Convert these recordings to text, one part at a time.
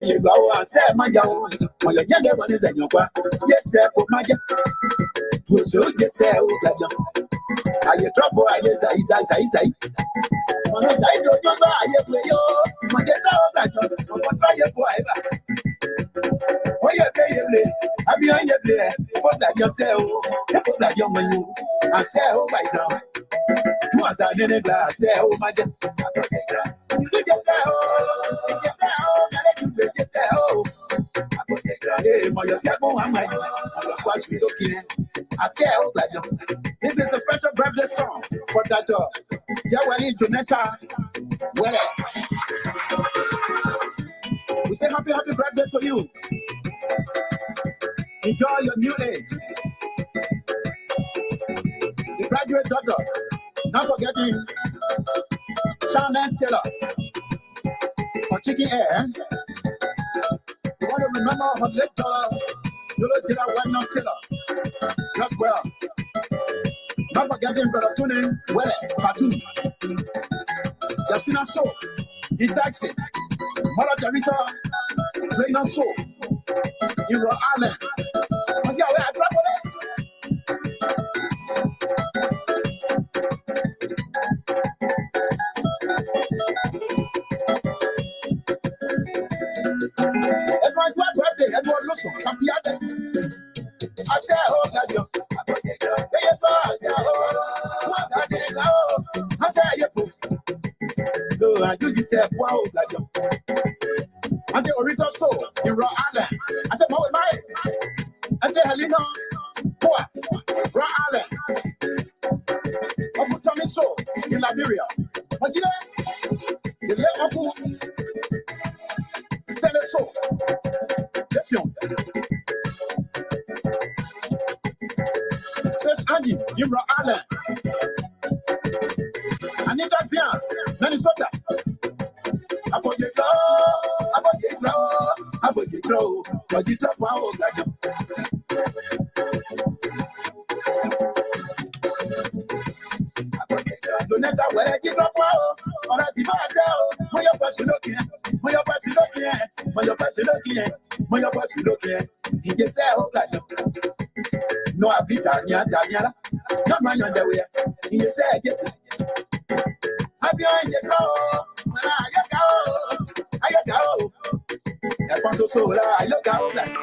You go and say, my young, when you're younger, one is in your back. Yes, sir, for my young. You so just say, oh, God, I you trouble, I say. When I say, don't you know, I play you. My get out that you're try your boy. Oh, you pay your play. I'm behind your play. What that you say, oh, put that young man, you. I say, oh, my son. You are standing glass, say, oh, my God. You should just say, oh, just say, oh, this is a special birthday song for that dog. Jawali Jonetta. We say happy birthday to you. Enjoy your new age. The graduate daughter. Not forgetting Shannon Taylor for Chicken Air. You want to remember her late daughter, Yolo Taylor, Wagner Taylor. That's well. Not forgetting Brother Tony, Wele, Batu. Yasina So, the taxi. Mother Teresa, playing on So. In Rhode Island. But yeah, we're trouble. Everyone, birthday, everyone, listen, happy birthday. I say, oh, God, you. I say, oh, what's happening now? I say, you. No, I do this, wow, God, you. And the original soul in Rhode Island. I said, my. I say, Helena, what? Rhode Island. Uncle Tommy Soul in Liberia. But you know, you let Uncle Stanley Soul. Listen. Says Angie in Rhode Island. Anita Zian, Minnesota. About you grow, but you talk about that. Donata, where you drop out, or as you myself, when your person looking, you just say, oh, like no, I beat Daniela, not my underwear. You say, get it. I'm behind your door, when I go. I found so I look out like.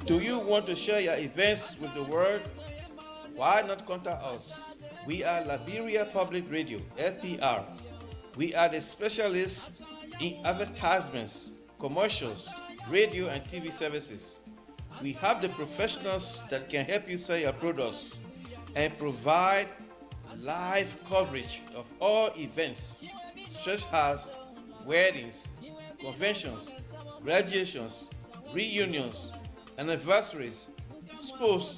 Do you want to share your events with the world? Why not contact us? We are Liberia Public Radio, LPR. We are the specialists in advertisements, commercials, radio and TV services. We have the professionals that can help you sell your products and provide live coverage of all events such as weddings, conventions, graduations, reunions, anniversaries, sports,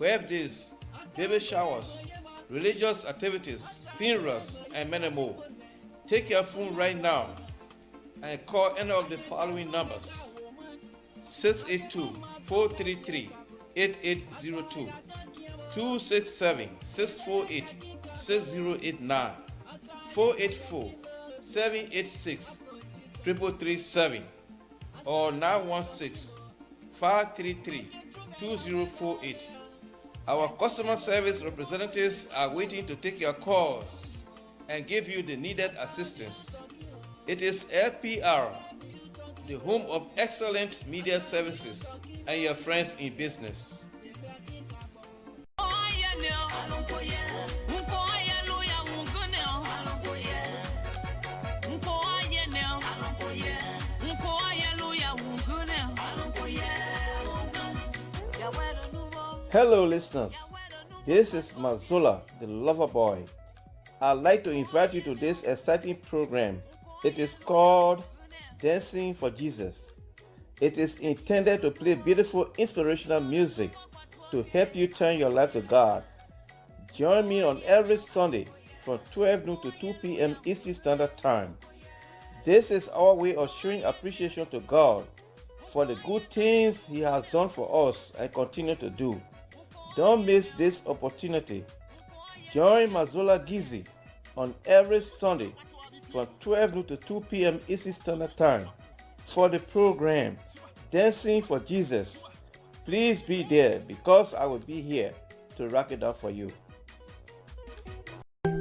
birthdays, baby showers, religious activities, funerals, and many more. Take your phone right now and call any of the following numbers: 682-433-8802, 267-648-6089, 484-786-3337. or 916 533 2048. Our customer service representatives are waiting to take your calls and give you the needed assistance. It is LPR, the home of excellent media services, and your friends in business. Hello, listeners. This is Mazola, the lover boy. I'd like to invite you to this exciting program. It is called Dancing for Jesus. It is intended to play beautiful inspirational music to help you turn your life to God. Join me on every Sunday from 12 noon to 2 p.m. Eastern Standard Time. This is our way of showing appreciation to God for the good things He has done for us and continue to do. Don't miss this opportunity. Join Mazola Gizi on every Sunday from 12 noon to 2 p.m. Eastern Standard Time for the program Dancing for Jesus. Please be there because I will be here to rock it up for you.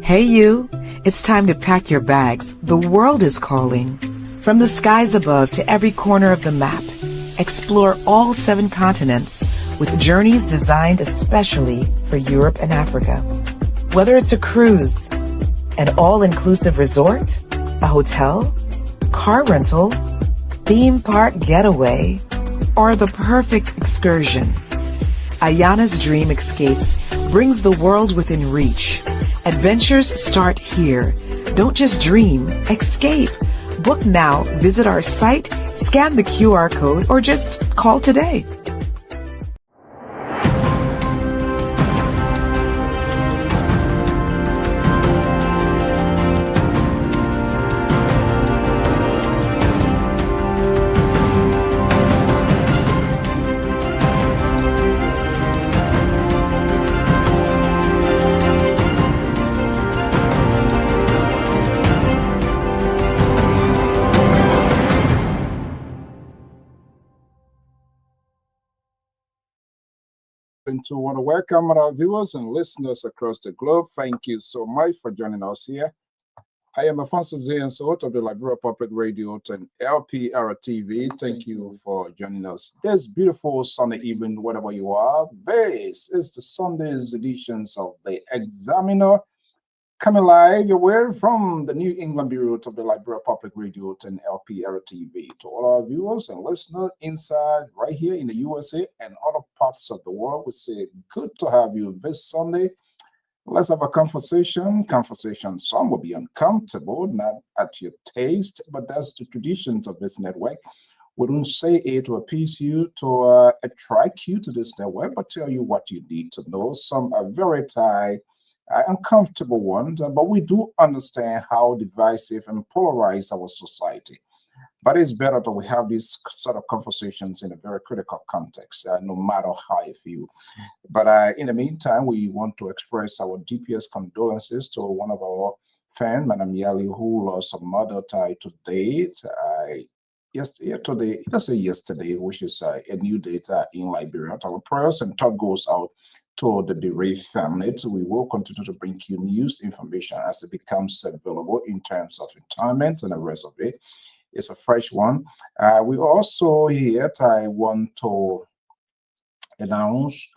Hey you, it's time to pack your bags. The world is calling. From the skies above to every corner of the map, explore all 7 continents with journeys designed especially for Europe and Africa. Whether it's a cruise, an all-inclusive resort, a hotel, car rental, theme park getaway, or the perfect excursion, Ayana's Dream Escapes brings the world within reach. Adventures start here. Don't just dream, escape. Book now, visit our site, scan the QR code, or just call today. To want to welcome our viewers and listeners across the globe. Thank you so much for joining us here. I am Afonso Zayans, host of the Liberia Public Radio and LPR TV. Thank you for joining us this beautiful Sunday evening, wherever you are. This is the Sunday's editions of the Examiner, coming live away from the New England Bureau of the Liberia Public Radio and LPR TV. To all our viewers and listeners inside, right here in the USA and other parts of the world, we say good to have you this Sunday. Let's have a conversation. Some will be uncomfortable, not at your taste, but that's the traditions of this network. We don't say it to appease you, to attract you to this network, but tell you what you need to know. Some are very tight, uncomfortable ones, but we do understand how divisive and polarized our society. But it's better that we have these sort of conversations in a very critical context, no matter how you feel. But in the meantime, we want to express our deepest condolences to one of our fans, Madam Yali, who lost her mother today. Yesterday, let's say yesterday, which is a new date in Liberia. Our prayers and thought goes out to the bereaved family. So we will continue to bring you news information as it becomes available in terms of retirement and the rest of it. It's a fresh one. We also here, I want to announce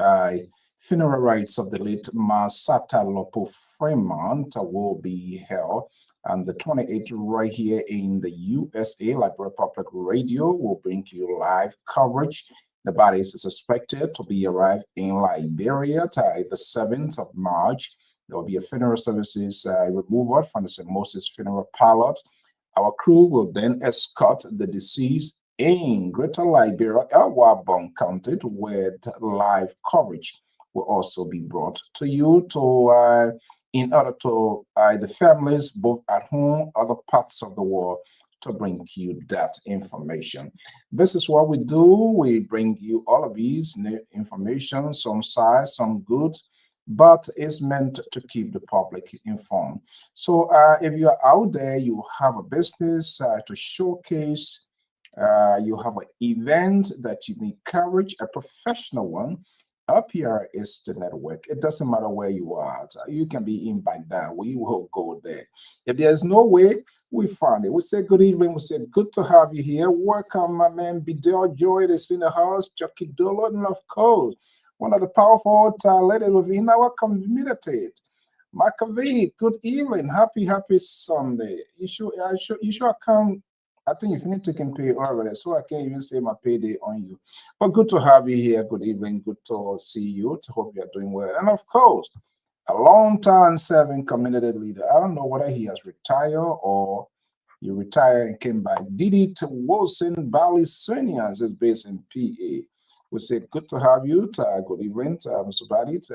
funeral rites of the late Masata Lopo Fremont will be held on the 28th right here in the USA. Liberia Public Radio will bring you live coverage. The body is suspected to be arrived in Liberia by the 7th of March. There will be a funeral services removal from the St. Moses Funeral Parlor. Our crew will then escort the deceased in Greater Liberia, Elwabon County, where live coverage will also be brought to you in order to the families, both at home, other parts of the world, to bring you that information. This is what we do. We bring you all of these new information, some sad, some good, but it's meant to keep the public informed. So if you are out there, you have a business to showcase you have an event that you need coverage, a professional one. Up here is the network. It doesn't matter where you are. You can be in Baghdad. We will go there. If there's no way, we found it. We say good evening. We said good to have you here. Welcome, my man Bidel Joy is in the house. Chucky Dolo, and of course, one of the powerful talented within our community. Makavi, good evening. Happy Sunday. You should come. I think if you need to can pay already, so I can't even say my payday on you. But good to have you here. Good evening. Good to see you. To hope you're doing well. And of course, a long time serving community leader. I don't know whether he has retired or he retired and came back. Didi to Wilson Valley Seniors is based in PA. We say good to have you. Good evening, Mr. Badit.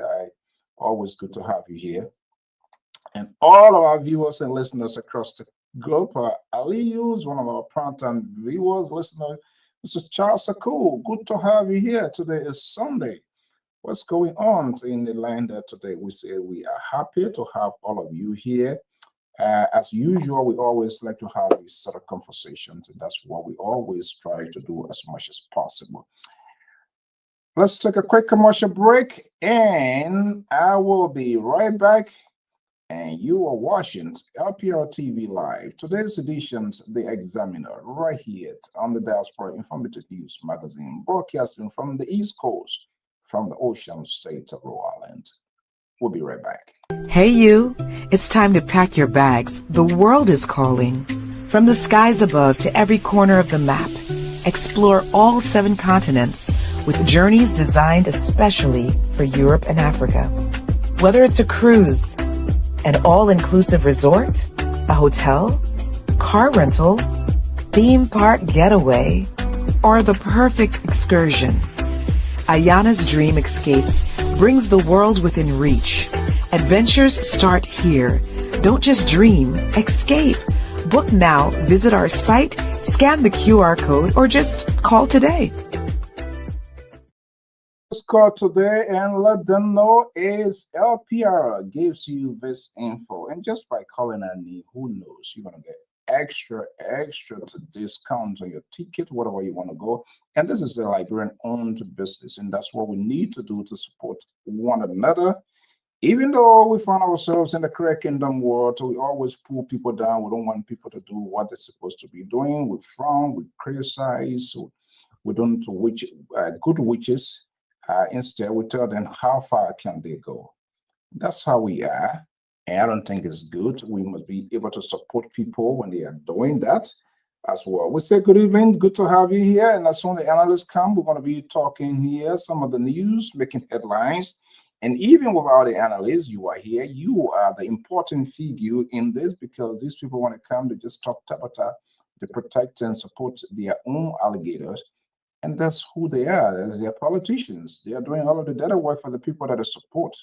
Always good to have you here. And all of our viewers and listeners across the globe. Aliyu, one of our part-time viewers, listeners. Mr. Charles Sakul, good to have you here. Today is Sunday. What's going on in the land today? We say we are happy to have all of you here. As usual, we always like to have these sort of conversations, and that's what we always try to do as much as possible. Let's take a quick commercial break, and I will be right back. And you are watching LPR TV Live. Today's edition's The Examiner, right here on the Diaspora Informative News Magazine, broadcasting from the East Coast, from the ocean state of Rhode Island. We'll be right back. Hey you, it's time to pack your bags. The world is calling. From the skies above to every corner of the map, explore all 7 continents with journeys designed especially for Europe and Africa. Whether it's a cruise, an all-inclusive resort, a hotel, car rental, theme park getaway, or the perfect excursion, Ayana's Dream Escapes brings the world within reach. Adventures start here. Don't just dream, escape. Book now, visit our site, scan the QR code, or just call today. Call today and let them know is LPR gives you this info, and just by calling Annie, who knows, you're gonna get extra to discount on your ticket, whatever you want to go. And this is the Liberian owned business, and that's what we need to do to support one another. Even though we find ourselves in the crack kingdom world, we always pull people down. We don't want people to do what they're supposed to be doing. We frown, we criticize, we don't witch, good witches. Instead, we tell them how far can they go. That's how we are. And I don't think it's good. We must be able to support people when they are doing that as well. We say good evening, good to have you here. And as soon as the analysts come, we're going to be talking here, some of the news, making headlines. And even without the analysts, you are here. You are the important figure in this, because these people, when they come, they just talk tabata, they protect and support their own alligators. And that's who they are, as their politicians. They are doing all of the data work for the people that they support.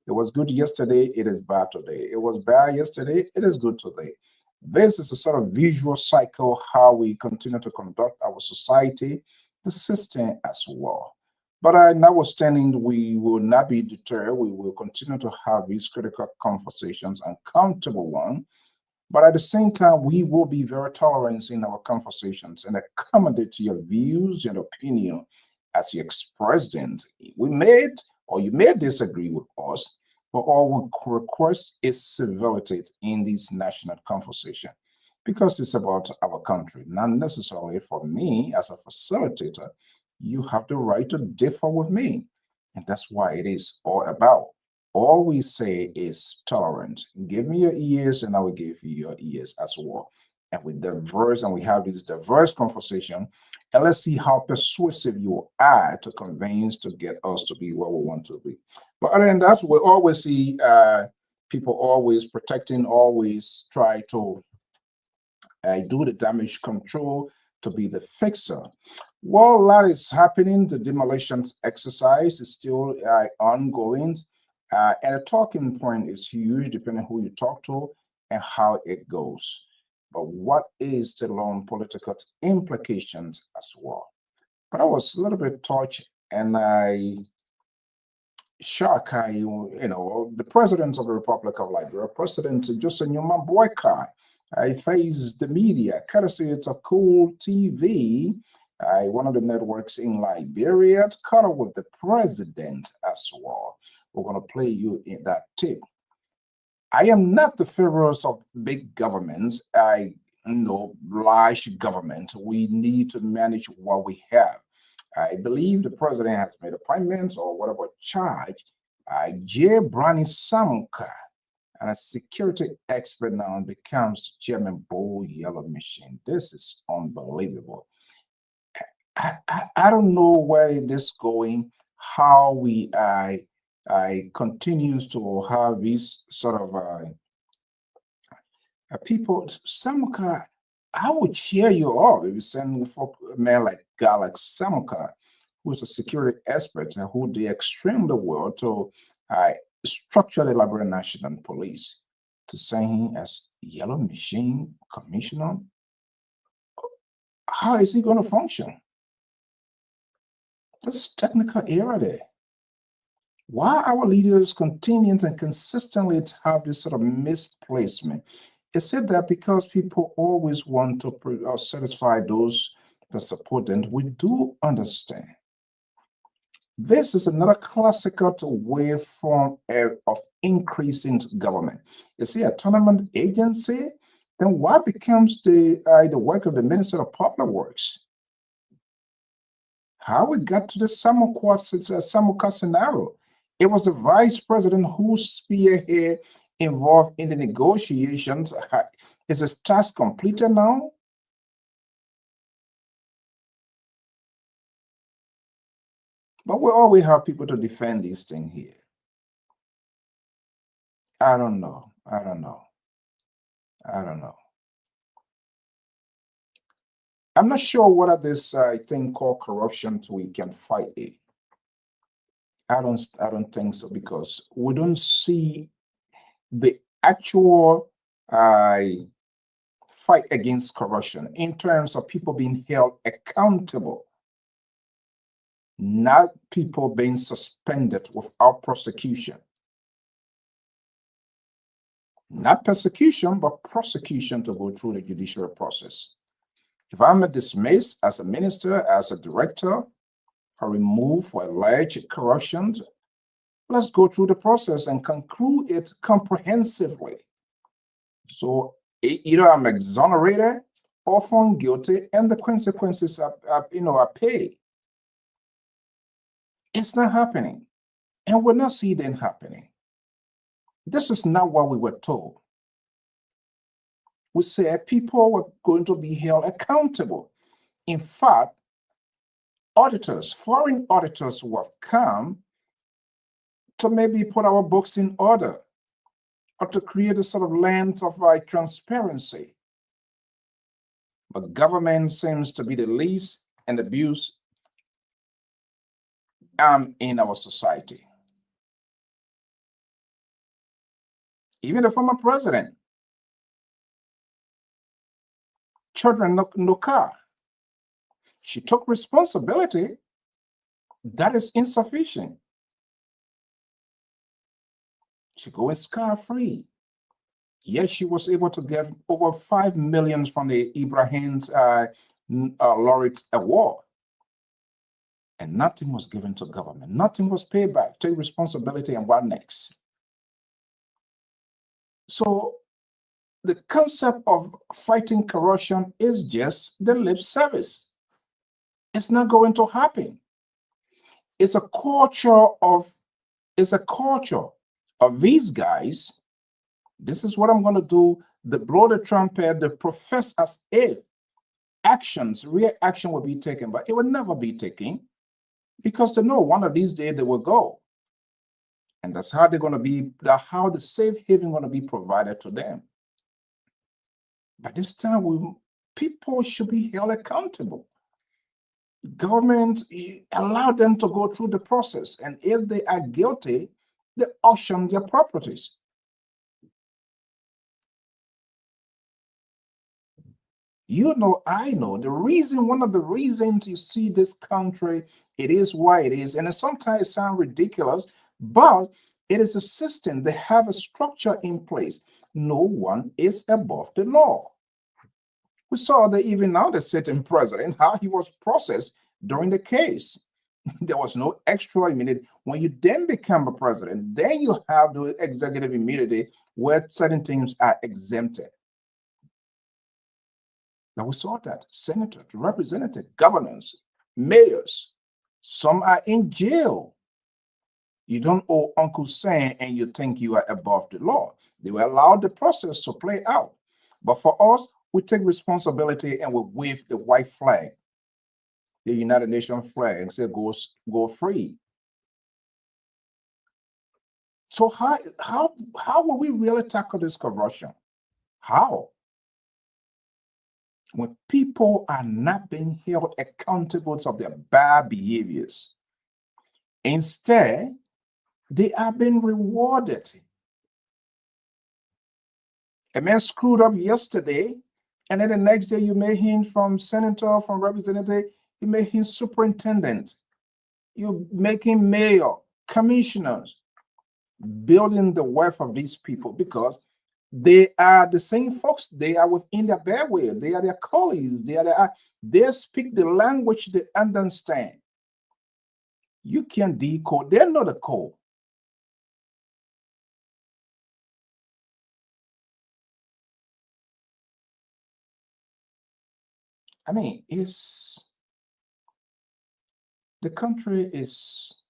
It was good yesterday, it is bad today. It was bad yesterday, it is good today. This is a sort of visual cycle how we continue to conduct our society, the system as well. But notwithstanding, we will not be deterred. We will continue to have these critical conversations, uncomfortable ones. But at the same time, we will be very tolerant in our conversations and accommodate your views and opinion as you express them. We made, or you may disagree with us, but all we request is civility in this national conversation, because it's about our country, not necessarily for me as a facilitator. You have the right to differ with me, and that's why it is all about. All we say is tolerant. Give me your ears, and I will give you your ears as well. And we diverse, and we have this diverse conversation. And let's see how persuasive you are to convince to get us to be where we want to be. But other than that, we always see people always protecting, always try to do the damage control, to be the fixer. Well, a lot is happening. The demolitions exercise is still ongoing. And the talking point is huge, depending on who you talk to and how it goes. But what is the long political implications as well? But I was a little bit touched, and I shocked the president of the Republic of Liberia, President Joseph Newman Boyka, I face the media, courtesy it's a cool TV, one of the networks in Liberia, caught up with the president as well. We're going to play you in that tip. I am not the favorite of big governments. I know large government. We need to manage what we have. I believe the president has made appointments or whatever charge. J. Brani Samuka, and a security expert now becomes Chairman Bull Yellow Machine. This is unbelievable. I don't know where it is going, how we I continues to have these sort of people. Samuka, I would cheer you up if you send for a man like Galax Samuka, who's a security expert who did extremely well to structure the Liberian National Police, to send him as Yellow Machine Commissioner. How is he going to function? This technical error there. Why our leaders continue and consistently have this sort of misplacement? Is it that because people always want to satisfy those that support them? We do understand. This is another classical way form of increasing government. You see, a tournament agency, then what becomes the work of the Minister of Public Works? How we got to the Samuka scenario? It was the vice president who spearhead involved in the negotiations. Is his task completed now? But we always have people to defend these things here. I don't know. I don't know. I don't know. I'm not sure whether this thing called corruption we can fight it. I don't think so, because we don't see the actual fight against corruption in terms of people being held accountable, not people being suspended without prosecution. Not persecution, but prosecution to go through the judicial process. If I'm dismissed as a minister, as a director, or removed for alleged corruption, let's go through the process and conclude it comprehensively. So either I'm exonerated or found guilty, and the consequences are paid. It's not happening, and we're not seeing it happening. This is not what we were told. We said people were going to be held accountable. In fact, auditors, foreign auditors who have come to maybe put our books in order, or to create a sort of lens of transparency. But government seems to be the least and abused in our society. Even the former president, children no car. She took responsibility. That is insufficient. She goes scar-free. Yes, she was able to get over 5 million from the Ibrahim's Laureate Award. And nothing was given to government. Nothing was paid back. Take responsibility, and what next? So the concept of fighting corruption is just the lip service. It's not going to happen. It's a culture of these guys. This is what I'm going to do. The blow the trumpet, the profess as if real action will be taken, but it will never be taken, because they know one of these days they will go. And that's how they're going to be, how the safe haven going to be provided to them. By this time, people should be held accountable. Government allow them to go through the process, and if they are guilty, they auction their properties. You know, I know one of the reasons you see this country, it is why it is, and it sometimes sounds ridiculous, but it is a system. They have a structure in place. no one is above the law. We saw that even now the sitting president, how he was processed during the case. There was no extra immunity. When you then become a president, then you have the executive immunity where certain things are exempted. Now we saw that senators, representatives, governors, mayors, some are in jail. You don't owe Uncle Sam and you think you are above the law. They will allow the process to play out. But for us, we take responsibility and we wave the white flag, the United Nations flag, and say go free. So how will we really tackle this corruption? How? When people are not being held accountable of their bad behaviors. Instead, they are being rewarded. A man screwed up yesterday, and then the next day you made him from senator, from representative, you made him superintendent. You make him mayor, commissioners, building the wealth of these people because they are the same folks. They are within their bareware. They are their colleagues. They speak the language they understand. You can decode. They know the code. I mean, the country is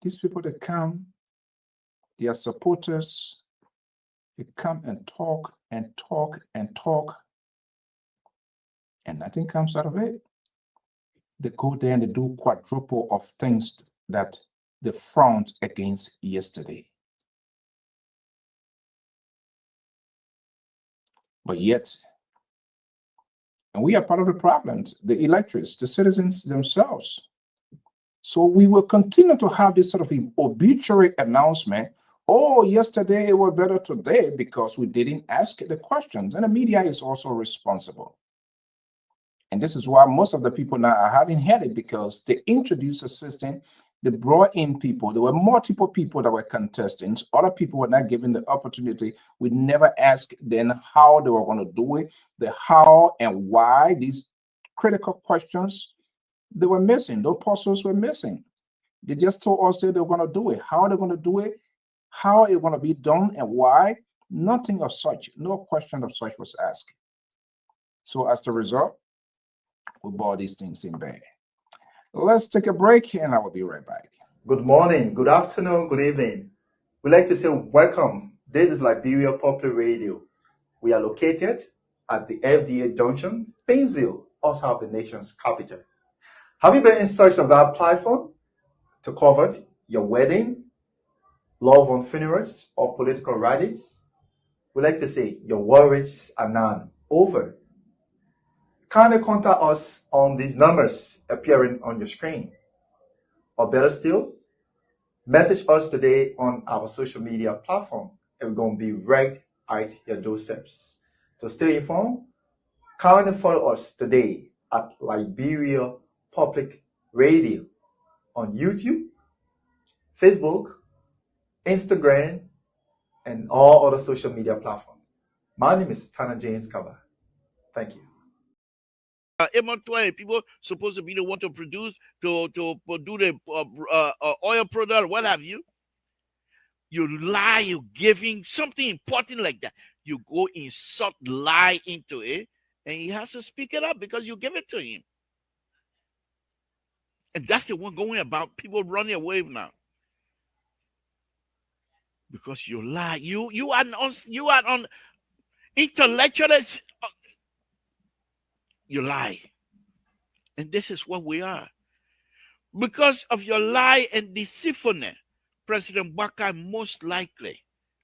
these people that come, they are supporters. They come and talk and talk and talk, and nothing comes out of it. They go there and they do quadruple of things that they frowned against yesterday. But yet, and we are part of the problems, the electors, the citizens themselves. So we will continue to have this sort of obituary announcement. Oh, yesterday it was better today because we didn't ask the questions. And the media is also responsible. And this is why most of the people now are having headache because they introduced a system, they brought in people. There were multiple people that were contestants. Other people were not given the opportunity. We never asked them how they were going to do it, the how and why. These critical questions, they were missing. Those puzzles were missing. They just told us that they were going to do it. How they're going to do it, how it's going to be done, and why. Nothing of such, no question of such was asked. So as the result, we brought these things in bed. Let's take a break and I will be right back. Good morning, good afternoon, good evening. We'd like to say welcome. This is Liberia Popular Radio. We are located at the FDA Junction, Painesville, also of the nation's capital. Have you been in search of that platform to cover your wedding, loved one funerals, or political rallies? We'd like to say your worries are now over. Kindly contact us on these numbers appearing on your screen. Or better still, message us today on our social media platform and we're going to be right at your doorsteps. To stay informed, kindly follow us today at Liberia Public Radio on YouTube, Facebook, Instagram, and all other social media platforms. My name is Tanner James Kaba. Thank you. People supposed to be the one to produce, to do the oil product, what have you. You lie, you're giving something important like that. You go insert lie into it, and he has to speak it up because you give it to him. And that's the one going about. People running away now because you lie. You are on intellectuals. You lie, and this is what we are. Because of your lie and deceitfulness, President Baka most likely,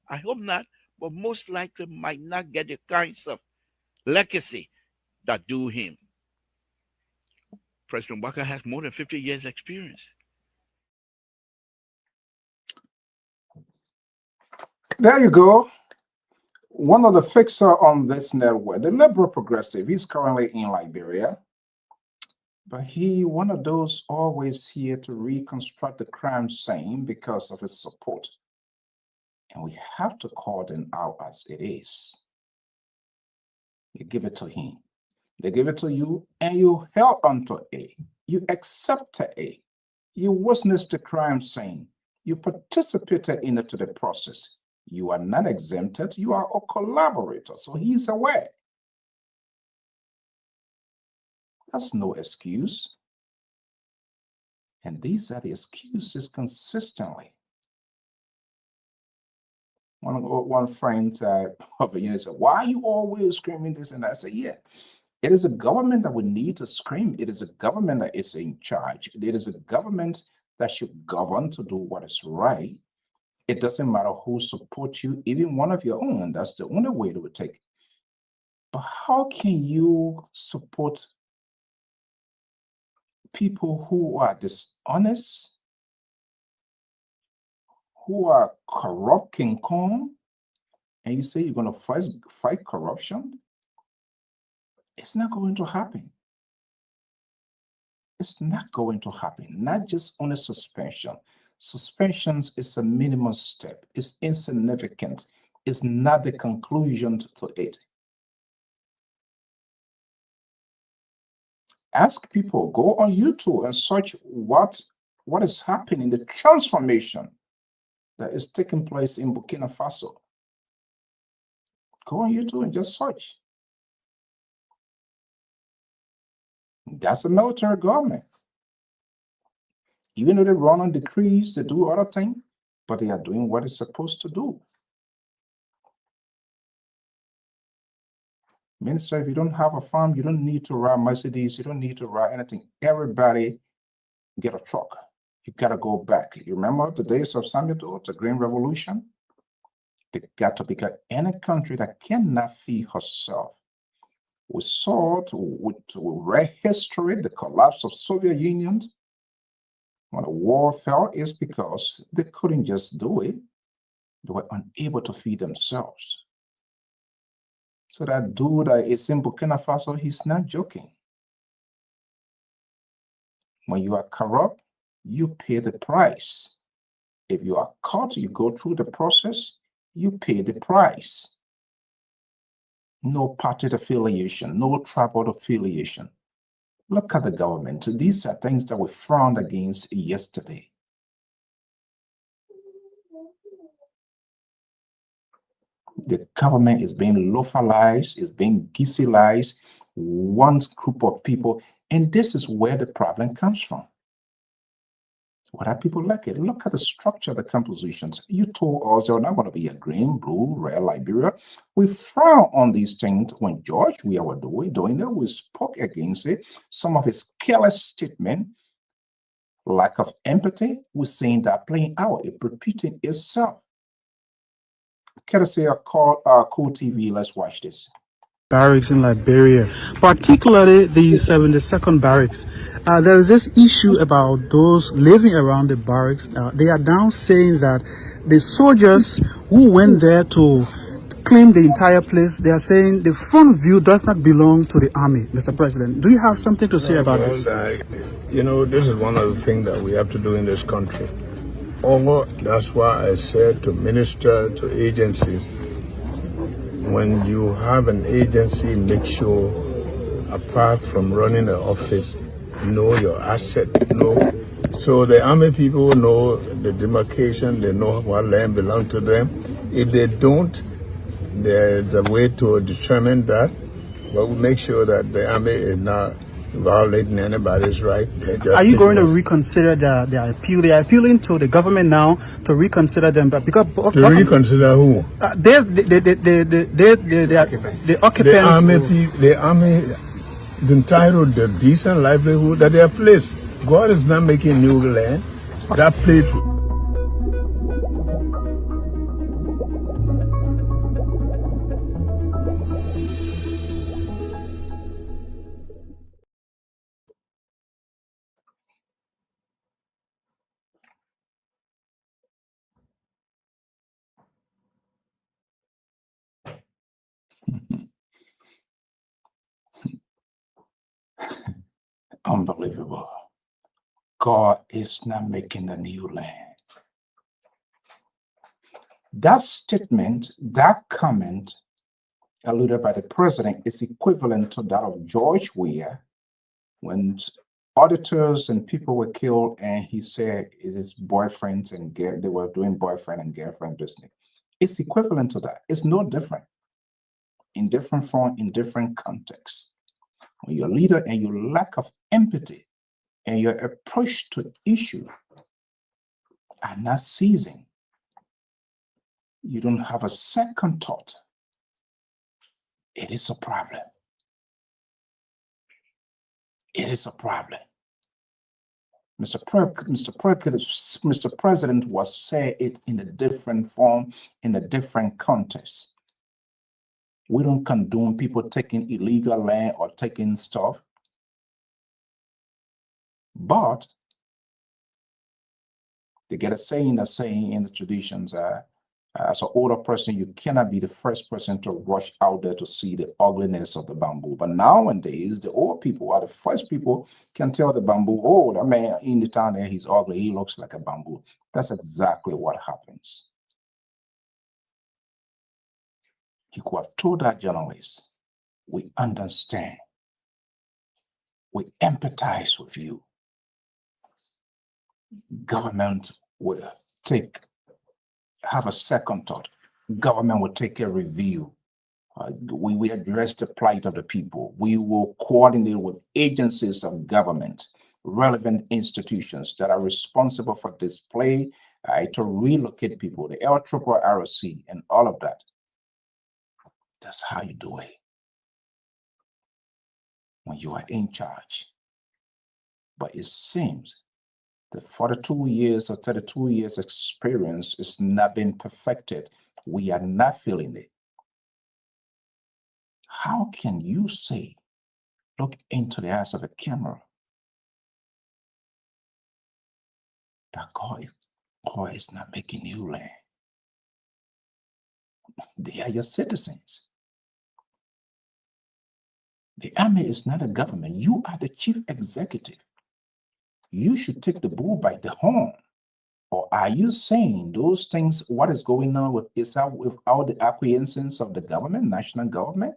I hope not, but most likely might not get the kinds of legacy that do him. President Baka has more than 50 years experience. There you go. One of the fixer on this network, the liberal progressive, he's currently in Liberia. But he, one of those always here to reconstruct the crime scene because of his support. And we have to call them out as it is. You give it to him. They give it to you, and you held onto it. You accepted it. You witnessed the crime scene. You participated in the process. You are not exempted. You are a collaborator. So he's aware. That's no excuse. And these are the excuses consistently. One friend of a year said, "Why are you always screaming this?" And I said, "Yeah, it is a government that we need to scream. It is a government that is in charge. It is a government that should govern to do what is right. It doesn't matter who supports you, even one of your own, and that's the only way to take it. But how can you support people who are dishonest, who are corrupt King Kong, and you say you're going to fight corruption? It's not going to happen. It's not going to happen. Not just on a suspension. Suspensions is a minimum step. It's insignificant. It's not the conclusion to it. Ask people, go on YouTube and search what is happening, the transformation that is taking place in Burkina Faso. Go on YouTube and just search. That's a military government. Even though they run on decrees, they do other things, but they are doing what it's supposed to do. Minister, if you don't have a farm, you don't need to ride Mercedes, you don't need to ride anything. Everybody get a truck. You gotta go back. You remember the days of Samuel, the Green Revolution? They got to become any country that cannot feed herself. We saw with rare history, the collapse of Soviet Union. When the wall fell, is because they couldn't just do it. They were unable to feed themselves. So that dude that is in Burkina Faso, he's not joking. When you are corrupt, you pay the price. If you are caught, you go through the process, you pay the price. No party affiliation, no tribal affiliation. Look at the government. These are things that we frowned against yesterday. The government is being localized, is being gizilized, one group of people, and this is where the problem comes from. What are people like it? Look at the structure, the compositions. You told us they're not going to be a green, blue, red Liberia. We frown on these things. When George Weah were doing that, we spoke against it. Some of his careless statement, lack of empathy, we're seeing that playing out, it repeating itself. Courtesy of Cool TV, let's watch this. Barracks in Liberia, particularly the 72nd barracks. There is this issue about those living around the barracks. They are now saying that the soldiers who went there to claim the entire place, they are saying the front view does not belong to the army, Mr. President. Do you have something to say about this? You know, this is one of the things that we have to do in this country. That's why I said to minister to agencies, when you have an agency, make sure, apart from running the office, know your asset, so the army people know the demarcation, they know what land belongs to them. If they don't, there's a way to determine that, but we make sure that the army is not violating anybody's right. Are you going to reconsider their appeal? They are appealing to the government now to reconsider them, but because reconsider who? The occupants. The army is entitled to decent livelihood at their place. God is not making new land. That place. Unbelievable. God is not making a new land. That statement, that comment alluded by the president is equivalent to that of George Weah when auditors and people were killed and he said it is boyfriends and they were doing boyfriend and girlfriend business. It's equivalent to that. It's no different. In different form, in different contexts. When your leader and your lack of empathy and your approach to issue are not seasoned, you don't have a second thought, it is a problem. It is a problem. Mr. President was say it in a different form, in a different context. We don't condone people taking illegal land or taking stuff. But they get a saying in the traditions, as an older person, you cannot be the first person to rush out there to see the ugliness of the bamboo. But nowadays, the old people are the first people can tell the bamboo, oh, that man in the town there, he's ugly, he looks like a bamboo. That's exactly what happens. He could have told that journalist, we understand, we empathize with you. Government will have a second thought. Government will take a review. We address the plight of the people. We will coordinate with agencies of government, relevant institutions that are responsible for display, to relocate people, the LRRC and all of that. That's how you do it when you are in charge. But it seems the 42 years or 32 years experience is not being perfected. We are not feeling it. How can you say, look into the eyes of a camera, that God is not making you land? They are your citizens. The army is not a government. You are the chief executive. You should take the bull by the horn. Or are you saying those things, what is going on without the acquiescence of the government, national government?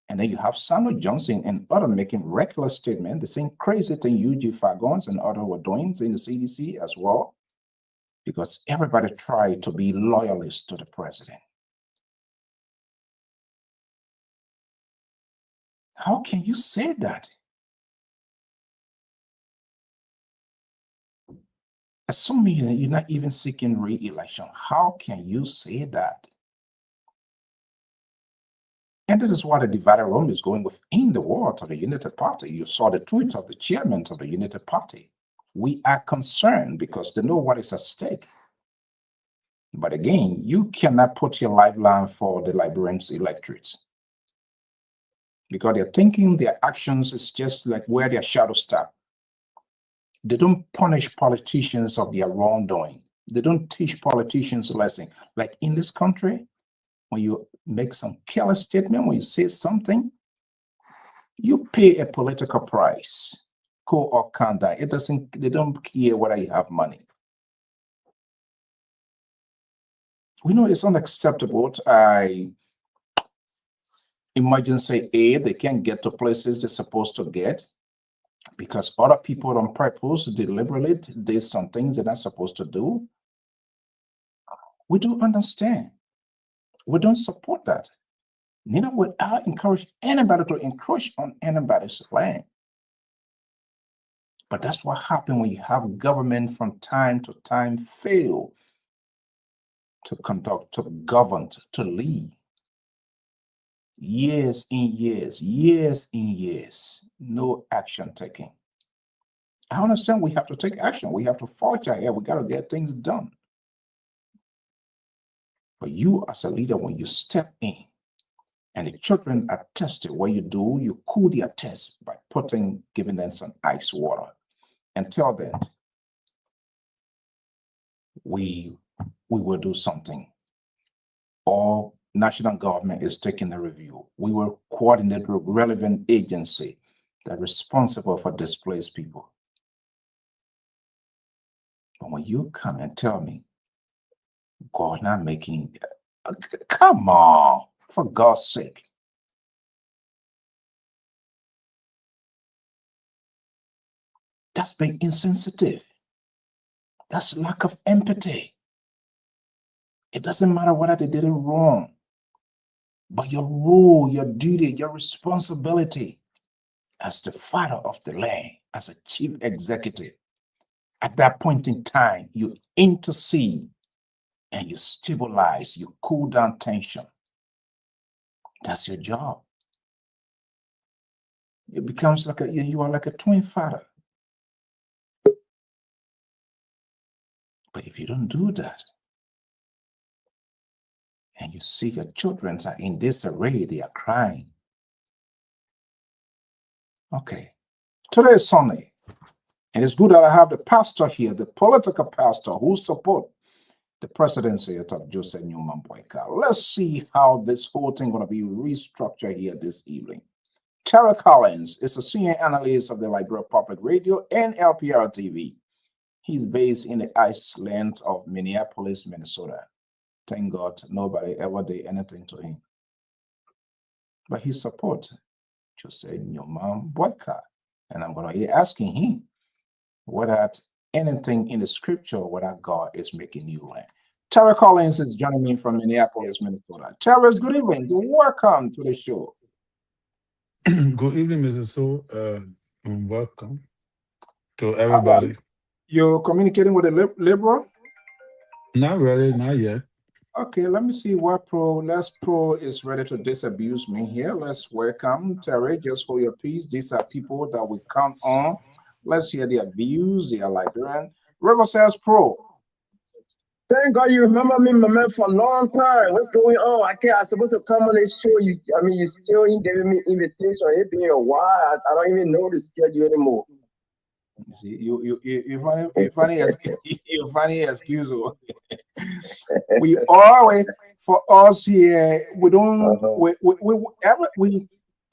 And then you have Samuel Johnson and others making reckless statements, the same crazy thing UG Fagons and others were doing in the CDC as well, because everybody tried to be loyalist to the president. How can you say that? Assuming that you're not even seeking re-election, how can you say that? And this is what the divided room is going within the world of the United Party. You saw the tweet of the chairman of the United Party. We are concerned because they know what is at stake. But again, you cannot put your lifeline for the Liberians' electorates, because they're thinking their actions is just like where their shadow stop. They don't punish politicians of their wrongdoing. They don't teach politicians a lesson. Like in this country, when you make some careless statement, when you say something, you pay a political price, co or conduct. They don't care whether you have money. We know it's unacceptable to emergency aid. They can't get to places they're supposed to get because other people on purpose deliberately did some things they're not supposed to do. We do understand. We don't support that. Neither would I encourage anybody to encroach on anybody's land. But that's what happens when you have government from time to time fail to conduct, to govern, to lead. Years in years, no action taken. I understand we have to take action. We have to forge ahead. We got to get things done. But you as a leader, when you step in, and the children are tested, what you do, you cool their test by giving them some ice water and tell them, we will do something. Or national government is taking a review. We will coordinate with relevant agency that are responsible for displaced people. But when you come and tell me God not making. Come on, for God's sake. That's being insensitive. That's lack of empathy. It doesn't matter whether they did it wrong, but your role, your duty, your responsibility as the father of the land, as a chief executive, at that point in time, you intercede and you stabilize, you cool down tension. That's your job. It becomes like you are like a twin father. But if you don't do that, and you see your children are in disarray, they are crying. Okay. Today is Sunday. And it's good that I have the pastor here, the political pastor who support the presidency of Joseph Newman Boyka. Let's see how this whole thing going to be restructured here this evening. Tara Collins is a senior analyst of the Liberia Public Radio and LPR TV. He's based in the Iceland of Minneapolis, Minnesota. Thank God nobody ever did anything to him. But he supports Joseph Newman Boyka. And I'm going to be asking him whether anything in the scripture, whether God is making new land. Tara Collins is joining me from Minneapolis, Minnesota. Tara, good evening. Welcome to the show. Good evening, Mrs. So, and welcome to everybody. You're communicating with a liberal? Not really, not yet. Okay, let me see what Les Pro is ready to disabuse me here. Let's welcome Terry. Just hold your peace. These are people that we count on. Let's hear their views. They are Liberian. River says Pro. Thank God you remember me, my man, for a long time. What's going on? I'm supposed to come on this show. You still ain't giving me invitation. It's been a while. I don't even know the schedule anymore. See, you funny excuse. We always, for us here, we don't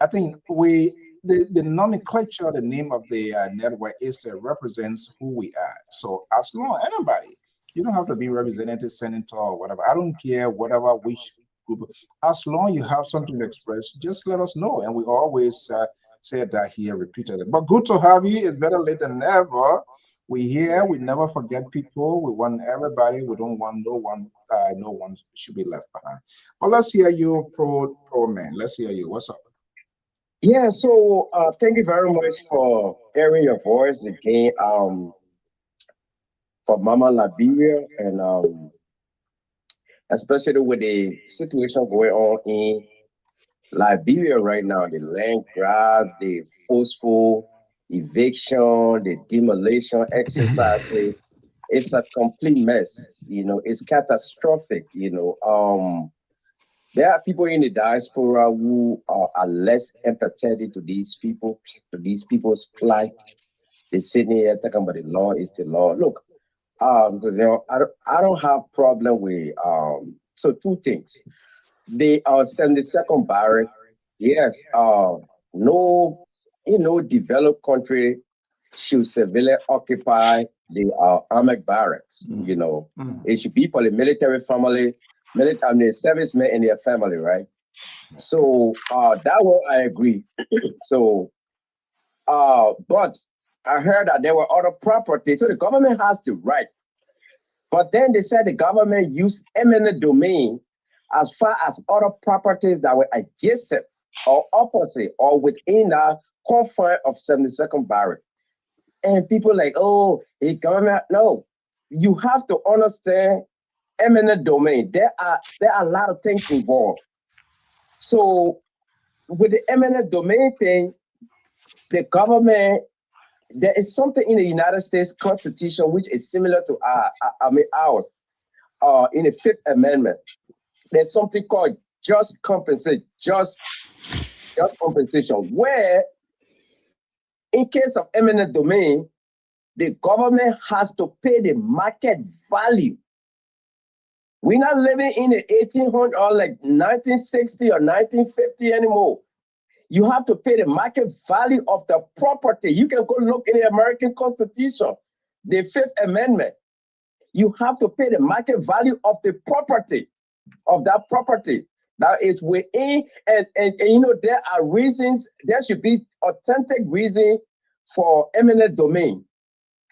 I think the nomenclature, the name of the network is represents who we are. So as long anybody, you don't have to be representative, senator, or whatever. I don't care whatever which group. As long you have something to express, just let us know. And we always say that here repeatedly. But good to have you. It's better late than never. We here. We never forget people. We want everybody. We don't want no one should be left behind. But let's hear you, pro man. Let's hear you. What's up? Yeah. So thank you very much for hearing your voice again. For Mama Liberia, and especially with the situation going on in Liberia right now, the land grab, the forceful eviction, the demolition exercises. It's a complete mess. It's catastrophic. There are people in the diaspora who are less empathetic to these people, to these people's plight. They're sitting here talking about the law is the law. Look, because I don't have problem with so two things. The 72nd barrack, yes, no developed country should severely occupy the armored barracks. It should be for the military family, the servicemen and their family, right? So that one I agree. So but I heard that there were other properties, so the government has the right. But then they said the government used eminent domain as far as other properties that were adjacent or opposite or within the confine of 72nd barrack. And people like, oh, the government, no. You have to understand eminent domain. There are a lot of things involved. So with the eminent domain thing, the government, there is something in the United States Constitution which is similar to ours. In the Fifth Amendment, there's something called just compensation, where in case of eminent domain, the government has to pay the market value. We're not living in the 1800 or like 1960 or 1950 anymore. You have to pay the market value of the property. You can go look in the American Constitution, the Fifth Amendment. you have to pay the market value of the property, of that property. That is within, and you know, there are reasons, there should be authentic reason for eminent domain,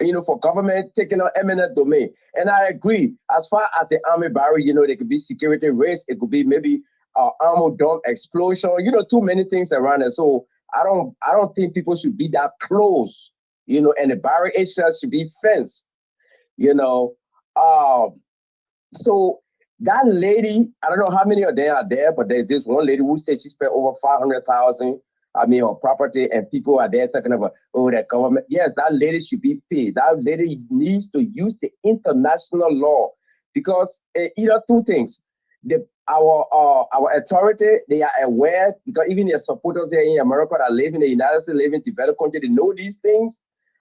you know, for government taking on eminent domain. And I agree, as far as the army barrel, you know, there could be security risk, it could be maybe armor dump explosion, you know, too many things around it. So I don't think people should be that close, you know, and the barrel itself should be fenced, you know. So that lady, I don't know how many of them are there, but there's this one lady who said she spent over 500,000. I mean, on property, and people are there talking about, oh, that government. Yes, that lady should be paid. That lady needs to use the international law, because either two things. Our authority, they are aware, because even their supporters there in America that live in the United States, live in developed country, they know these things.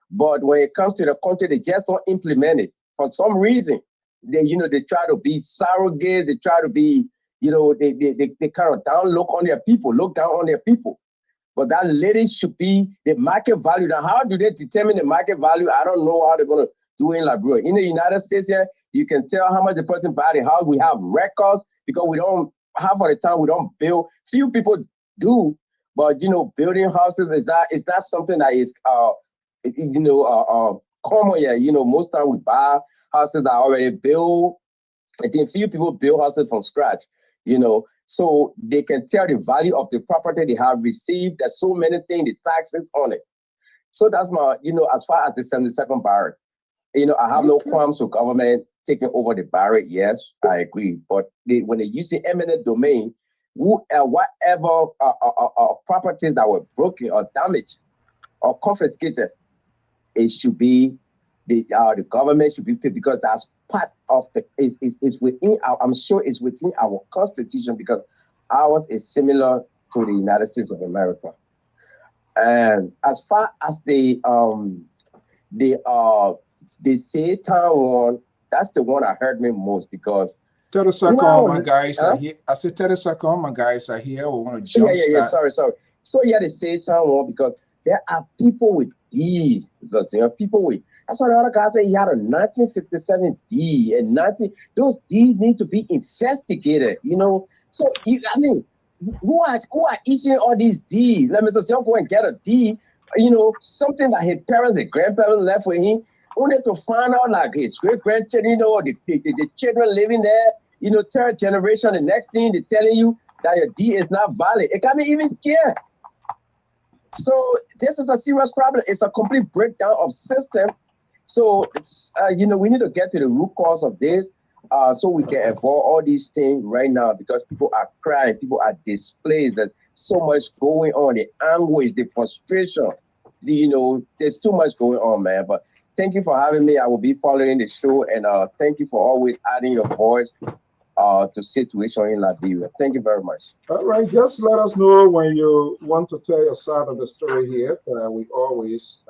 But when it comes to the country, they just don't implement it for some reason. They, you know, they try to be surrogates. They try to be, you know, they kind of look down on their people. But that lady should be the market value. Now, how do they determine the market value? I don't know how they're going to do it in Liberia. In the United States here, you can tell how much the person bought the house. We have records, because we don't, half of the time we don't build. Few people do, but, you know, building houses is that something that is, common here. You know, most time we buy houses that are already built. I think few people build houses from scratch, you know, so they can tell the value of the property they have received. There's so many things, the taxes on it. So that's my, you know, as far as the 72nd barrack, you know, I have no qualms with government taking over the barrack. Yes, I agree. But when they use the eminent domain, whatever properties that were broken or damaged or confiscated, it should be the government should be paid, because that's part of the is within our, I'm sure it's within our constitution, because ours is similar to the United States of America. And as far as the Satan one, that's the one I heard me most, because 30 seconds, my guys are here. I said 30 seconds, my guys are here. We want to jump start. Sorry. So yeah, the Satan one, because there are people with deeds. People with, that's why the other guy said he had a 1957 deed, and those deeds need to be investigated, you know. So I mean, who are issuing all these deeds? Let me just go and get a deed, you know, something that his parents and grandparents left with him, only to find out like his great-grandchildren, you know, the children living there, you know, third generation, the next thing they're telling you that your deed is not valid. It got me even scared. So this is a serious problem. It's a complete breakdown of system. So it's you know, we need to get to the root cause of this, so we can avoid all these things right now, because people are crying, people are displaced. There's so much going on, the anguish, the frustration. You know, there's too much going on, man. But thank you for having me. I will be following the show, and thank you for always adding your voice to situation in Liberia. Thank you very much. All right, just let us know when you want to tell your side of the story here. We always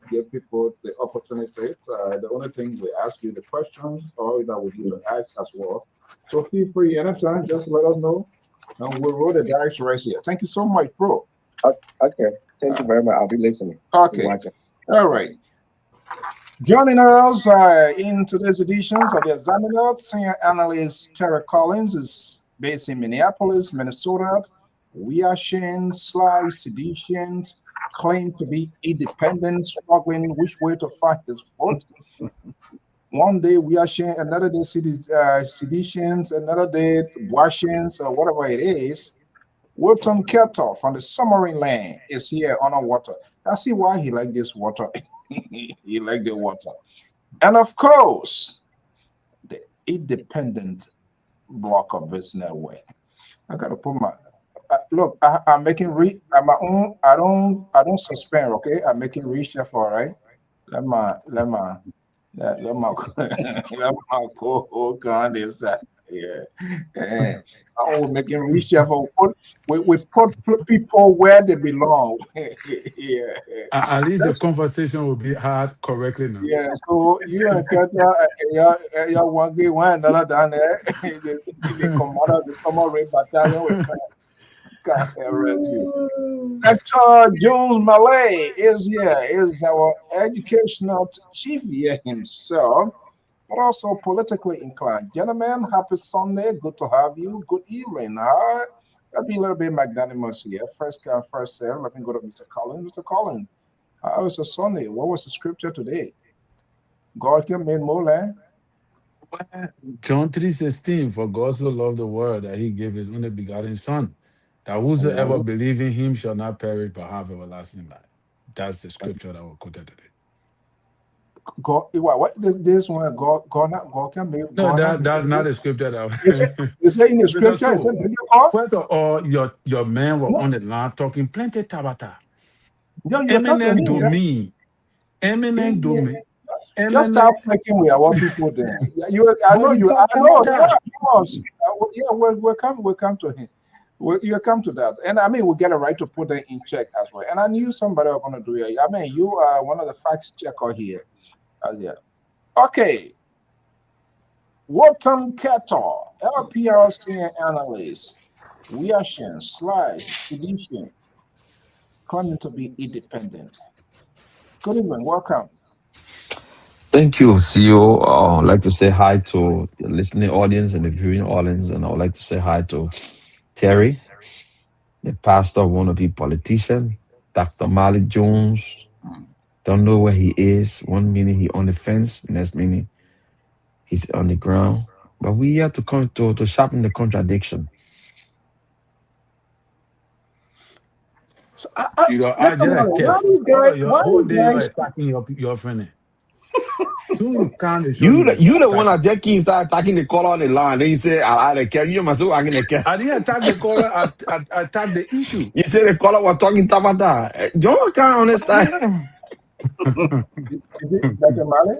give people the opportunity. The only thing we ask you the questions, or that we give the ask as well. So feel free anytime, just let us know, and we'll roll the dice right here. Thank you so much, bro. Okay, thank you very much. I'll be listening. Okay, all right. Joining us in today's editions of the Examiner, senior analyst Terry Collins is based in Minneapolis, Minnesota. We are sharing Sly Sedition, claim to be independent, struggling which way to find his foot. One day we are sharing, another day seditions, another day washings, or whatever it is. Wilton Kettle from the submarine land is here on our water. I see why he like this water. He like the water. And of course, the independent block of this network. I gotta put my look, I'm making I'm my own, I don't suspend, okay? I'm making reshuffle, all right? Let my let my co on this yeah. Oh, making reshuffle. We put people where they belong. Yeah. At least the conversation will be had correctly now. Yeah, so you and Kata, one another down there. They come out of the summer rain battalion with can't arrest you. Dr. Jones Malay is here, is our educational chief here himself. but also politically inclined. Gentlemen, happy Sunday. Good to have you. Good evening. Let me a little bit magnanimous here. First come, first serve. Let me go to Mr. Collins. Mr. Collins, how was the Sunday? What was the scripture today? God can make more land. John 3:16, for God so loved the world that he gave his only begotten son, that whosoever Oh, believe in him shall not perish but have everlasting life. That's the scripture that was quoted today. God, what this one? God can make No, God not make that's not it. the scripture Is it? that Is it in the Mr. scripture? Is it So biblical? first of all, your men were No, on the line talking plenty tabata. no, you talk to Eminent him. Yeah, domain. yeah, Eminent yeah. domain. Just start Eminent. flicking with our people there. Yeah, you, I But know he you. talk I know. Yeah, tabata. of course. Yeah, we'll come to him. You come to that, and I mean, we get a right to put them in check as well. And I knew somebody was going to do it. I mean, you are one of the fact checker here. Yeah. Okay. Wharton Kettle, LPRC analyst, reaction, slides, sedition, claiming to be independent. Good evening. Welcome. Thank you, CEO. I'd like to say hi to the listening audience and the viewing audience, and I would like to say hi to Terry, the pastor, wannabe politician, Dr. Malik Jones. Don't know where he is. One minute he on the fence, next minute he's on the ground. But we have to come to sharpen the contradiction. So, I just like careful. why Whole you day you're guys, attacking your friend. Soon you can't show You you the, will you start the one attacking. that Jackie start attacking the caller on the line. Then you say, I don't care. You must I can care. I didn't attack the caller, I attacked the issue. You say the caller was talking tabata. John can't understand. is it Dr. Mali?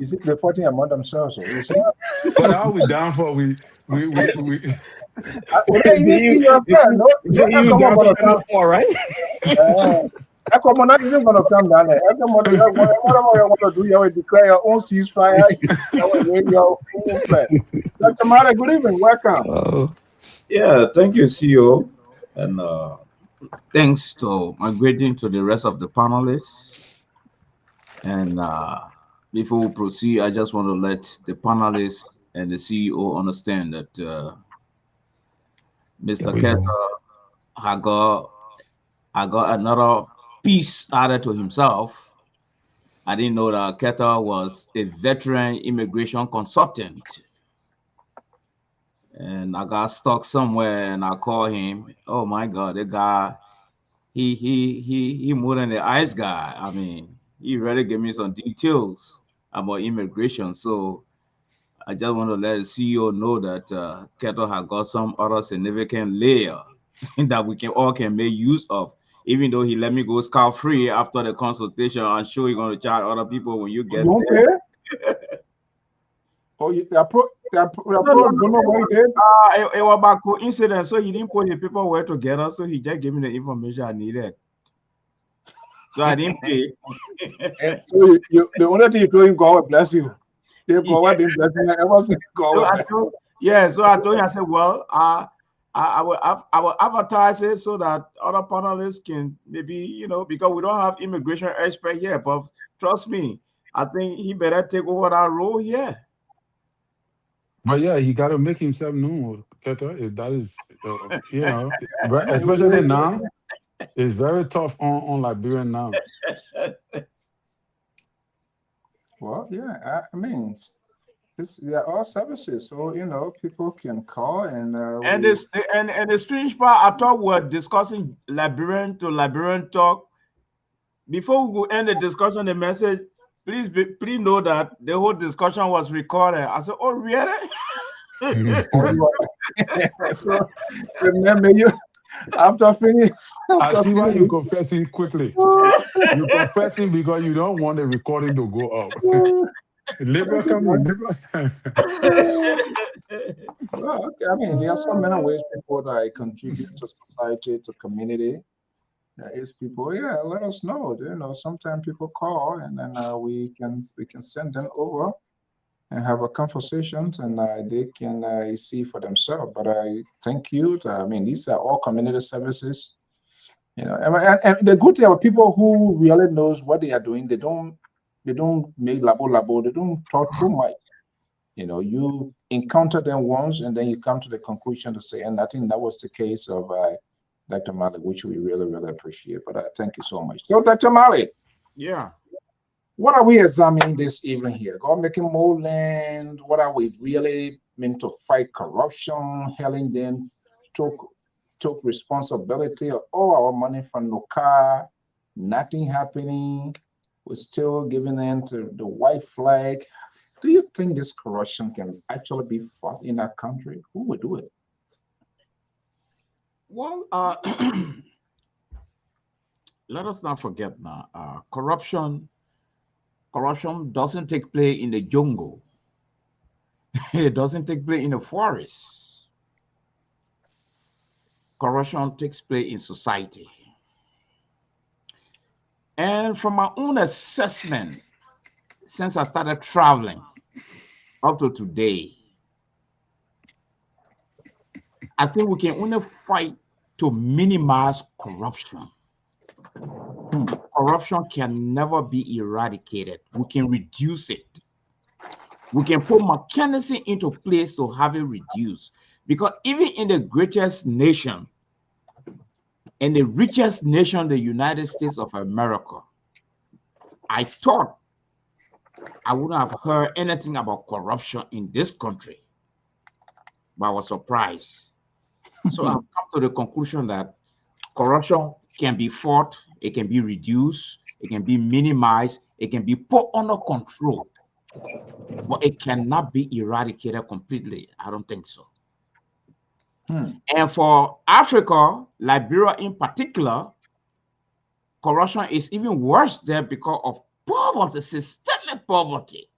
Is it reporting among themselves? You see? But all we down for we Would I You even say see your you, friend? No, you no, say you come on, down for gonna come. M4, right? Come on, not even gonna come down there. Whatever you want to do, you will declare your own ceasefire. You will win your own flag. Dr. Mali, good evening. Welcome. Oh, Yeah, thank you, CEO. And thanks to my greeting to the rest of the panelists. And before we proceed, I just want to let the panelists and the CEO understand that here Mr. we Keta go. I got another piece added to himself. I didn't know that Keta was a veteran immigration consultant. And I got stuck somewhere and I called him. Oh my God, the guy he more than the ice guy. I mean, he really gave me some details about immigration. So I just want to let the CEO know that Keto has got some other significant layer that we can make use of. Even though he let me go scot free after the consultation, I'm sure you're going to charge other people when you You get don't there. pay? Oh, you No, no, don't know what he did? it was about coincidence. So he didn't put his paperwork together. So he just gave me the information I needed. So I didn't pay. And so the only thing you told him, God will bless you. If God didn't bless you, I ever said God So will I bless told, yeah, so I told him, I said, well, I will advertise it so that other panelists can maybe, because we don't have immigration expert here, but trust me, I think he better take over that role here. but yeah, he got to make himself known, Keta. If that is, especially you. now, it's very tough on Liberian now. Well, yeah, I mean, they're all services, so people can call and And this and the strange part, I thought we're discussing Liberian to Liberian talk. Before we go end the discussion, the message, please know that the whole discussion was recorded. I said, oh really? so remember you after finish I after see why you finish. confessing quickly. You confessing because you don't want the recording to go up. Liberal coming, liberal. Well, okay. I mean, there are so many ways people that contribute to society, to community. There is people, yeah, let us know. Sometimes people call and then we can send them over and have a conversations and they can see for themselves. But I thank you. I mean, these are all community services. And the good thing about people who really knows what they are doing, they don't make labo labo. They don't talk too much. You encounter them once and then you come to the conclusion to say, and I think that was the case of Dr. Malik, which we really, really appreciate. But thank you so much. So, Dr. Malik, Yeah. what are we examining this evening here? God making more land. What are we really meant to fight corruption? Helen then took responsibility of all our money from the car, nothing happening. We're still giving in to the white flag. Do you think this corruption can actually be fought in our country? Who would do it? Well, let us not forget now, corruption doesn't take place in the jungle. It doesn't take place in the forest. Corruption takes place in society. And from my own assessment, since I started traveling up to today, I think we can only fight to minimize corruption. Corruption can never be eradicated. We can reduce it. We can put mechanism into place to have it reduced. Because even in the greatest nation and the richest nation, the United States of America, I thought I wouldn't have heard anything about corruption in this country, but I was surprised. So I've come to the conclusion that corruption can be fought, it can be reduced, it can be minimized, it can be put under control, but it cannot be eradicated completely. I don't think so. And for Africa, Liberia in particular, corruption is even worse there because of poverty, systemic poverty.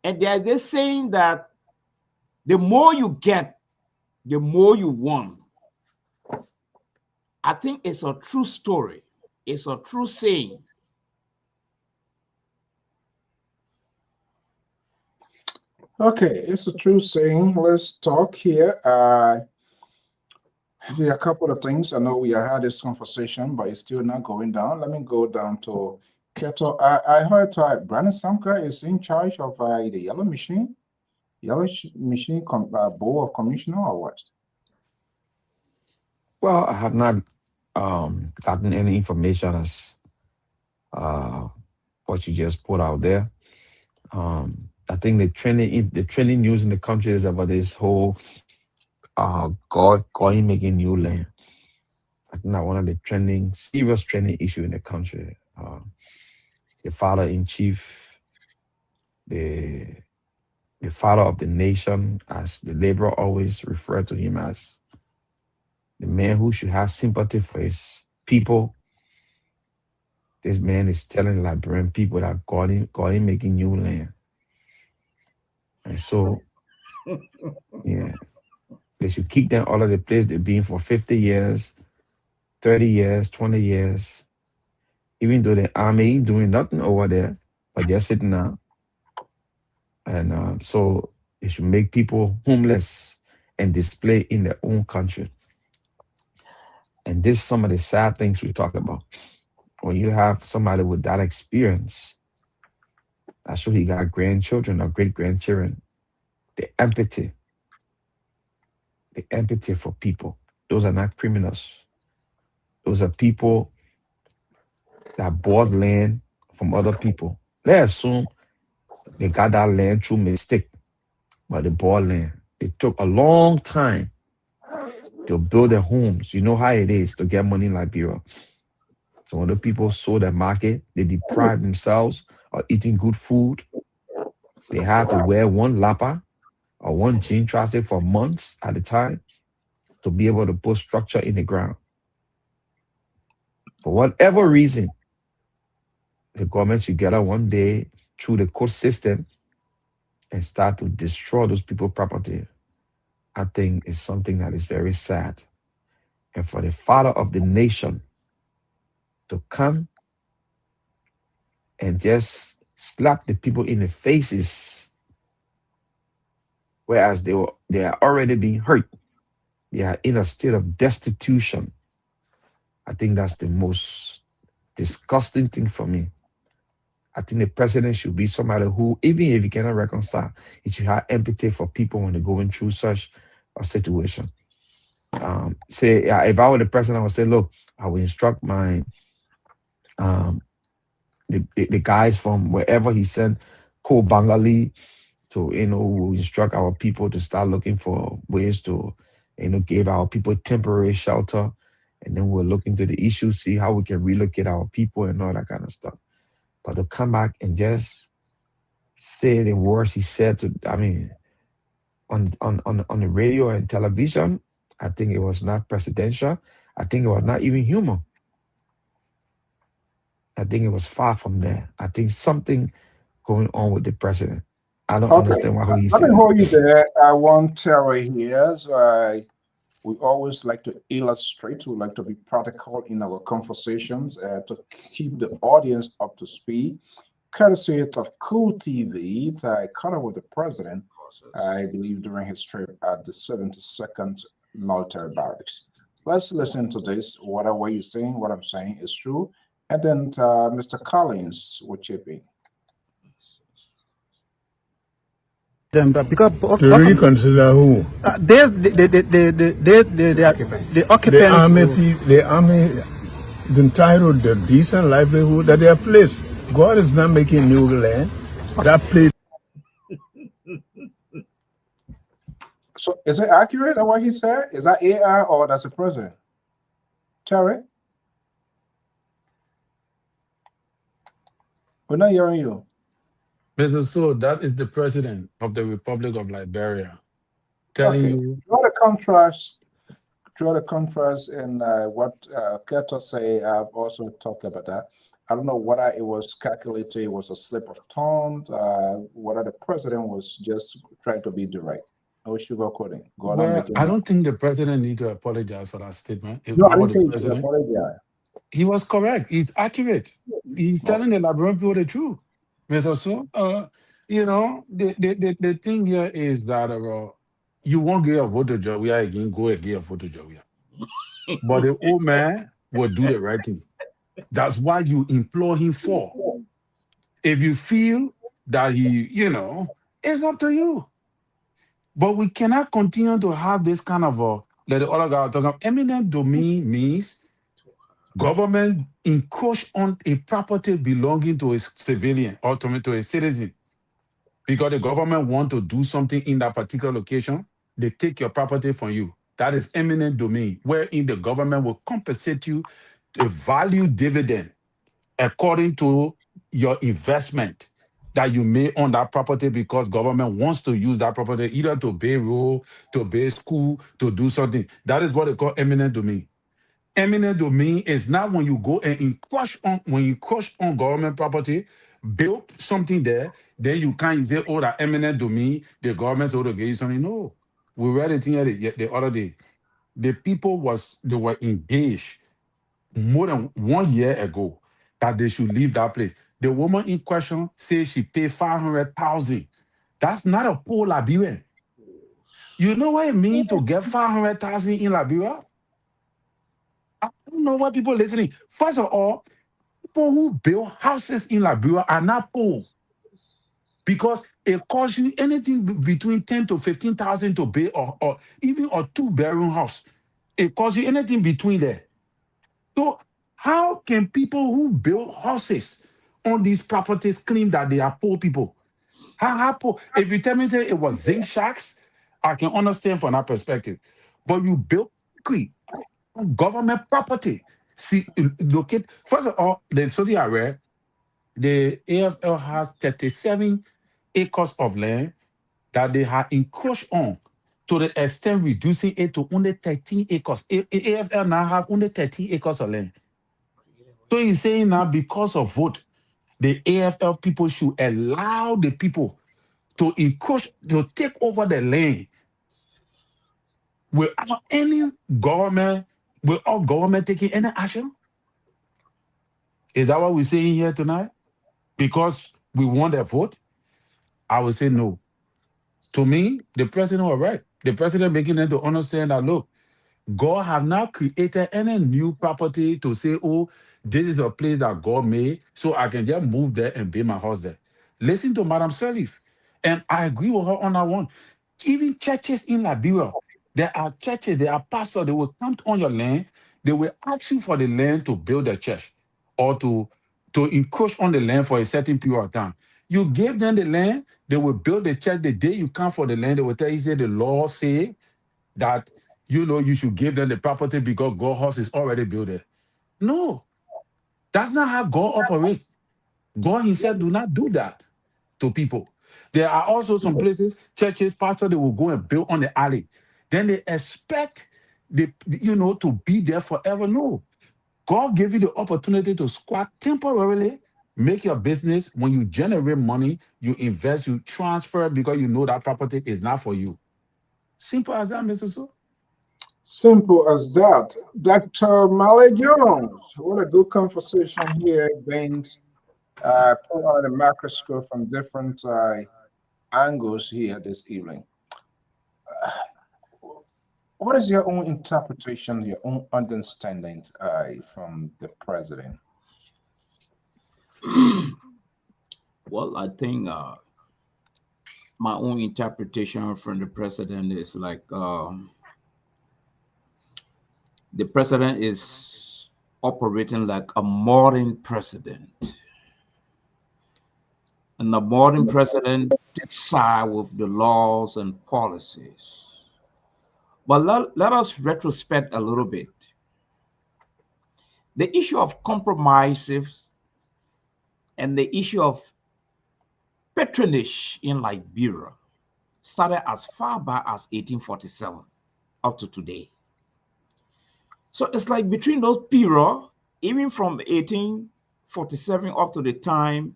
And there's this saying that the more you get, the more you want. I think it's a true story. It's a true saying. Okay, it's a true saying. Let's talk here. There are a couple of things. I know we had this conversation, but it's still not going down. Let me go down to Keto. I heard Brandon Samka is in charge of the yellow machine board of commissioner or what? Well, I have not gotten any information as what you just put out there. I think the trending news in the country is about this whole God making new land. I think that one of the serious trending issue in the country. The father in chief, the father of the nation, as the laborer always referred to him as, the man who should have sympathy for his people. This man is telling the Liberian people that God ain't making new land. And so, yeah, they should kick them out of the place they've been for 50 years, 30 years, 20 years, even though the army ain't doing nothing over there, but just sitting down. And so they should make people homeless and display in their own country. And this is some of the sad things we talk about. When you have somebody with that experience, I'm sure he got grandchildren or great-grandchildren, the empathy for people. Those are not criminals. Those are people that bought land from other people. Let's assume they got that land through mistake, but they bought land. It took a long time to build their homes. You know how it is to get money in Liberia. So when the people sold their market, they deprived themselves of eating good food. They had to wear one lapa or one jean trousers for months at a time to be able to put structure in the ground. For whatever reason, the government should get up one day through the court system and start to destroy those people's property. I think it's something that is very sad. And for the father of the nation to come and just slap the people in the faces, whereas they are already being hurt. They are in a state of destitution. I think that's the most disgusting thing for me. I think the president should be somebody who, even if he cannot reconcile, he should have empathy for people when they're going through such a situation. Say, if I were the president, I would say, look, I will instruct my um, the guys from wherever he sent, Ko Bangali, to who instruct our people to start looking for ways to give our people temporary shelter, and then we'll look into the issue, see how we can relocate our people and all that kind of stuff. But to come back and just say the words he said to, I mean, on the radio and television, I think it was not presidential. I think it was not even human. I think it was far from there. I think something going on with the president. I don't Okay, understand why he let me said that. hold you there. I want Terry here. So we always like to illustrate, we like to be practical in our conversations to keep the audience up to speed. Courtesy of Cool TV, I caught up with the president, I believe, during his trip at the 72nd Military Barracks. Let's listen to this. Whatever you're saying, what I'm saying is true. And then Mr. Collins will chip in. Them that because To reconsider who? the occupants. The army is entitled to decent livelihood at their place. God is not making new land. That place. So is it accurate on what he said? Is that AI or that's the president? Terry? We're not hearing you. Mr. So, that is the president of the Republic of Liberia telling Okay. you. Draw the contrast in what Keto say. I've also talked about that. I don't know whether it was calculated, it was a slip of tongue, whether the president was just trying to be direct. No sugarcoating. Well, I don't think the president need to apologize for that statement. If No, I I were didn't the say you should president, apologize. he was correct. He's accurate. He's telling the Liberian people the truth. Mr. So, the thing here is that you won't get a voter job. We are again go and get a voter job. But the old man will do the right thing. That's why you implore him for. If you feel that it's up to you. But we cannot continue to have this kind of let the other guy talk about eminent domain means government encroach on a property belonging to a civilian or to a citizen. Because the government want to do something in that particular location, they take your property from you. That is eminent domain, wherein the government will compensate you the value dividend according to your investment that you made on that property because government wants to use that property either to build road, to build school, to do something. That is what they call eminent domain. Eminent domain is not when you go and encroach on government property, build something there, then you can't say, oh, that eminent domain, the government's ought to give you something. No. We read it here the other day. The people they were engaged more than 1 year ago that they should leave that place. The woman in question says she paid 500,000. That's not a poor Liberian. You know what it means to get 500,000 in Liberia? I don't know what people listening. First of all, people who build houses in Liberia are not poor because it costs you anything between 10 to 15,000 to build or even a 2-bedroom house. It costs you anything between there. So how can people who build houses on these properties claim that they are poor people? How poor? If you tell me say it was zinc shacks, I can understand from that perspective. But you built quickly on government property. See, locate first of all, the Saudi Arabia, the AFL has 37 acres of land that they have encroached on to the extent reducing it to only 13 acres. AFL now have only 13 acres of land. So he's saying now because of vote, the AFL people should allow the people to encroach, to take over the land without any government, without government taking any action? Is that what we're saying here tonight? Because we want a vote? I would say no. To me, the president was right. The president making them to understand that, look, God have not created any new property to say, oh, this is a place that God made, so I can just move there and build my house there. Listen to Madam Salif. And I agree with her on that one. Even churches in Liberia, there are churches, there are pastors, they will come on your land, they will ask you for the land to build a church or to encroach on the land for a certain period of time. You give them the land, they will build the church. The day you come for the land, they will tell you, say the law say that you should give them the property because God's house is already built there. No, that's not how God operates. God Himself do not do that to people. There are also some places, churches, pastors, they will go and build on the alley. Then they expect to be there forever. No. God gave you the opportunity to squat temporarily, make your business. When you generate money, you invest, you transfer because you know that property is not for you. Simple as that, Mr. So. Simple as that. Dr. Male Jones, what a good conversation here, Baines. Pull out a microscope from different angles here this evening. What is your own interpretation, your own understanding from the president? Well, I think my own interpretation from the president is like the president is operating like a modern president. And the modern president takes side with the laws and policies. But let us retrospect a little bit. The issue of compromises and the issue of patronage in Liberia started as far back as 1847 up to today. So it's like between those periods, even from 1847 up to the time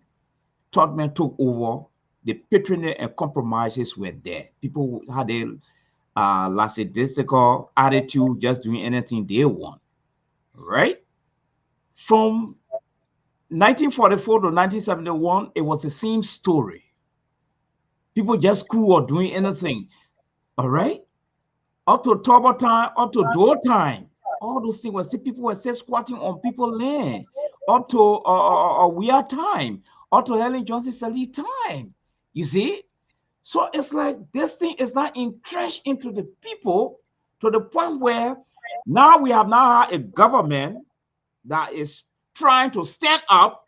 Tubman took over, the patronage and compromises were there. People had a lackadaisical attitude, just doing anything they want, right? From 1944 to 1971, it was the same story. People just cool or doing anything, all right? Up to Turbo time, up to Door time, all those things were still people were still squatting on people's land. Up to Weir time, up to Helen Johnson Sally time. You see? So it's like this thing is not entrenched into the people to the point where now we have now a government that is trying to stand up.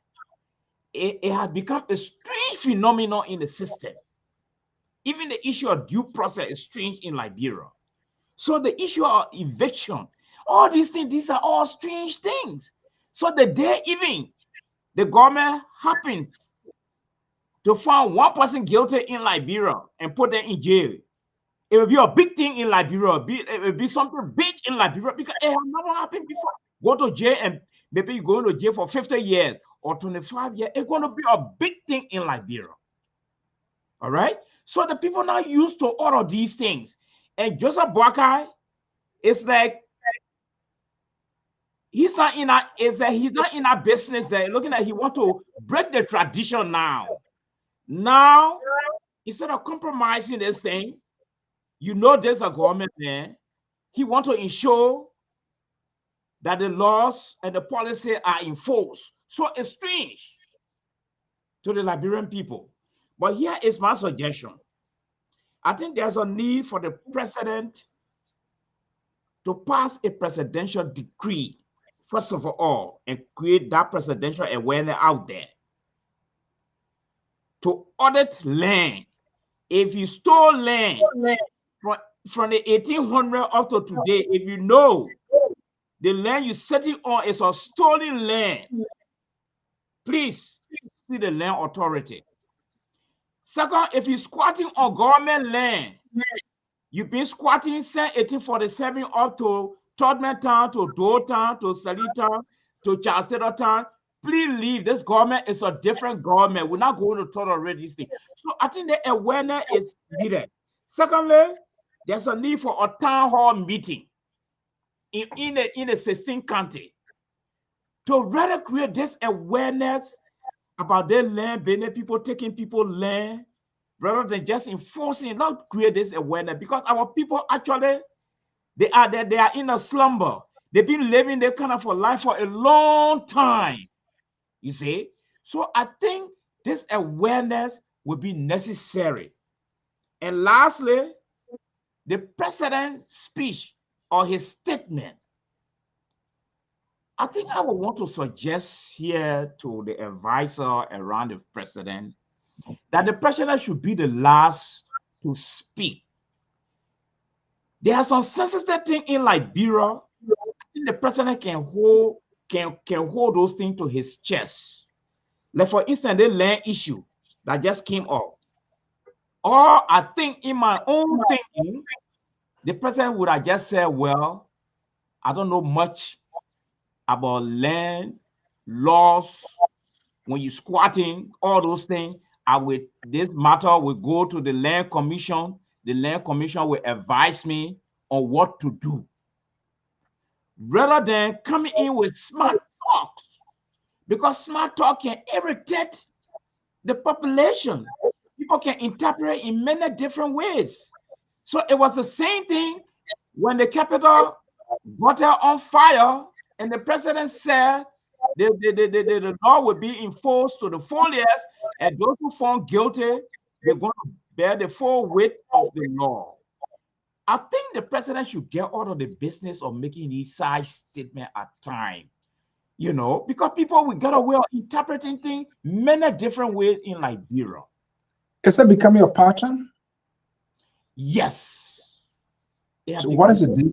It has become a strange phenomenon in the system. Even the issue of due process is strange in Liberia. So the issue of eviction, all these things, these are all strange things. So the day even the government happens to find one person guilty in Liberia and put them in jail, it will be a big thing in Liberia. It will be something big in Liberia because it has never happened before. Go to jail and maybe you go to jail for 50 years or 25 years. It's going to be a big thing in Liberia. All right. So the people now used to all of these things. And Joseph Boakai, it's like he's not in a business there. Looking at he want to break the tradition now. Now, instead of compromising this thing, there's a government there. He want to ensure that the laws and the policy are enforced. So it's strange to the Liberian people. But here is my suggestion. I think there's a need for the president to pass a presidential decree, first of all, and create that presidential awareness out there to audit land. If you stole land from the 1800 up to today, if you know the land you're sitting on is a stolen land, please see the land authority. Second, if you're squatting on government land, you've been squatting since 1847 up to Todman Town, to Door Town, to Sali Town, to Charcedo Town. Please leave. This government is a different government. We're not going to tolerate this thing. So I think the awareness is needed. Secondly, there's a need for a town hall meeting in a 16 county to rather create this awareness about their land, being people taking people's land, rather than just enforcing, not create this awareness, because our people actually they are in a slumber. They've been living their kind of a life for a long time. You see? So I think this awareness will be necessary. And lastly, the president's speech or his statement. I think I would want to suggest here to the advisor around the president that the president should be the last to speak. There are some sensitive things in Liberia. I think the president can hold those things to his chest. Like for instance, the land issue that just came up. Or I think in my own thinking, the president would have just said, well, I don't know much about land, laws, when you're squatting, all those things. This matter will go to the land commission. The land commission will advise me on what to do. Rather than coming in with smart talks, because smart talk can irritate the population. People can interpret in many different ways. So it was the same thing when the Capitol got on fire and the president said the law will be enforced to the full years, and those who found guilty, they're going to bear the full weight of the law. I think the president should get out of the business of making these side statements at times, because people will get away of interpreting things many different ways in Liberia. Is that becoming a pattern? Yes. So what is the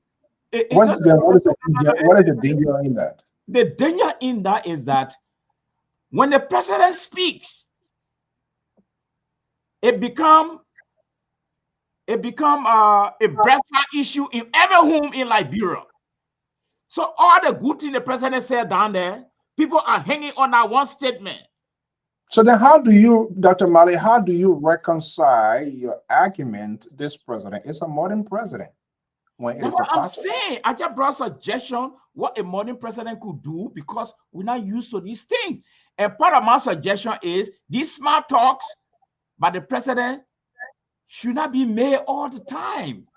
danger in that? The danger in that is that when the president speaks, it become a breakfast issue in every home in Liberia. So all the good things the president said down there, people are hanging on that one statement. So then how do you, Dr. Mali, how do you reconcile your argument this president is a modern president? That's what I'm saying. I just brought a suggestion what a modern president could do because we're not used to these things. And part of my suggestion is these smart talks by the president should not be made all the time.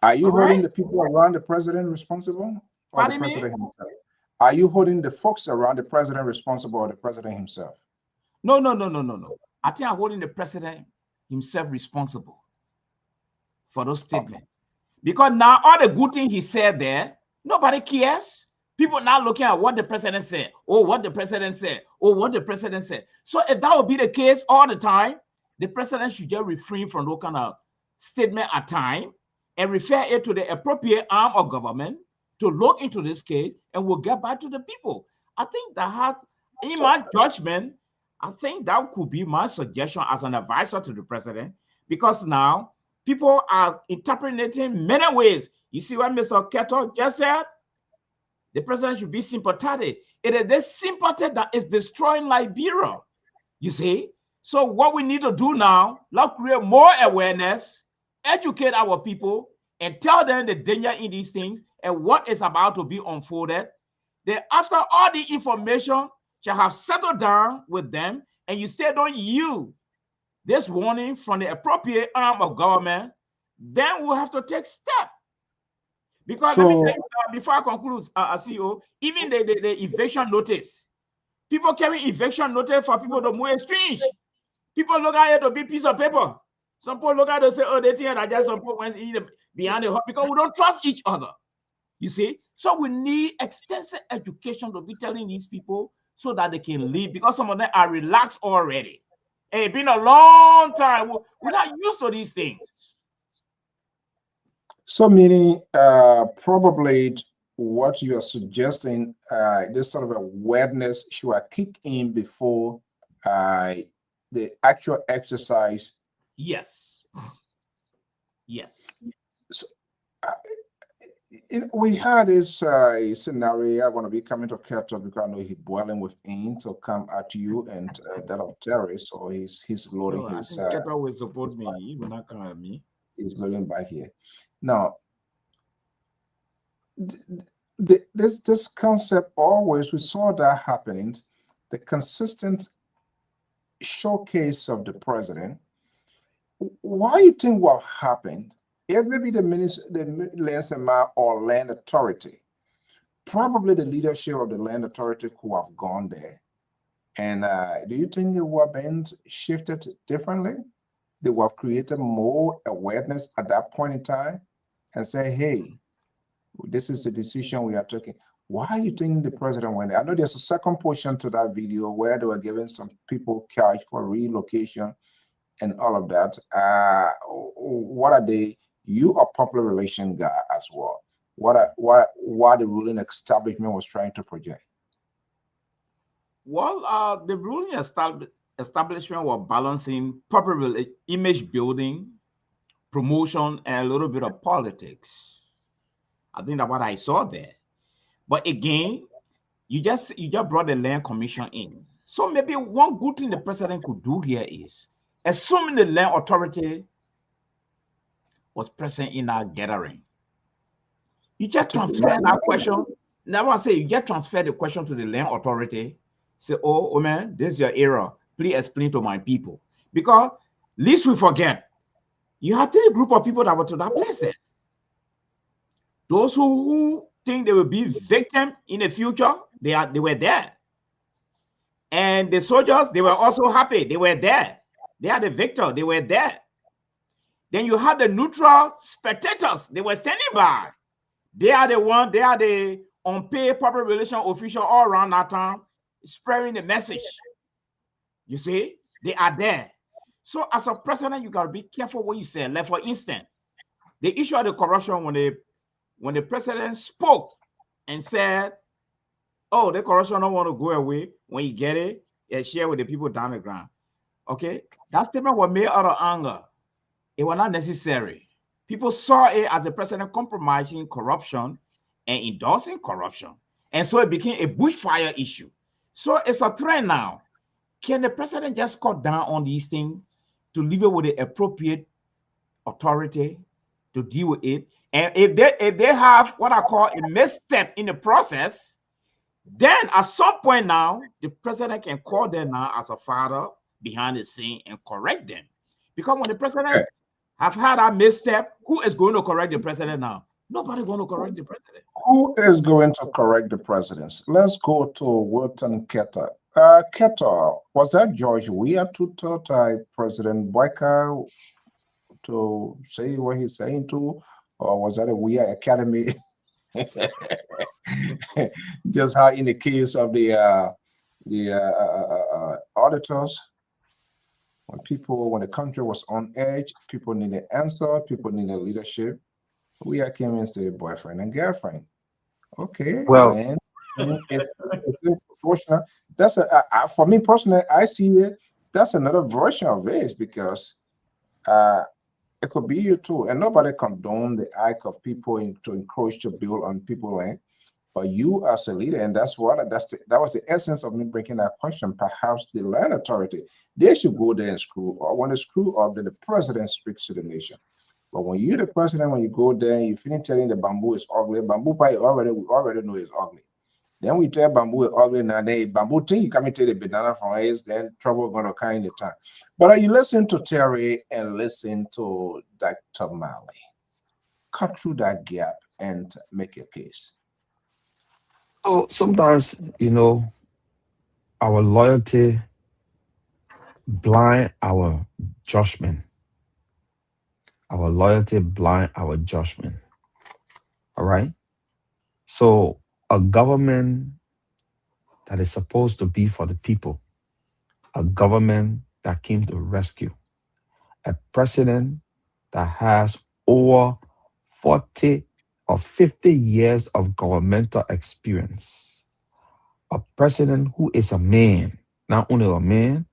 Are you holding the people around the president responsible? Or the president himself? Are you holding the folks around the president responsible or the president himself? No. I think I'm holding the president himself responsible for those statements. Okay. Because now all the good things he said there, nobody cares. People now looking at what the president said. Oh, what the president said. Oh, what the president said. So if that would be the case all the time, the president should just refrain from those kind of statement at time and refer it to the appropriate arm of government to look into this case, and we'll get back to the people. I think that in my judgment, I think that could be my suggestion as an advisor to the president, because now people are interpreting it in many ways. You see what Mr. Keto just said? The president should be sympathetic. It is this sympathy that is destroying Liberia. You see? So what we need to do now, let's create more awareness, educate our people, and tell them the danger in these things and what is about to be unfolded. Then after all the information shall have settled down with them, and you still don't yield this warning from the appropriate arm of government, then we'll have to take steps. Because let me tell you, before I conclude, CEO, even the eviction notice, people carry eviction notice for people to move strange. People look at it to be a piece of paper. Some people look at it and say, oh, they think that just some people went behind the hut, because we don't trust each other. You see? So we need extensive education to be telling these people so that they can live, because some of them are relaxed already. And it's been a long time. We're not used to these things. So meaning probably what you are suggesting, this sort of awareness should kick in before the actual exercise. Yes. Yes. So, we had this scenario. I want to be coming to Keto because I know he's dwelling within to come at you and that of terrorists, or he's loading his. Keto will support me. He will not come at me. He's loading back here. Now, this concept always, we saw that happening, the consistent showcase of the president. Why you think what happened It may be the minister, the land or land authority. Probably the leadership of the land authority could have gone there. And do you think it would have been shifted differently? They would have created more awareness at that point in time and say, hey, this is the decision we are taking. Why you think the president went there? I know there's a second portion to that video where they were giving some people cash for relocation and all of that. What are they? You are public relation guy as well. What the ruling establishment was trying to project? Well, the ruling establishment was balancing public image building, promotion, and a little bit of politics. I think that's what I saw there. But again, you just brought the land commission in. So maybe one good thing the president could do here is, assuming the land authority was present in our gathering, you just transfer that question. Now I say you just transfer the question to the land authority. Say, oh man, this is your error. Please explain to my people. Because least we forget, you had three group of people that were to that place there. Those who think they will be victim in the future, they were there. And the soldiers, they were also happy. They were there. They are the victor. They were there. Then you had the neutral spectators. They were standing by. They are the unpaid public relation official all around that town, spreading the message. You see, they are there. So as a president, you got to be careful what you say. Like for instance, the issue of the corruption when the president spoke and said, oh, the corruption don't want to go away. When you get it, share with the people down the ground. Okay, that statement was made out of anger. It was not necessary. People saw it as the president compromising corruption and endorsing corruption. And so it became a bushfire issue. So it's a trend now. Can the president just cut down on these things to leave it with the appropriate authority to deal with it? And if they have what I call a misstep in the process, then at some point now, the president can call them now as a father behind the scene and correct them. Because when the president have had a misstep, who is going to correct the president now? Nobody going to correct the president. Who is going to correct the presidents? Let's go to Wilton Ketter. Ketter, was that George Weah Tutor type President Boyka to say what he's saying to, or was that a Weah Academy? Just how in the case of the auditors, when the country was on edge, people needed answer, people needed leadership. We came and said boyfriend and girlfriend. Okay, Well, then it's proportional. That's for me personally, I see it. That's another version of this because it could be you too, and nobody condone the act of people to encourage to build on people's land. But you as a leader, and that was the essence of me breaking that question. Perhaps the land authority, they should go there and screw up. When they screw up, then the president speaks to the nation. But when you're the president, when you go there, you finish telling the bamboo is ugly. Bamboo pie we already know is ugly. Then we tell bamboo is ugly. Now they bamboo thing, you come and take the banana from us, then trouble gonna come in the time. But you listen to Terry and listen to Dr. Malley. Cut through that gap and make your case. so sometimes, our loyalty blind our judgment. Our loyalty blind our judgment. All right. So a government that is supposed to be for the people, a government that came to rescue, a president that has over 40 or 50 years of governmental experience, a president who is a man, not only a man,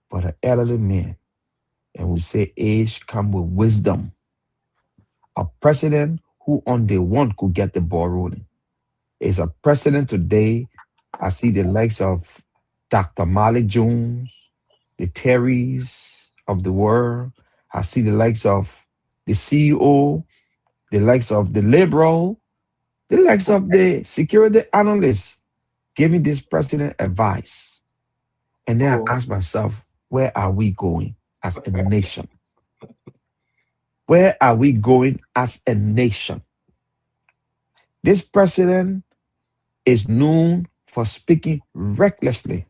but an elderly man. And we say age comes with wisdom. A president who on day one could get the ball rolling. Is a president today. I see the likes of Dr. Molly Jones, the Terrys of the world. I see the likes of the CEO, the likes of the liberal, the likes of the security analysts giving this president advice. And then I ask myself, where are we going as a nation? Where are we going as a nation? This president is known for speaking recklessly.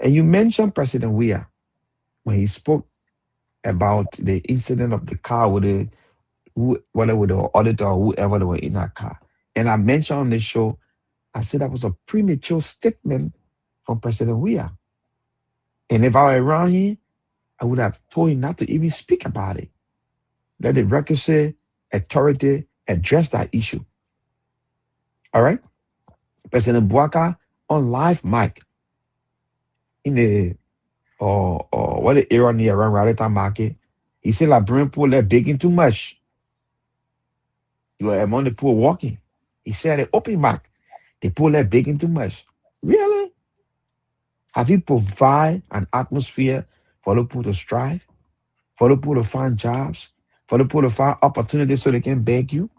And you mentioned President Weah when he spoke about the incident of the car with whether with the auditor or whoever they were in that car. And I mentioned on the show, I said that was a premature statement from President Weah. And if I were around here, I would have told him not to even speak about it. Let the requisite authority address that issue. All right? President Buaka on live mic in the or what the area near around Rarita Market, he said like Brent pool they're baking too much. You are among the poor walking. He said the open mic, the poor they're baking too much. Really? Have you provide an atmosphere for the poor to strive, for the poor to find jobs, for the poor to find opportunities so they can beg you?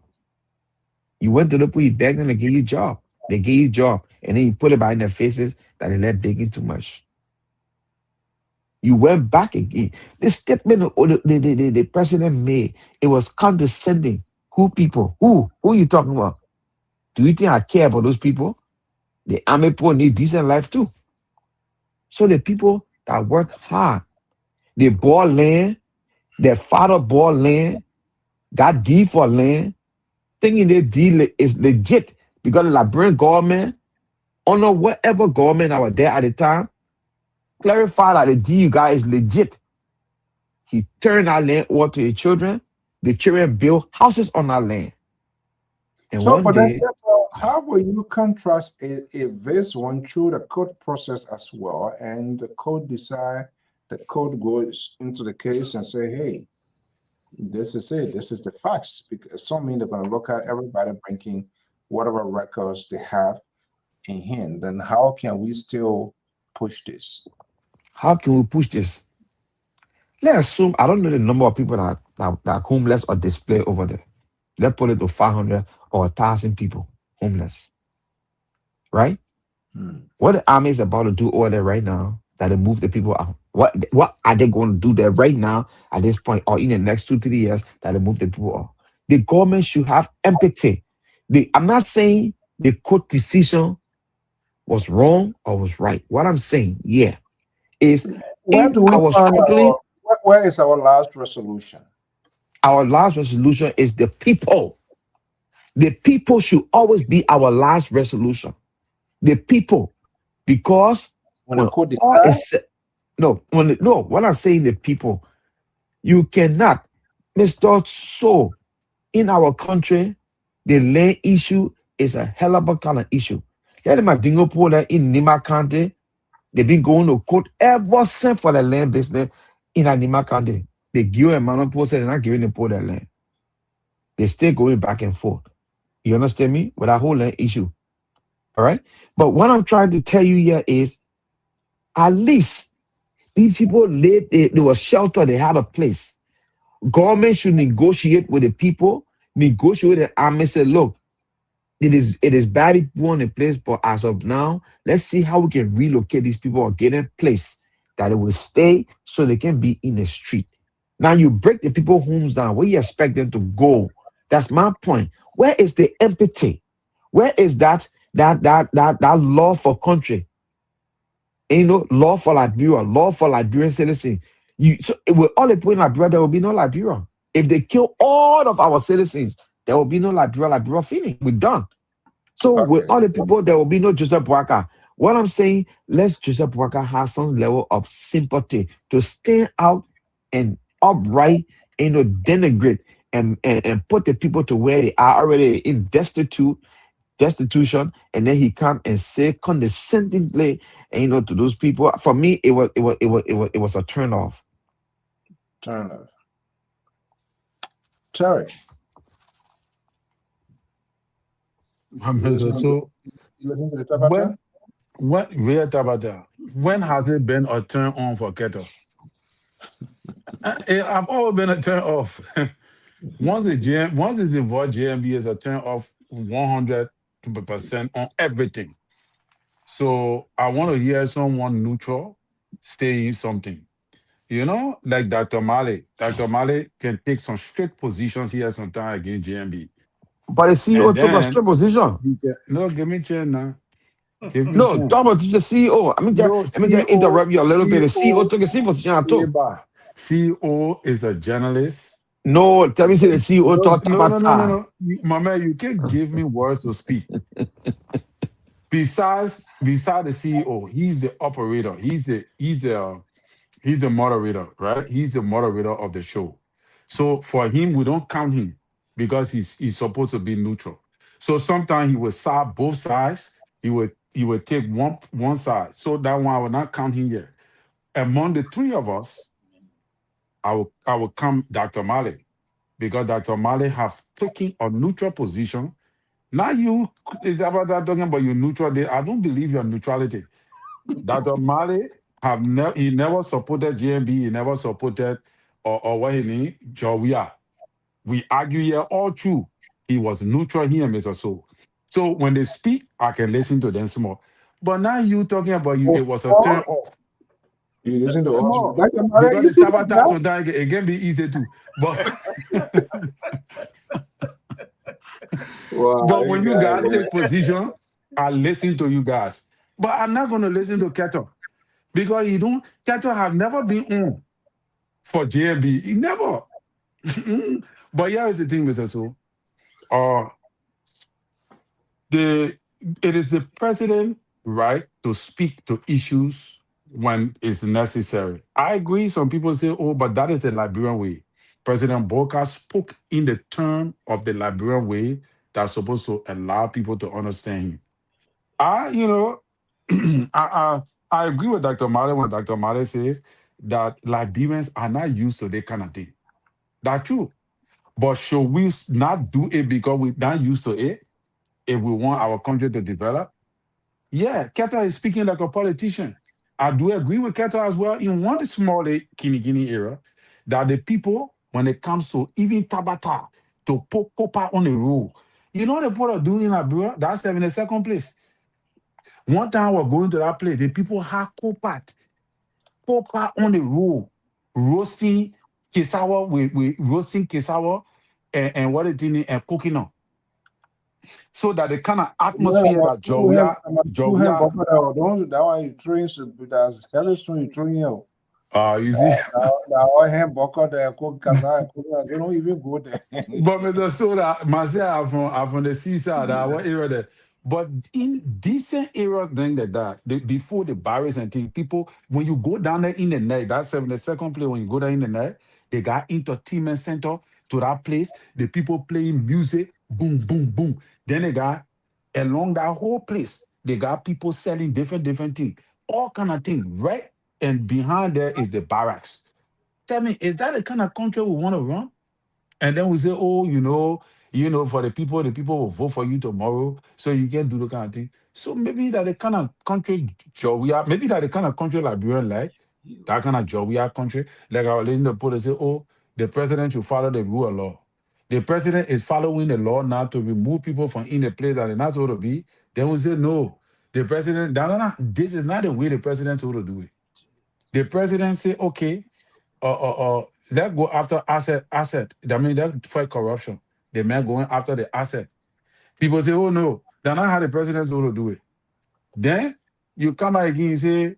You went to the poor, you begged them to give you a job. They gave you a job, and then you put it behind their faces that they let begging too much. You went back again. The statement the president made, it was condescending. Who people? Who? Who are you talking about? Do you think I care about those people? The army people need decent life too. So the people that work hard, they bought land, their father bought land, got deed for land, thinking their deed is legit because the Liberian government, or no whatever government that was there at the time, clarified that the deed you got is legit. He turned that land over to his children. The children built houses on that land. And So, one but then, day, how will you contrast if this one through the court process as well, and the court goes into the case and say, hey, this is it, this is the facts, because some mean they're going to look at everybody bringing whatever records they have in hand. Then how can we still push this? how can we push this? Let's assume, I don't know the number of people that are homeless or displaced over there. Let's put it to 500 or 1,000 people homeless, right? What the army is about to do over there right now, that they move the people out. What are they going to do there right now at this point or in the next 2-3 years that they move the people out? The government should have empathy. I'm not saying the court decision was wrong or was right. What I'm saying, yeah, is Where do we I was find struggling. where is our last resolution? Our last resolution is the people. The people should always be our last resolution. The people, because When the when court all decides, is no, what I'm saying, the people, you cannot, Mr. So in our country, the land issue is a hell of a kind of issue. Let them dingo pool in Nima County. They've been going to court ever since for the land business in Nima County. They give a man pool, they're not giving the poor their land. They still going back and forth. You understand me? With that whole land issue. All right. But what I'm trying to tell you here is at least these people lived, they were sheltered, they had a place. Government should negotiate with the people, negotiate with the army, say, look, it is bad if we want a place, but as of now, let's see how we can relocate these people or get a place that they will stay so they can be in the street. Now you break the people homes down. Where you expect them to go? That's my point. Where is the empathy? Where is that love for country? And, law for Liberia, law for Liberian citizens. With all the people in Liberia, there will be no Liberia. If they kill all of our citizens, there will be no Liberia feeling. We're done. So with okay. all the people, there will be no Joseph Boaka. What I'm saying, let's Joseph Boaka have some level of sympathy to stand out and upright, denigrate and put the people to where they are already in destitution, and then he come and say condescendingly, and to those people. For me, it was a turn off. Turn off. Terry, you So listen to the top when after? when has it been a turn on for Keto? I've always been a turn off. Once it's involved, JMB is a turn off 100% on everything. So I want to hear someone neutral saying something. like Dr. Mali. Dr. Mali can take some strict positions here sometimes against GMB. But the CEO And took a then, straight position. no, give me chance now. Give me No, chance. talk about the CEO. No, Let me just interrupt you a little bit. The CEO CEO, took a same position I took. Eba. CEO is a journalist. No, tell me say the CEO No, thought no, no, no, no, Tabata. no. My man, you can't give me words to speak. Besides the CEO, he's the operator. He's the moderator, right? He's the moderator of the show. So for him, we don't count him because he's supposed to be neutral. So sometimes he will side both sides. He would take one side. So that one I will not count him here. Among the three of us, I will count Dr. Mali because Dr. Mali have taken a neutral position. Now you is about that talking about your neutral. I don't believe your neutrality. Dr. Mali he never supported JMB, he never supported or what he name, Jawia. We argue here all true. He was neutral here, Mr. So when they speak, I can listen to them small. But now you talking about Oh, it was a turn small. off. You listen to us. Small. Like the matter, Because you the see that tabata now? sometimes it can be easy too. But Wow, but you when you guys, guys take position, I listen to you guys. But I'm not gonna listen to Keto. Because you don't Keto have never been on for JMB. He never. But here is the thing, Mr. Uh the it is the president right to speak to issues when it's necessary. I agree. Some people say, oh, but that is the Liberian way. President Boka spoke in the term of the Liberian way that's supposed to allow people to understand him. I, you know, I agree with Dr. Mare when Dr. Mare says that Liberians are not used to that kind of thing. That's true. But should we not do it because we're not used to it if we want our country to develop? Yeah, Keto is speaking like a politician. I do agree with Keto as well in one small Kini era that the people, when it comes to even Tabata, to put copper on the road, you know what the people are doing in Liberia? That's 72nd place. One time we're going to that place, the people had copper on the road, roasting kisawa with roasting kisawa and what it is and cooking up. So that the kind of yeah, atmosphere that two hand Jovia, bumper that don't that one you throwing so that's hell stone you throwing out. you see. Now all hand bucket there cook kazan they don't even go there. But Mr. Soda, myself, I'm from the seaside, what area there. But in decent area thing like that, before the barriers and things, people, when you go down there in the night, that's 72nd place, when you go there in the night, they got entertainment center to that place, the people playing music, boom, boom, boom. Then they got, along that whole place, they got people selling different things, all kind of things, right? And behind there is the barracks. Tell me, is that the kind of country we want to run? And then we say, oh, for the people will vote for you tomorrow, so you can do the kind of thing. So maybe that the kind of country job we are, maybe that the kind of country Liberia like, that kind of job we are country, like our listener put and say, oh, the president should follow the rule of law. The president is following the law now to remove people from in the place that they're not supposed to be. Then we say, no, the president, this is not the way the president told to do it. The president say, okay, let's go after asset. I mean, that fight corruption. The man going after the asset. People say, oh no, that's not how the president will do it. Then you come out again and say,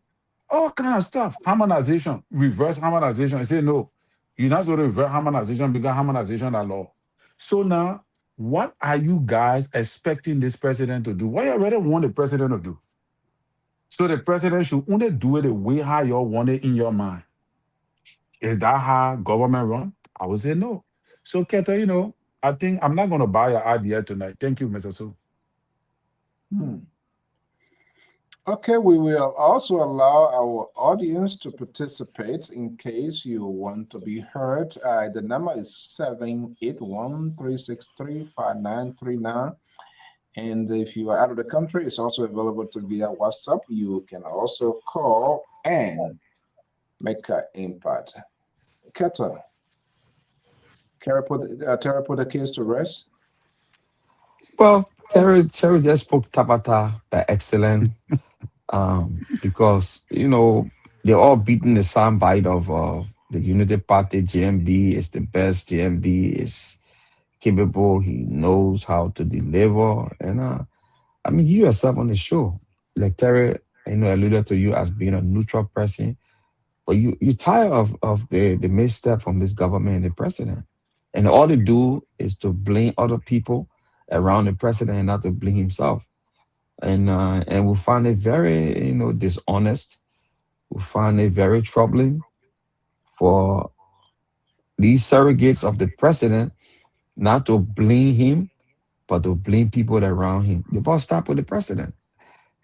all kind of stuff. Harmonization, reverse harmonization. And say, no, you're not going to reverse harmonization because harmonization are law. So now, what are you guys expecting this president to do? What you already want the president to do? So the president should only do it the way how you all want it in your mind. Is that how government run? I would say no. So, Keta, I think I'm not going to buy your idea tonight. Thank you, Mr. Su. Hmm. Okay, we will also allow our audience to participate in case you want to be heard. The number is 781-363-5939. And if you are out of the country, it's also available to via WhatsApp. You can also call and make an impact. Keta, Terry put the case to rest. Well, Terry just spoke Tabata by excellent because they're all beating the soundbite of the Unity Party. JMB is the best. JMB is capable. He knows how to deliver. And I mean, you yourself on the show, like Terry, alluded to you as being a neutral person, but you tired of the misstep from this government and the president, and all they do is to blame other people around the president and not to blame himself. And we find it very dishonest. We find it very troubling for these surrogates of the president not to blame him, but to blame people around him. They've all stopped with the president.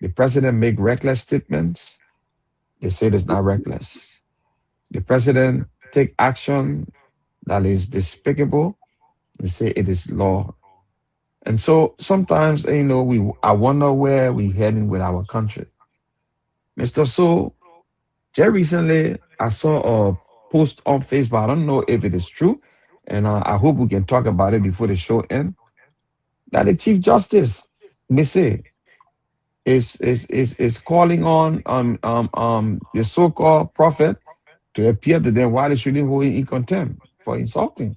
The president make reckless statements. They say it's not reckless. The president take action that is despicable. They say it is law. And so sometimes, I wonder where we heading with our country. Mr. So, just recently, I saw a post on Facebook. I don't know if it is true, and I hope we can talk about it before the show ends. That the Chief Justice, Missy, is calling on the so-called prophet to appear to them while they shouldn't hold him in contempt for insulting.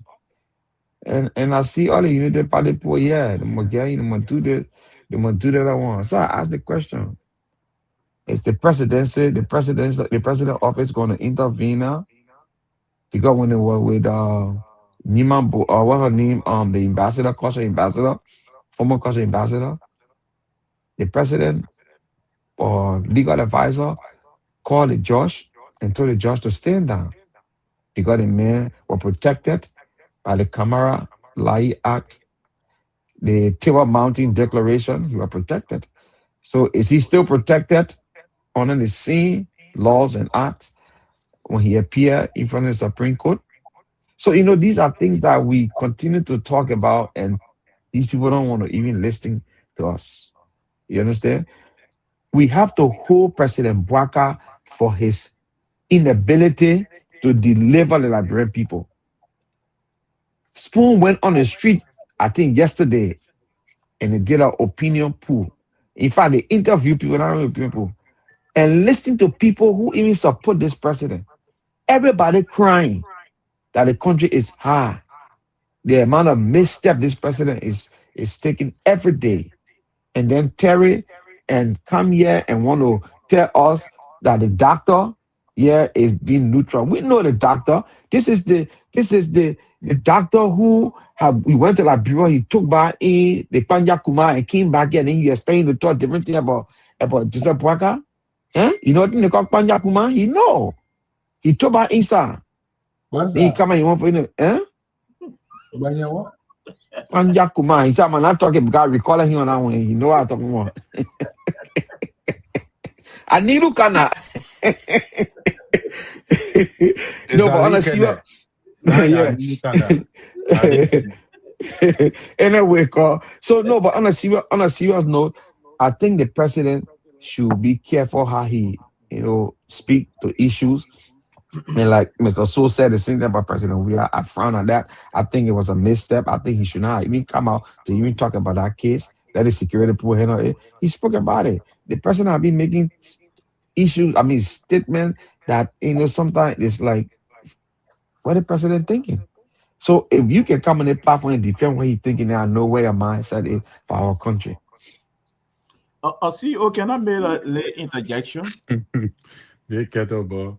And I see all the United Party people, yeah, they must get, they must do this, they must do that one. So I asked the question: is the presidency, the president office going to intervene now? Because when they were with Nima, what her name, the ambassador, culture ambassador, former culture ambassador, the president or legal advisor called the judge and told the judge to stand down because the men were protected by the Camara Lai Act, the Table Mountain Declaration. He was protected. So is he still protected under the same laws and acts when he appeared in front of the Supreme Court? So, these are things that we continue to talk about, and these people don't want to even listen to us. You understand? We have to hold President Bouaka for his inability to deliver the Liberian people. Spoon went on the street, I think yesterday, and they did an opinion poll. In fact, they interviewed people, not only people, and listening to people who even support this president. Everybody crying that the country is high. The amount of misstep this president is taking every day. And then Terry and come here and want to tell us that the doctor here is being neutral. We know the doctor. This is the doctor who we went to Liberia. He took back in the Panja Kuma and came back here, and then you explain to talk different thing about Joseph Bouaka. You know what they call Panja Kuma? He know. He took back inside. What's Then he that? come and he want for What? Panja Kuma. He said, I'm not talking because I recall him on that one. You know what I'm talking about. I need to kinda no, but honestly, yeah. Anyway, so no, but on a serious note, I think the president should be careful how he, speak to issues. And like Mr. So said, the same thing about President I frown on that. I think it was a misstep. I think he should not even come out to even talk about that case. Let the security people handle it. He spoke about it. The president have been making statement that sometimes it's like, what the president thinking? So if you can come on the platform and defend what he's thinking, I know where your mindset is for our country. CEO, can I make a late interjection? They kettlebell.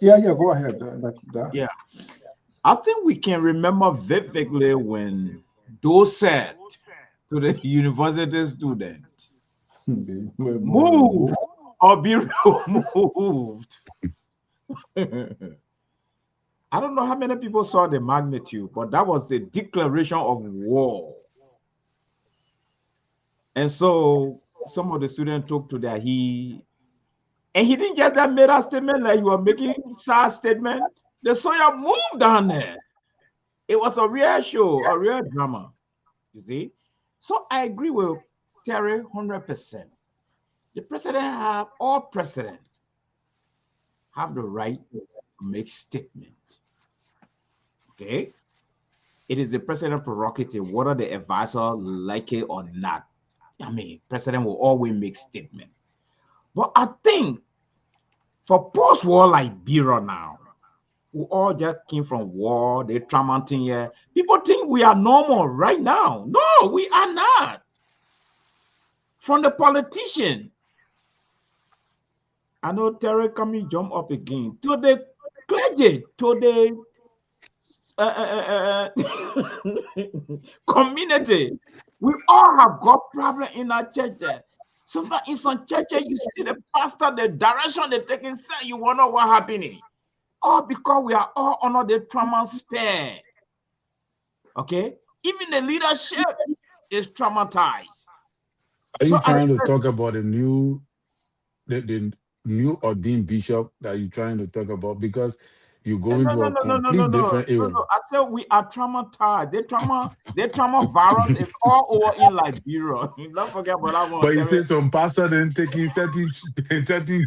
Yeah, go ahead. Yeah. I think we can remember vividly when those said to the university student, move or be removed. I don't know how many people saw the magnitude, but that was the declaration of war. And so some of the students took to that he didn't just that made a statement like you were making sad statement. The soldier moved down there. It was a real show, a real drama. You see? So I agree with Terry 100%. All presidents have the right to make statement. Okay? It is the president's prerogative, whether the advisor like it or not. I mean, president will always make statement. But I think for post-war Liberia now, we all just came from war, the trauma thing here. People think we are normal right now. No, we are not. From the politician. I know Terry coming jump up again. To the clergy, to the community. We all have got problem in our church there. Sometimes in some churches, you see the pastor, the direction they're taking, say you wonder what happening. All because we are all under the trauma spare. Okay? Even the leadership is traumatized. Are you So trying to talk about the new ordained bishop that you're trying to talk about? Because you go no, into no, a no, no, no, no, complete no, different no, era. no. I said we are traumatized. The trauma virus is all over in Liberia. Don't forget about that one, But you Terry. say some pastor then taking certain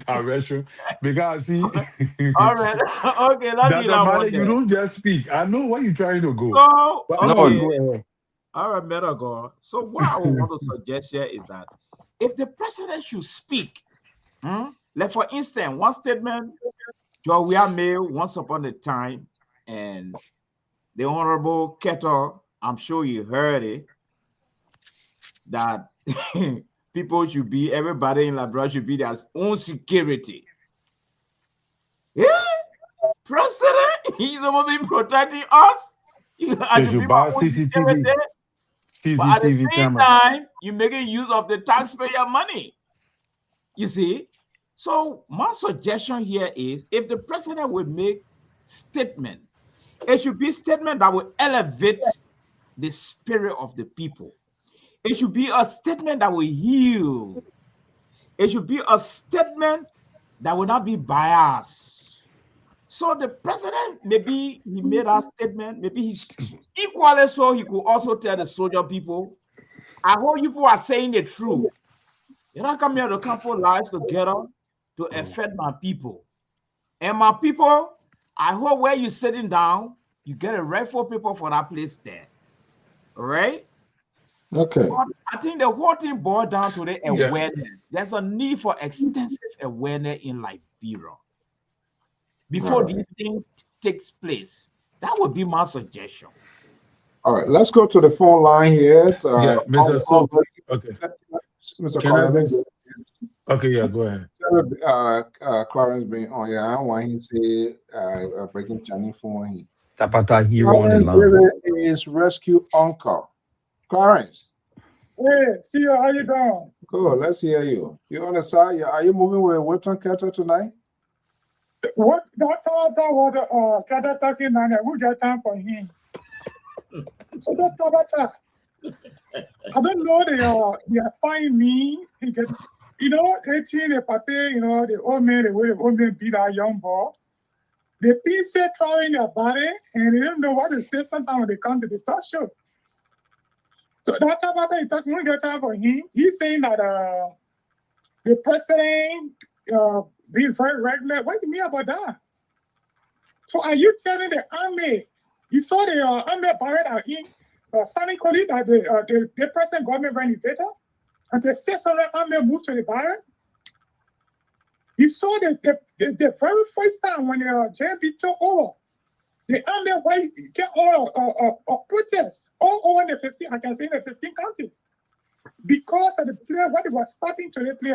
direction because see All right. Okay, let's do Dr. that Male, one you there. don't just speak. I know where you're trying to go. So, But anyway, okay. No, go ahead. All right, Medical. So, what I would want to suggest here is that if the president should speak, like for instance, one statement Joe we are made once upon a time, and the Honorable Kettle, I'm sure you heard it, that people should be, everybody in Liberia should be their own security. Yeah, President, he's supposed to be protecting us. You have They to be should my buy own security. But at the CCTV same camera. time, you're making use of the taxpayer money. You see? So my suggestion here is if the president would make statement, it should be a statement that will elevate the spirit of the people. It should be a statement that will heal. It should be a statement that will not be biased. So the president, maybe he made a statement, maybe he equally so he could also tell the soldier people, I hope you people are saying the truth. You're not coming here to come for lies together to affect my people. And my people, I hope where you're sitting down, you get a rightful people for that place there. All right? Okay. But I think the whole thing boiled down to the Yeah. awareness. There's a need for extensive awareness in Liberia before All right. these things takes place. That would be my suggestion. All right. Let's go to the phone line here. Yeah, Mr. So okay. Mr. Can I Collins, just okay, yeah, go ahead. Clarence being on here. I want him to say breaking channel phone here. Tapata hero on the Clarence line. is rescue uncle. Clarence. Hey, see you. How you doing? Good. Let's hear you. You on the side? Are you moving with Wilton Kettle tonight? What? Don't talk about what Kata talking now. We get time for him. So don't talk about that. I don't know they are finding me. He get, 18 the party, the old man, the way the old man beat our young boy. The piece say throwing their body and they don't know what to say sometimes when they come to the talk show. So that's about that. We get time for him. He's saying that the president being very regular. What do you mean about that? So are you telling the army? You saw the army barrett out in Sunny Collie that the present government ran invaded and the 600 army moved to the barrett? You saw the very first time when the JB took over, the army white get all protests all over the 15, I can say the 15 counties. Because of the player, what they were starting to play,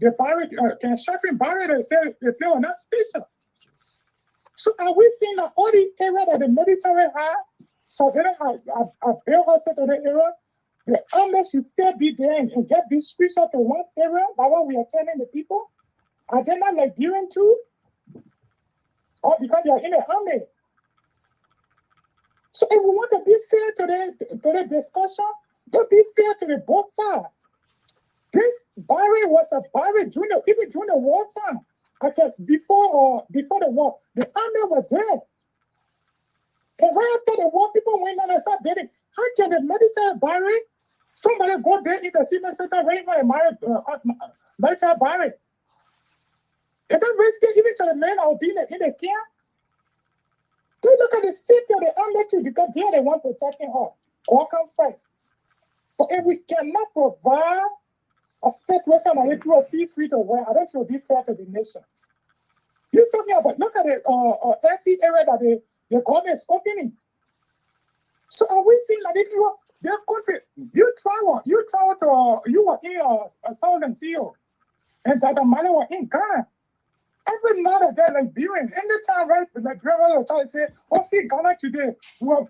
the barrett, Sheffrin Barrett, they said the player were not special. So are we seeing that all the area that the military had, so they have built us to the area, the army should still be there and get this switch out to one area, that what we are telling the people? Are they not Liberian too? Or because they are in the army? So if we want to be fair to the discussion, let's be fair to the both sides. This barrier was a barrier even during the wartime. Okay, before the war, the army was there. And right after the war, people went on and started dating. How can the military barrier, somebody go there in the treatment center, right for a military barrier? Is that risky even to the men or being in the camp? They look at the safety of the army too, because they are the one protecting her. All come first. But if we cannot provide a situation that if you are feel free to wear, I don't think will be fair to the nation. You talking about look at the every area that the government is opening. So are we seeing that if you are their country, you travel to you were in Southern CEO and that the money were in Ghana. Every now and then, Liberian, anytime, right, the Liberian will try to say, oh, see, Ghana today, we're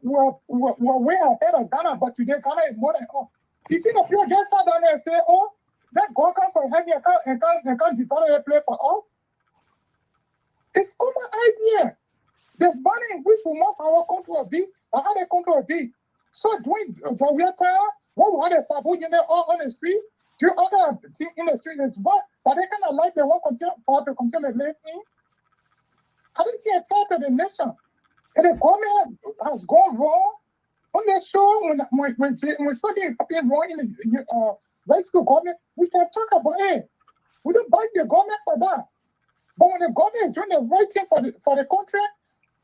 way ahead of Ghana, but today Ghana is more than, oh. You think of people get sat down there and say, oh, that God come from heaven and can't develop a play for us? It's common idea. The money in which we want our country will be, or how the country will be. So doing what we want to support you know on the street, do other in the street is what, but they kind of like they want continue for to continue to live in. I didn't see a fair to the nation. And the government has gone wrong. On the show, when something happened wrong in the high school government, we can talk about it. We don't buy the government for that. But when the government is doing the right thing for the country,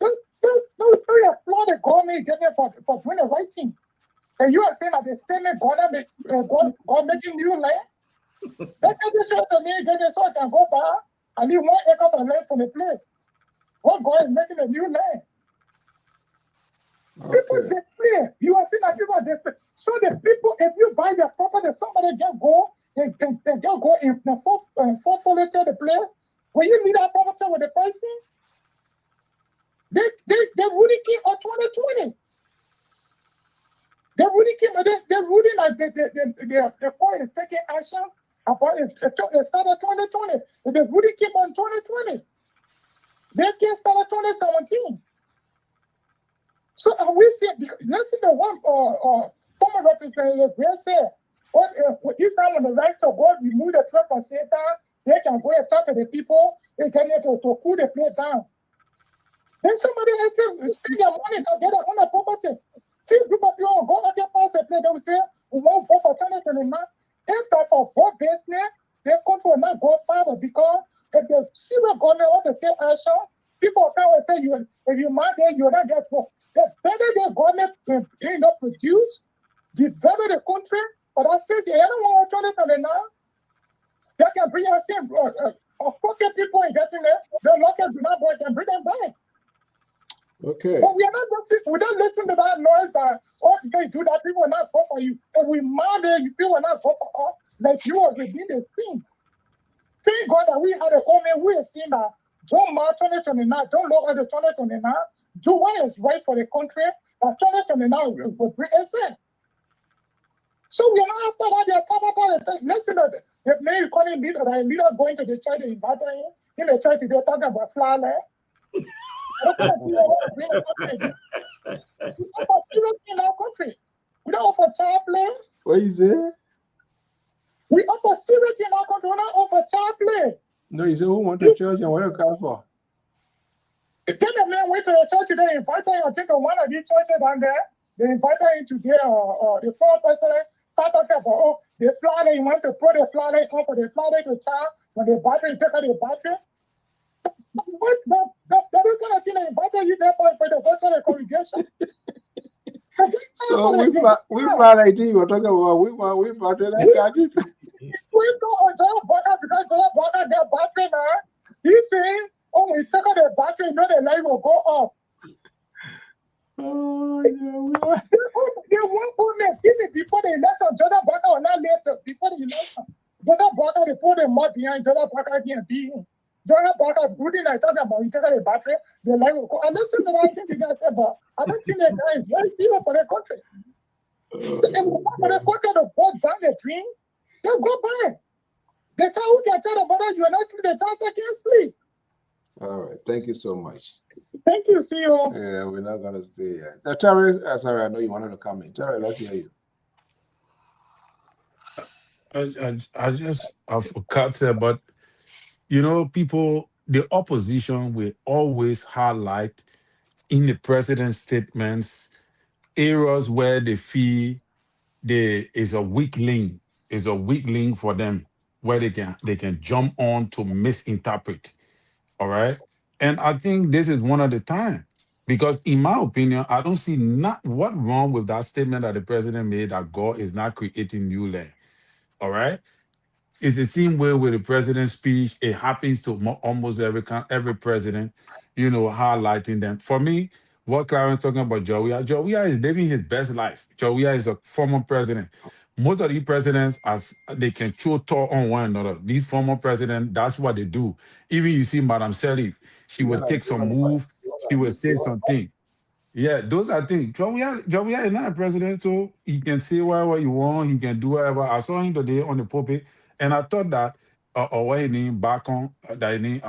don't applaud the government getting for doing the right thing. And you are saying that the statement God making new land? That can just show to me, get so I can go back and leave 1 acre of land for the place. What God is making a new land. Okay. People despair. You are seeing that people despair. So the people, if you buy their property, somebody can go and go in the portfolio to the place. When you need that property with the pricing, they really came on 2020. They really came. They really like the court is taking action about it. It started 2020. They really came on 2020. They can start 2017. So we see, let's see the one former representative here said, if I want the right to go remove the 12%, they can go and talk to the people, they can to cool the place down. Then somebody else say, spend your money to get on the property. Few group of people go out there past the place, they will say, we won't vote for 2029. If that for vote business, their country will not go further because if the civil government want to take action, people come and say, if you mind there, you will not get vote. The better the government produce, develop the country, but I say the other one now, they can bring us in, pocket people and getting there, the local do not work and bring them back. Okay. But we don't listen to that noise that, they do that, people will not vote for you. And we mind it, people will not vote for us, like you are within the thing. Thank God that we had a home and we have seen that don't march 2029, don't look at the 2029. Do what is right for the country, that 2029 will bring us in. So we are not after that, they're talking about listen to the main calling leader, the leader going to the church, invite him, in the church, they're talking about flower. We don't offer seriously in our country. We don't offer child play. What is it? We offer seriously in our country, we don't offer child play. No, you say who want to church and what you call for? Then the man went to the church, they invited him, I think one of these churches down there, they invited him to get the foreign president, start talking about, the flower, you want to put the flower on for the flower to child, when the battery, take out the battery. What? That kind of thing they invited you there for the virtual congregation. So we fly like this, you were talking about, we battery like that. We go on John Walker because John Walker get battery now. He's saying, when you take out the battery, the light will go off. Oh, yeah. They won't put me even before the election. Jordan Walker or not later, before the election. Jordan Walker, they put the mud behind Jordan Walker again. Jordan Walker, Rudy, I talking about, you take out the battery, the light will go. I listen to that thing the guy said, but I don't think that guy is very serious for the country. So if we want for the country to go down the dream, they'll go back. The time who can tell about that, you are not sleep, the time I can't sleep. All right, thank you so much. Thank you, CEO. Yeah, we're not gonna stay here. Terry, sorry, I know you wanted to come in. Terry, let's hear you. I forgot to say, but people, the opposition will always highlight in the president's statements areas where they feel there is a weak link for them where they can jump on to misinterpret. All right. And I think this is one of the time. Because in my opinion, I don't see not what wrong with that statement that the president made that God is not creating new land. All right. It's the same way with the president's speech. It happens to almost every president, highlighting them. For me, what Clarence talking about Joia is living his best life. Joia is a former president. Most of the presidents, as they can throw talk on one another. These former presidents, that's what they do. Even you see Madame Sirleaf, she Yeah, would take some move, she would say something. Yeah, those are things. Jovia is not a president, so he can say whatever you want. He can do whatever. I saw him today on the pulpit, and I thought that, or what he named back on that he named,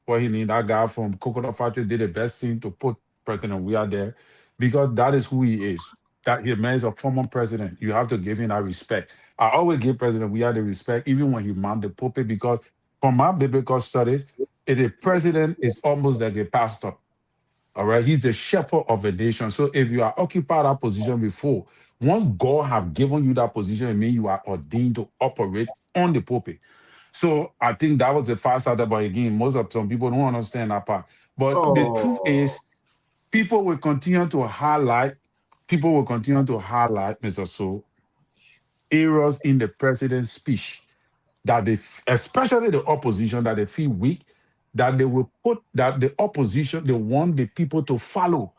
what he named that guy from Coconut Factory did the best thing to put President We are there, because that is who he is. That he man is a former president. You have to give him that respect. I always give President We are the respect, even when he mount the pulpit, because from my biblical studies, a president is almost like a pastor. All right, he's the shepherd of a nation. So if you are occupied that position before, once God have given you that position, it means you are ordained to operate on the pulpit. So I think that was the fast side. But again, most of some people don't understand that part. But the truth Oh, is, people will continue to highlight. People will continue to highlight, Mr. So, errors in the president's speech that they, especially the opposition, that they feel weak, that they will put that the opposition, they want the people to follow.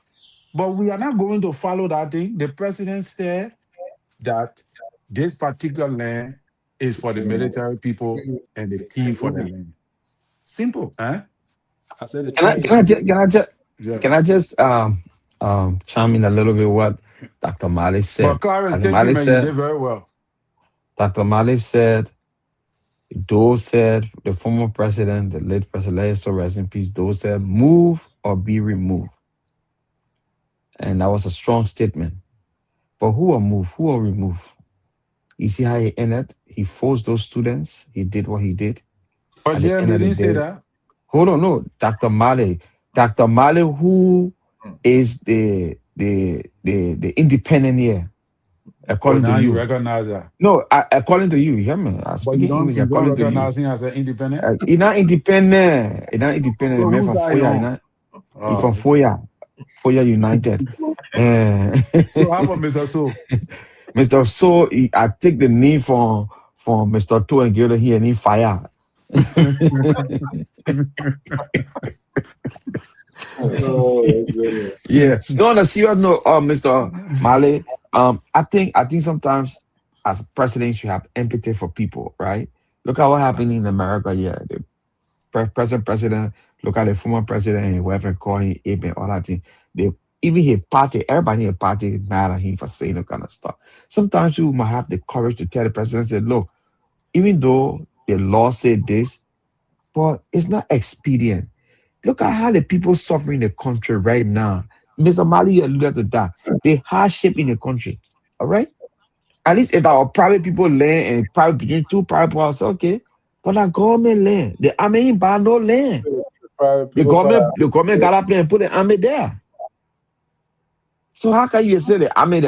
But we are not going to follow that thing. The president said that this particular land is for the military people and the king for the land. Simple, huh? I said the Can I king can is I just can I just Yeah. can I just chime in a little bit what Dr. Mali But said. Clarence, Dr. thank you, Mali man. You said did very well. Dr. Mali said those said the former president, the late president, let us so rest in peace, those said move or be removed. And that was a strong statement. But who will move? Who will remove? You see how he ended? He forced those students. He did what he did. But At the Jen, end they of the didn't say day, that. hold on, no, Dr. Mali. Dr. Mali, who is the independent here, Oh, according to now you you. recognize that. No, according to you, you hear me? I'm But you speaking don't English you don't according to you. recognize him as an independent? He's not independent. He's not independent. The So man whose from side you Foya, on? he from Oh, okay. Foya, Foya United. Uh, So how about Mr. So? Mr. So, I take the name from Mr. Two and get here and he fire. oh, yeah. Yeah. No, on a serious note, Mr. Male, I think sometimes as presidents you have empathy for people, right? Look at what happened in America. Yeah, the president. Look at the former president and whoever call him Abe and all that thing. They even his party, everybody in the party mad at him for saying that kind of stuff. Sometimes you might have the courage to tell the president, say, look, even though the law said this, but it's not expedient. Look at how the people suffering in the country right now. Mr. Mali, you alluded to that. The hardship in the country. All right? At least if our private people land and private between two private people, I say, okay. But our government land. The army ain't buy no land. Private The people thought government, the government got up there and put the army there. So how can you say the army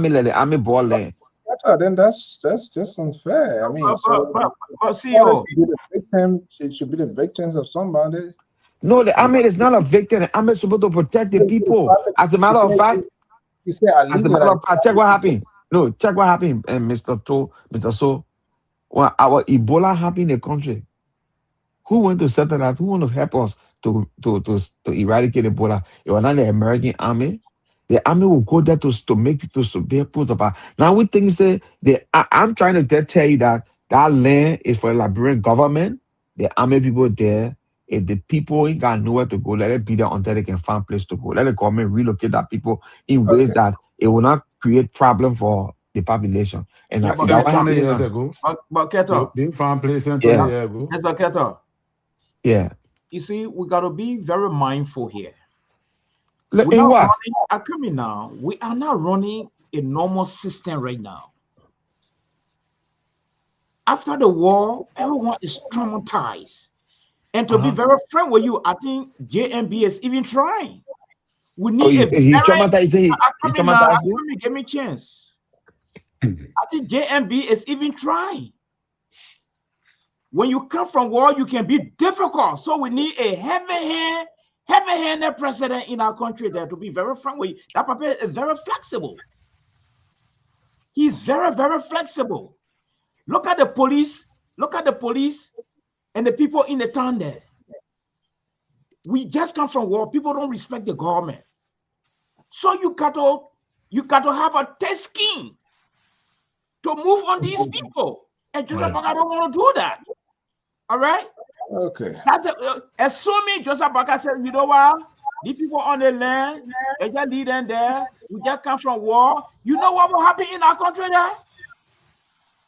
let the army ball land? then that's just unfair. I mean, so but parties CEO, should be the victim. It should be the victims of somebody. No, the And army is not a victim. The army is supposed to protect the people. As a you matter say of fact, you say I as a leave it matter like of fact, check what happened. No, check what happened, Mr. To, Mr. So, when our Ebola happened in the country, who went to settle that? Who want to help us to eradicate Ebola? It was not the American army. The army will go there to make people to be put about. Now we think say I'm trying to tell you that land is for the Liberian government. The army people there. If the people ain't got nowhere to go, let it be there until they can find place to go. Let the government relocate that people in ways okay. that it will not create problem for the population. And yeah, but that Since what 20 happening years now. ago. but They, Keto, they found place in 20 Yeah, years ago. Mr. Keto, yeah. you see, we got to be very mindful here. Look, We're in not what? running. I come in now. We are not running a normal system right now. After the war, everyone is traumatized. And to be Uh-huh. very frank with you, I think JMB is even trying. We Oh, need a he's very. traumatized. I He come in now. I traumatized you. come in. Give me a chance. I think JMB is even trying. When you come from war, you can be difficult. So we need a heavy-handed president in our country there to be very frank with you. That papa is very flexible. He's very, very flexible. Look at the police. Look at the police and the people in the town there. We just come from war. People don't respect the government. So you got to have a thick skin to move on these people. And Joseph Baka don't want to do that. All right? Okay. That's assuming Joseph Baka said, you know what? These people on the land, they just lead them there. We just come from war. You know what will happen in our country there?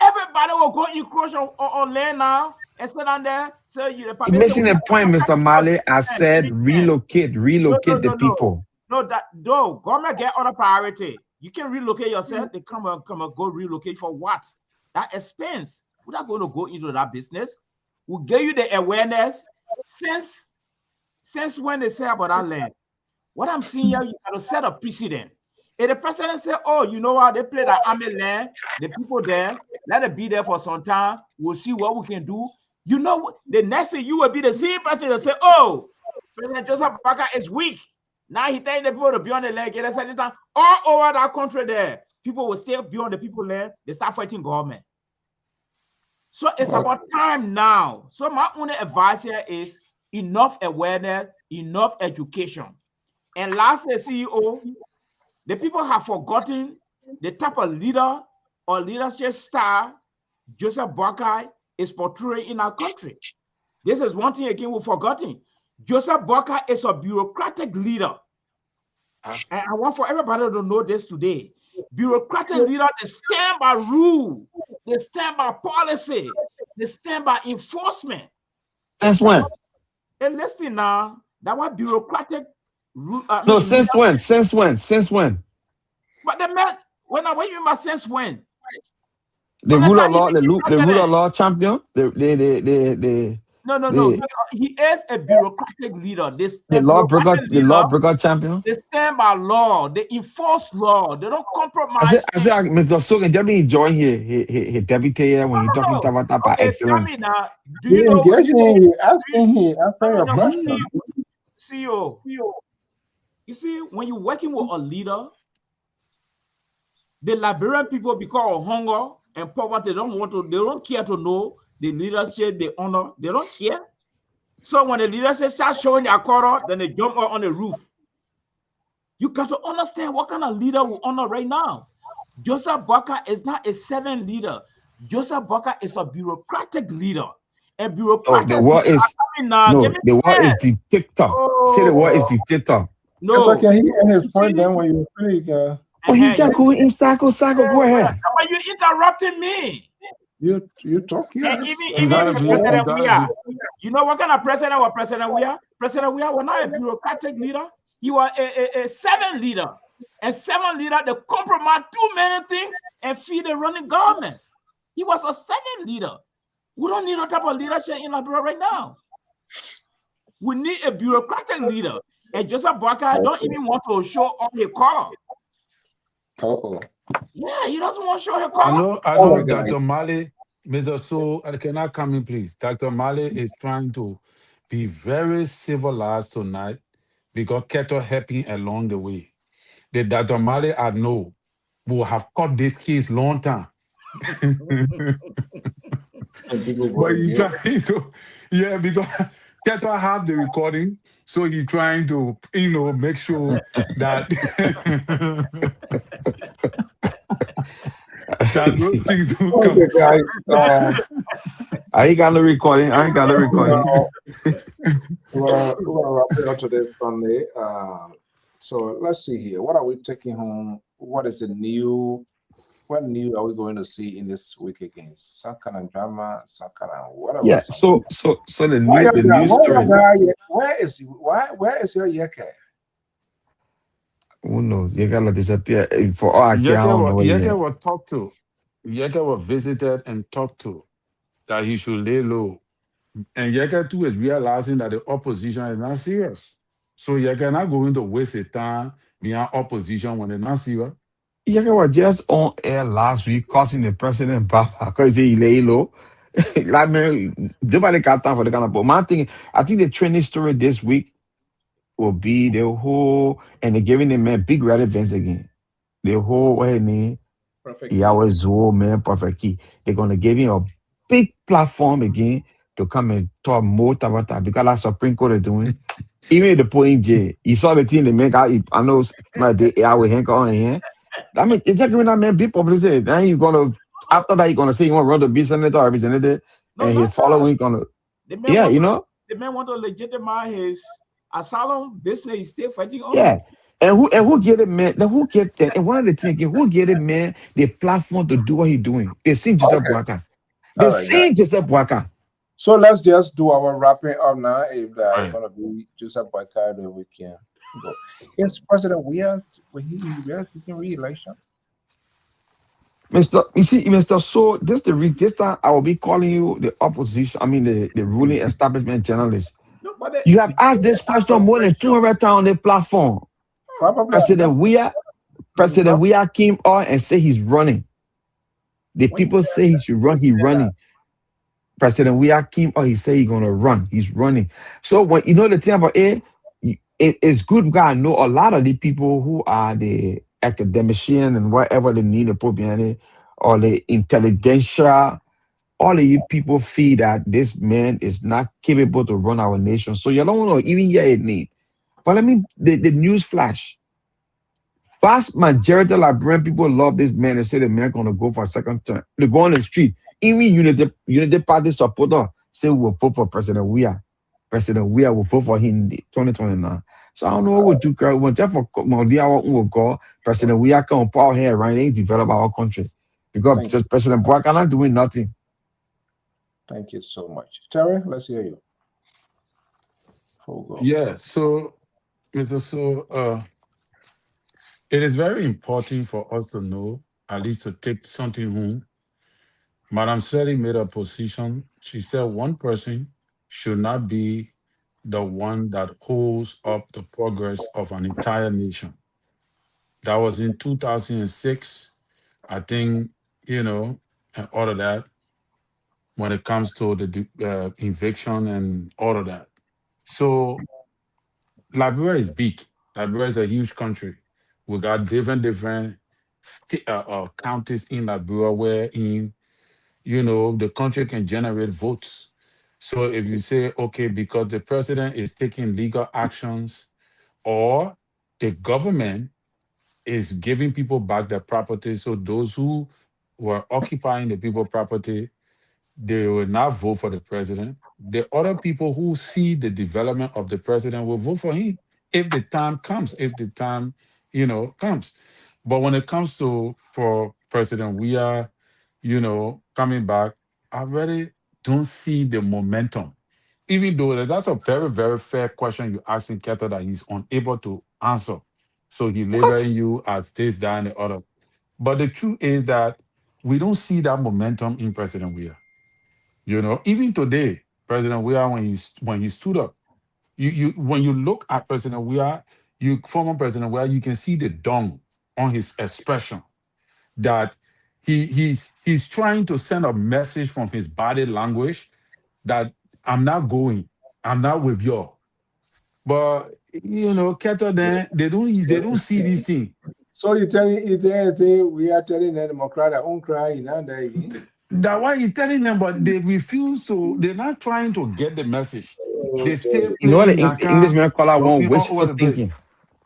Everybody will go encroach on land now and sit down there. So You're missing a point, Mr. Mali. I said relocate the people. No, government get other priority. You can relocate yourself. They come and go relocate for what? That expense. We're not going to go into that business. We'll give you the awareness. Since when they say about that land, what I'm seeing here, you got to set a precedent. If the president say, oh, you know what, they play that army land, the people there, let it be there for some time. We'll see what we can do. You know, the next thing you will be the same person that say, oh, President Joseph Baka is weak. Now he telling the people to be on the land, get a certain time. All over that country there, people will still be on the people land. They start fighting government. So it's about time now. So my only advice here is enough awareness, enough education. And lastly, CEO, the people have forgotten the type of leader or leadership style Joseph Boakai is portraying in our country. This is one thing again we've forgotten. Joseph Boakai is a bureaucratic leader. And I want for everybody to know this today. Bureaucratic leader, they stand by rule, they stand by policy, they stand by enforcement. Since when? And listen now, that was bureaucratic rule. Since when? But the man, when you must since when? The rule of law, the rule of law champion. No. He is a bureaucratic leader. The lawbreaker champion. They stand by law. They enforce law. They don't compromise. I said, Mr. Sogan, just be enjoying his deputy here when you're talking about excellence. Tell me now, do you know? CEO, you see, when you're working with a leader, the Liberian people, because of hunger and poverty, they don't care to know the leadership, the honor. They don't care. So when the leadership starts showing their color, then they jump out on the roof. You got to understand what kind of leader we honor right now. Joseph Boakai is not a servant leader. Joseph Boakai is a bureaucratic leader. A bureaucratic the word is the word is dictator. Say the word is dictator. No. Can he end his point then when you speak? He can't go in cycle. Go ahead. But you interrupting me. You talk here. And even the president we are. You know what kind of president we are? President we are was not a bureaucratic leader. He was a servant leader. And servant leader, they compromise too many things and feed the running government. He was a servant leader. We don't need that type of leadership in Liberia right now. We need a bureaucratic leader. And Joseph Boakai don't even want to show off his color. Yeah, he doesn't want to show his color. I know Dr. Mali, Mr. So, can I come in, please? Dr. Mali is trying to be very civilized tonight because Keto helped him along the way. The Dr. Mali I know will have caught this case long time. But he's trying to, because Keto have the recording, so he's trying to, make sure that that those things don't come. Guys, I ain't got no recording. Well, we're wrapping up today Sunday. So let's see here. What are we taking home? What is the new? What new are we going to see in this week again? Some kind of drama, some kind of whatever. Yeah. So the news story. Where is your yeke? Who knows? Yeke will disappear for all I care. Yeke was talked to. Yeke was visited and talked to that he should lay low. And Yeke too is realizing that the opposition is not serious. So Yeke not going to waste his time behind opposition when they're not serious. Yeke was just on air last week causing the president back because he lay low. Like, man, nobody got time for the kind of. But my thing, I think the trending story this week will be the whole, and they're giving the man big relevance again. The whole Yahweh Zuo man perfect key. They're gonna give him big platform again to come and talk more about that because that's Supreme Court is doing. Even the point J, you saw the thing they make out. I know my day I will hang on here. I mean, exactly when I mean people publicity. Then you're gonna after that you're gonna say you want to run to be senator or representative, No, and not his following gonna the man yeah, want you to, know, the man want to legitimize his asylum business he's still fighting on. yeah. And who get it, man? Who get that? And one of the things again, who get it, man? The platform to do what he doing. They seen Joseph Okay. Boakai. All They right, guys. seen Joseph Boakai. So let's just do our wrapping up now. If that Right. gonna be Joseph Boycott, then we can go. Is President Weir seeking re-election? Mr. You see, Mr. So this time I will be calling you the opposition. I mean the ruling establishment journalist. No, but the, You have asked this question more than 200 times on the platform. Probably President not. Weir came on and say he's running. The people say he should run. He's running. President Weir came on. He said he's gonna run. He's running. So when you know the thing about it's good because I know a lot of the people who are the academician and whatever they need to put behind it, or the intelligentsia. All of you people feel that this man is not capable to run our nation. So you don't know even hear it need. But let me the news flash. Vast majority of Liberian people love this man and say the man gonna go for a second term. They go on the street. Even Unity Party supporter say we will vote for President Weir. President Weir will vote for him in 2029. So I don't know what we'll do. When Jeff will go, President Weir come power here, right? They develop our country. Because just President Boy cannot doing nothing. Thank you so much. Terry, let's hear you. Yeah, so it is very important for us to know, at least to take something home. Madam Sally made a position. She said one person should not be the one that holds up the progress of an entire nation. That was in 2006. I think, and all of that, when it comes to the eviction and all of that. So Liberia is big. Liberia is a huge country. We got different counties in Liberia where the country can generate votes. So if you say, okay, because the president is taking legal actions or the government is giving people back their property, so those who were occupying the people property, they will not vote for the president. The other people who see the development of the president will vote for him if the time comes, comes. But when it comes to for President Weir, coming back, I really don't see the momentum. Even though that's a very, very fair question you asking Keto that he's unable to answer. So he labeling you as this, that, and the other. But the truth is that we don't see that momentum in President Weir. Even today, President Weir, when he stood up, you when you look at President Weir, former President Weir, you can see the dung on his expression that he's trying to send a message from his body language that I'm not going, I'm not with you. But Keto then they don't see this thing. So we are telling the Democrat that own cry in again. That why you're telling them, but they refuse to. They're not trying to get the message. They still You know what playing the Englishman call that one over wishful the place. thinking.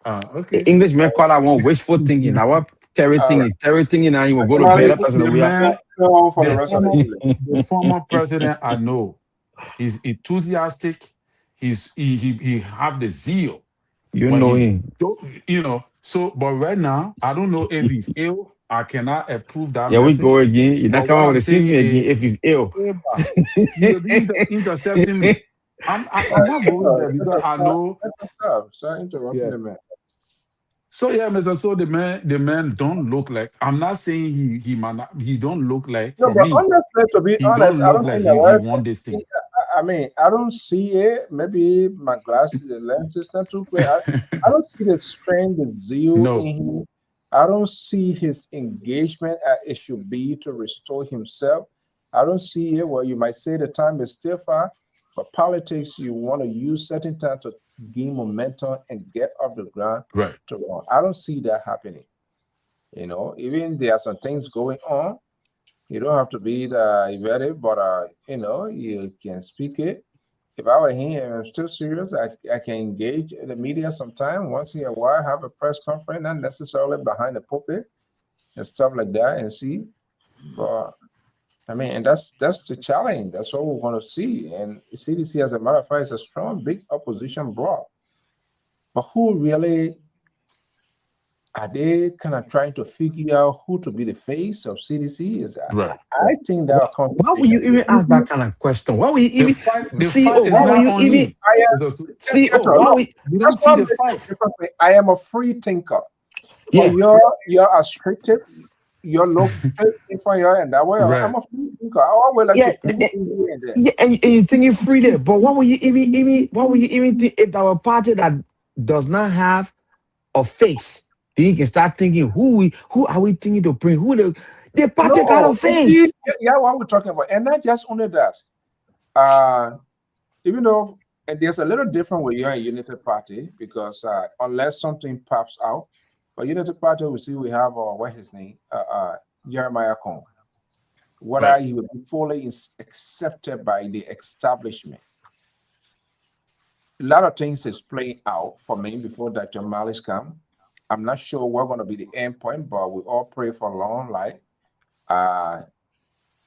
Okay. The Englishman call that one wishful thinking. Now what Terry thinking? Terry thinking now you will go to bed. President Weir. The former president, I know, he's enthusiastic. He have the zeal. You when know he him. So, but right now, I don't know if he's ill. I cannot approve that Yeah, we message. go again. You're not But coming what out I'm with the same saying thing again is, if he's ill. you'll be intercepting me. I'm not going there because I know. Stop interrupting Yeah. the man. So yeah, Mr. So the man don't look like. I'm not saying he might not, he don't look like No, for but me. honestly, to be He honest, don't I look don't like think he won this thing. I mean, I don't see it. Maybe my glasses, the lens is not too clear. I don't see the strength, the zeal No. in him. I don't see his engagement as it should be to restore himself. I don't see it. Well, you might say the time is still far, but politics, you want to use certain time to gain momentum and get off the ground Right. to run. I don't see that happening. Even there are some things going on. You don't have to be very, but you can speak it. If I were him and I'm still serious, I can engage in the media sometime once in a while, have a press conference, not necessarily behind the pulpit and stuff like that, and see. But I mean, and that's the challenge. That's what we want to see. And CDC, as a matter of fact, is a strong, big opposition bloc. But who really are they kind of trying to figure out who to be the face of CDC? Right. I think that Why would you even ask that kind of question? Why would you even The see? fight Oh, is why would not you on even him. I am Because see? Oh, Pietro, why look, would we don't that's see what the makes it fight. different. I am a free thinker. For yeah? you're restricted, you're look straight in for your and that way. I'm Right. a free thinker. I always like Yeah, to put things here and there. yeah, and you think you're free there, but why would you even why would you even think if our party that does not have a face, then you can start thinking who are we thinking to bring? Who the party got a No, you see, face. yeah, what we're talking about, and not just only that. Uh, even though and there's a little different with your United Party because unless something pops out, but United Party we see we have what his name Jeremiah Kong. Whether Right. he will be fully accepted by the establishment. A lot of things is playing out for me before Dr. Malish come. I'm not sure we're going to be the end point, but we all pray for long life. Uh,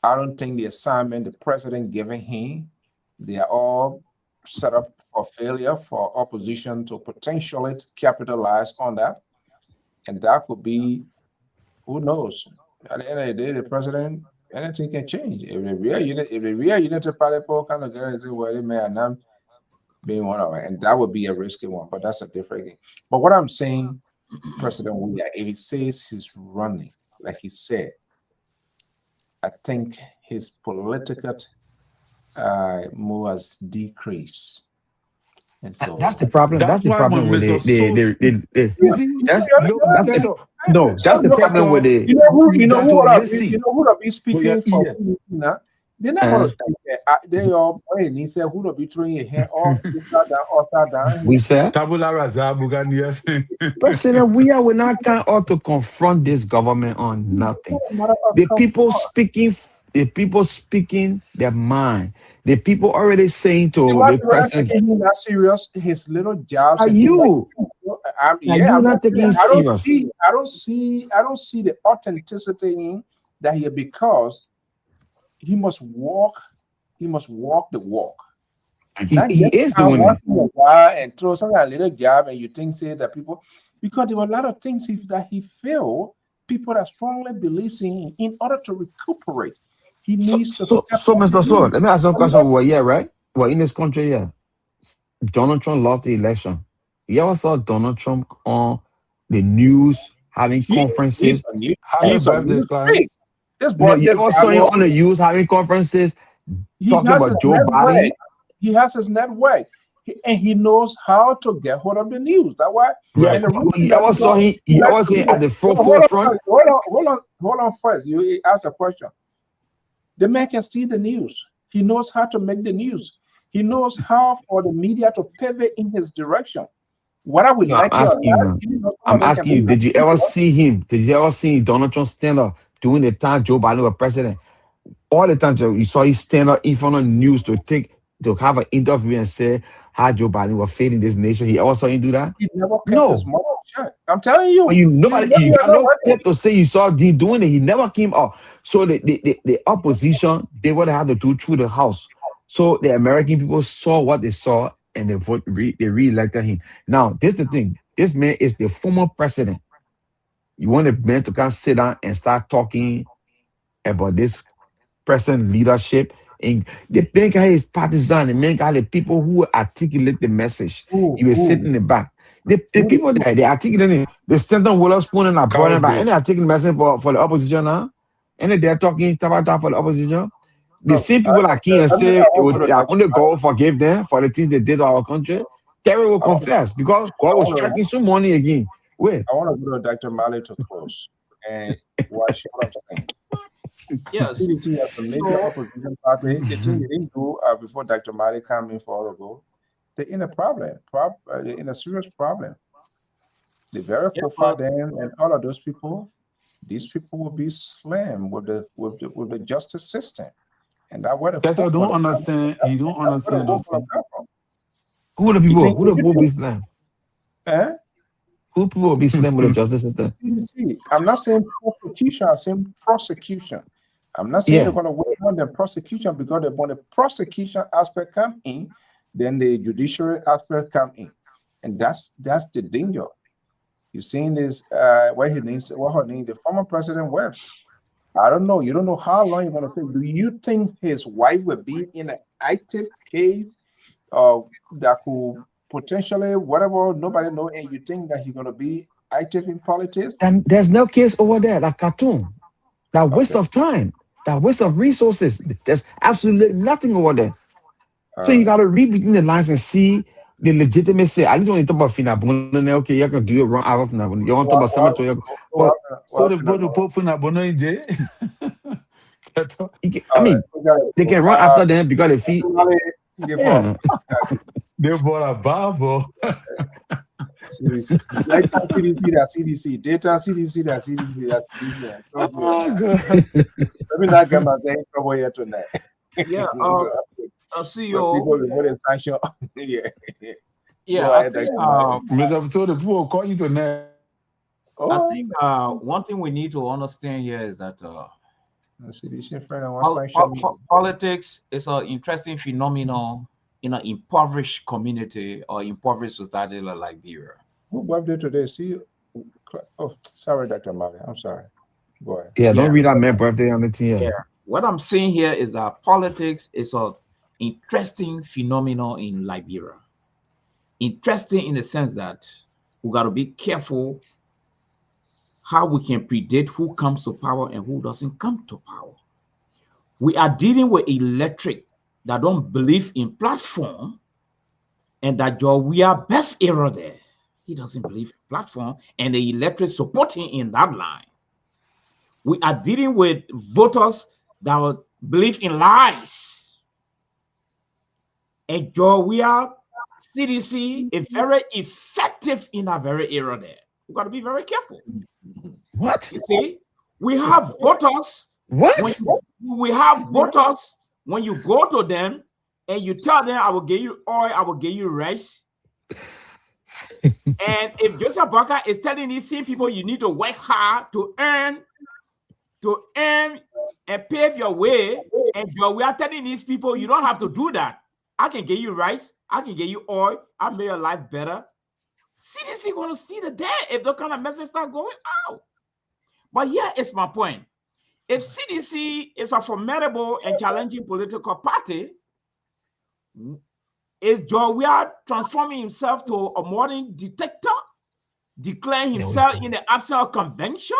I don't think the assignment the president giving him, they are all set up for failure for opposition to potentially capitalize on that. And that could be, who knows? At the end of the day, the president, anything can change. If the real United Party poll kind of get and say, well, it may not be one of it, and that would be a risky one, but that's a different thing. But what I'm saying, President William, if he says he's running, like he said, I think his political move has decreased. And That's so, the problem. That's That's the why problem when with Mr. So you see, that's look, that's the Keto, no. That's the problem with Keto, the you got to you listen know who will be for your speaking for ear. PDC now? They're not uh, going to take that. They all and he said who will be throwing your hand off, upside down we here. said. Tabula rasa, Buganias. President, we not can ought to confront this government on nothing. No matter of The people comfort. speaking, the people speaking their mind. The people already saying See to why the people are not president, taking him that serious? His little jobs "Are and things like you? Are yeah, you I'm not just saying taking serious?" I don't see the authenticity in that here because he must walk, he must walk the walk. Not He just is come doing once it. in a while and throw some kind of little job and you think say that people because there were a lot of things that he failed, people that strongly believes in him in order to recuperate. He So, needs to so, step so, on the Mr. Sword, news. let me ask you a And question. Well, yeah, right? Well, in this country, yeah, Donald Trump lost the election. You ever saw Donald Trump on the news having he he's conferences? a new Happy he's a birthday, new thing. Clarence. This No, boy, you this ever guy, saw him on the news having conferences he talking has his about Joe network. Biden? He has his network. And he knows how to get hold of the news. That's why. Yeah, Right. And the reason you that ever saw because him? he You likes ever to see him do at it. the Hold forefront? on, hold on first. You ask a question. The man can see the news. He knows how to make the news. He knows how for the media to pivot in his direction. Whether we No, I'm like it or asking you not, now. even though some of I'm them can asking be you. Did you ever manipulated, see him? Did you ever see Donald Trump stand up during the time Joe Biden was president? All the time, Joe, you saw him stand up in front of the news to have an interview and say how Joe Biden was failing this nation. He ever saw him do that? he never kept his No. mouth shut. I'm telling But you, you you nobody, never you got know no what clip to say you saw him doing it. He never came out. So the opposition, they would have to do through the house. So the American people saw what they saw and they re-elected him. Now, this is the thing. This man is the former president. You want a man to come sit down and start talking about this present leadership. And the man guy is partisan. The man guy, the people who articulate the message. You will sit who in the back. The who people that they articulate it, they stand on Witherspoon and are brought back. Cowardly. And they articulate message for the opposition now. And they're talking about for the opposition. The look. same people that came and say I it want would to go to only God will forgive them for the things they did to our country. Terry will I want, confess because God I was want to striking some money again. Wait. I want to go to Dr. Mali to close and watch what I'm saying. Yes. CDC has a major So opposition party. The thing Mhm. they didn't do before Dr. Mali came in for all ago, they're in a problem. They're in a serious problem. The very yeah, profile but them and all of those people, these people will be slim with the justice system. And that where the That I hope don't gonna come from. understand. That's You don't where the understand hope us. gonna come from. Who the You people? think Who the people will be slim? eh? Who people will be slim with the justice system? CDC. I'm not saying prosecution, I'm saying prosecution. I'm not saying Yeah. they're gonna wait on the prosecution because when the prosecution aspect come in, then the judiciary aspect come in. And that's the danger. You seen this what her name, the former president Webb. I don't know. You don't know how long you're gonna take. Do you think his wife will be in an active case that could potentially whatever nobody know, and you think that he's gonna be active in politics? And there's no case over there, like cartoon. That waste Okay. of time, that waste of resources. There's absolutely nothing over there. So you Uh, gotta read between the lines and see the legitimacy. At least when you talk about Finabune, okay, you can do it wrong out of Finabune. You want to talk about cemetery, but So the boy, the Pope for Nabono in jail. I mean, they can run after them because they feel. Yeah. They bought a Bible. CDC, daytime CDC, that CDC, daytime CDC, that CDC, that CDC. Oh, God. Let me not get my thing trouble here tonight. Yeah, But CEO. people will put a sanction. Yeah. Yeah, Go I ahead, think, Dr. Mr. told the people call you tonight. I think one thing we need to understand here is that CDC friend, what sanction? politics is an interesting phenomenon in an impoverished community or impoverished society like Liberia. Who birthday today? See you. Oh, sorry, Dr. Mali. I'm sorry. Go ahead. Yeah, don't read that man birthday on the team. Yeah. What I'm saying here is that politics is an interesting phenomenon in Liberia. Interesting in the sense that we got to be careful how we can predict who comes to power and who doesn't come to power. We are dealing with electric that don't believe in platform, and that we are best era there. He doesn't believe in platform, and the electric supporting in that line. We are dealing with voters that believe in lies. And we are CDC is very effective in that very era there. We got to be very careful. What? You see, we have voters. What? We have voters when you go to them and you tell them, I will give you oil, I will give you rice. And if Joseph Barker is telling these same people you need to work hard to earn and pave your way, and we are telling these people you don't have to do that. I can give you rice, I can give you oil, I'll make your life better. CDC going to see the day if that kind of message start going out. But here is my point. If CDC is a formidable and challenging political party, is Joe transforming himself to a modern dictator, declaring himself in the absence of convention?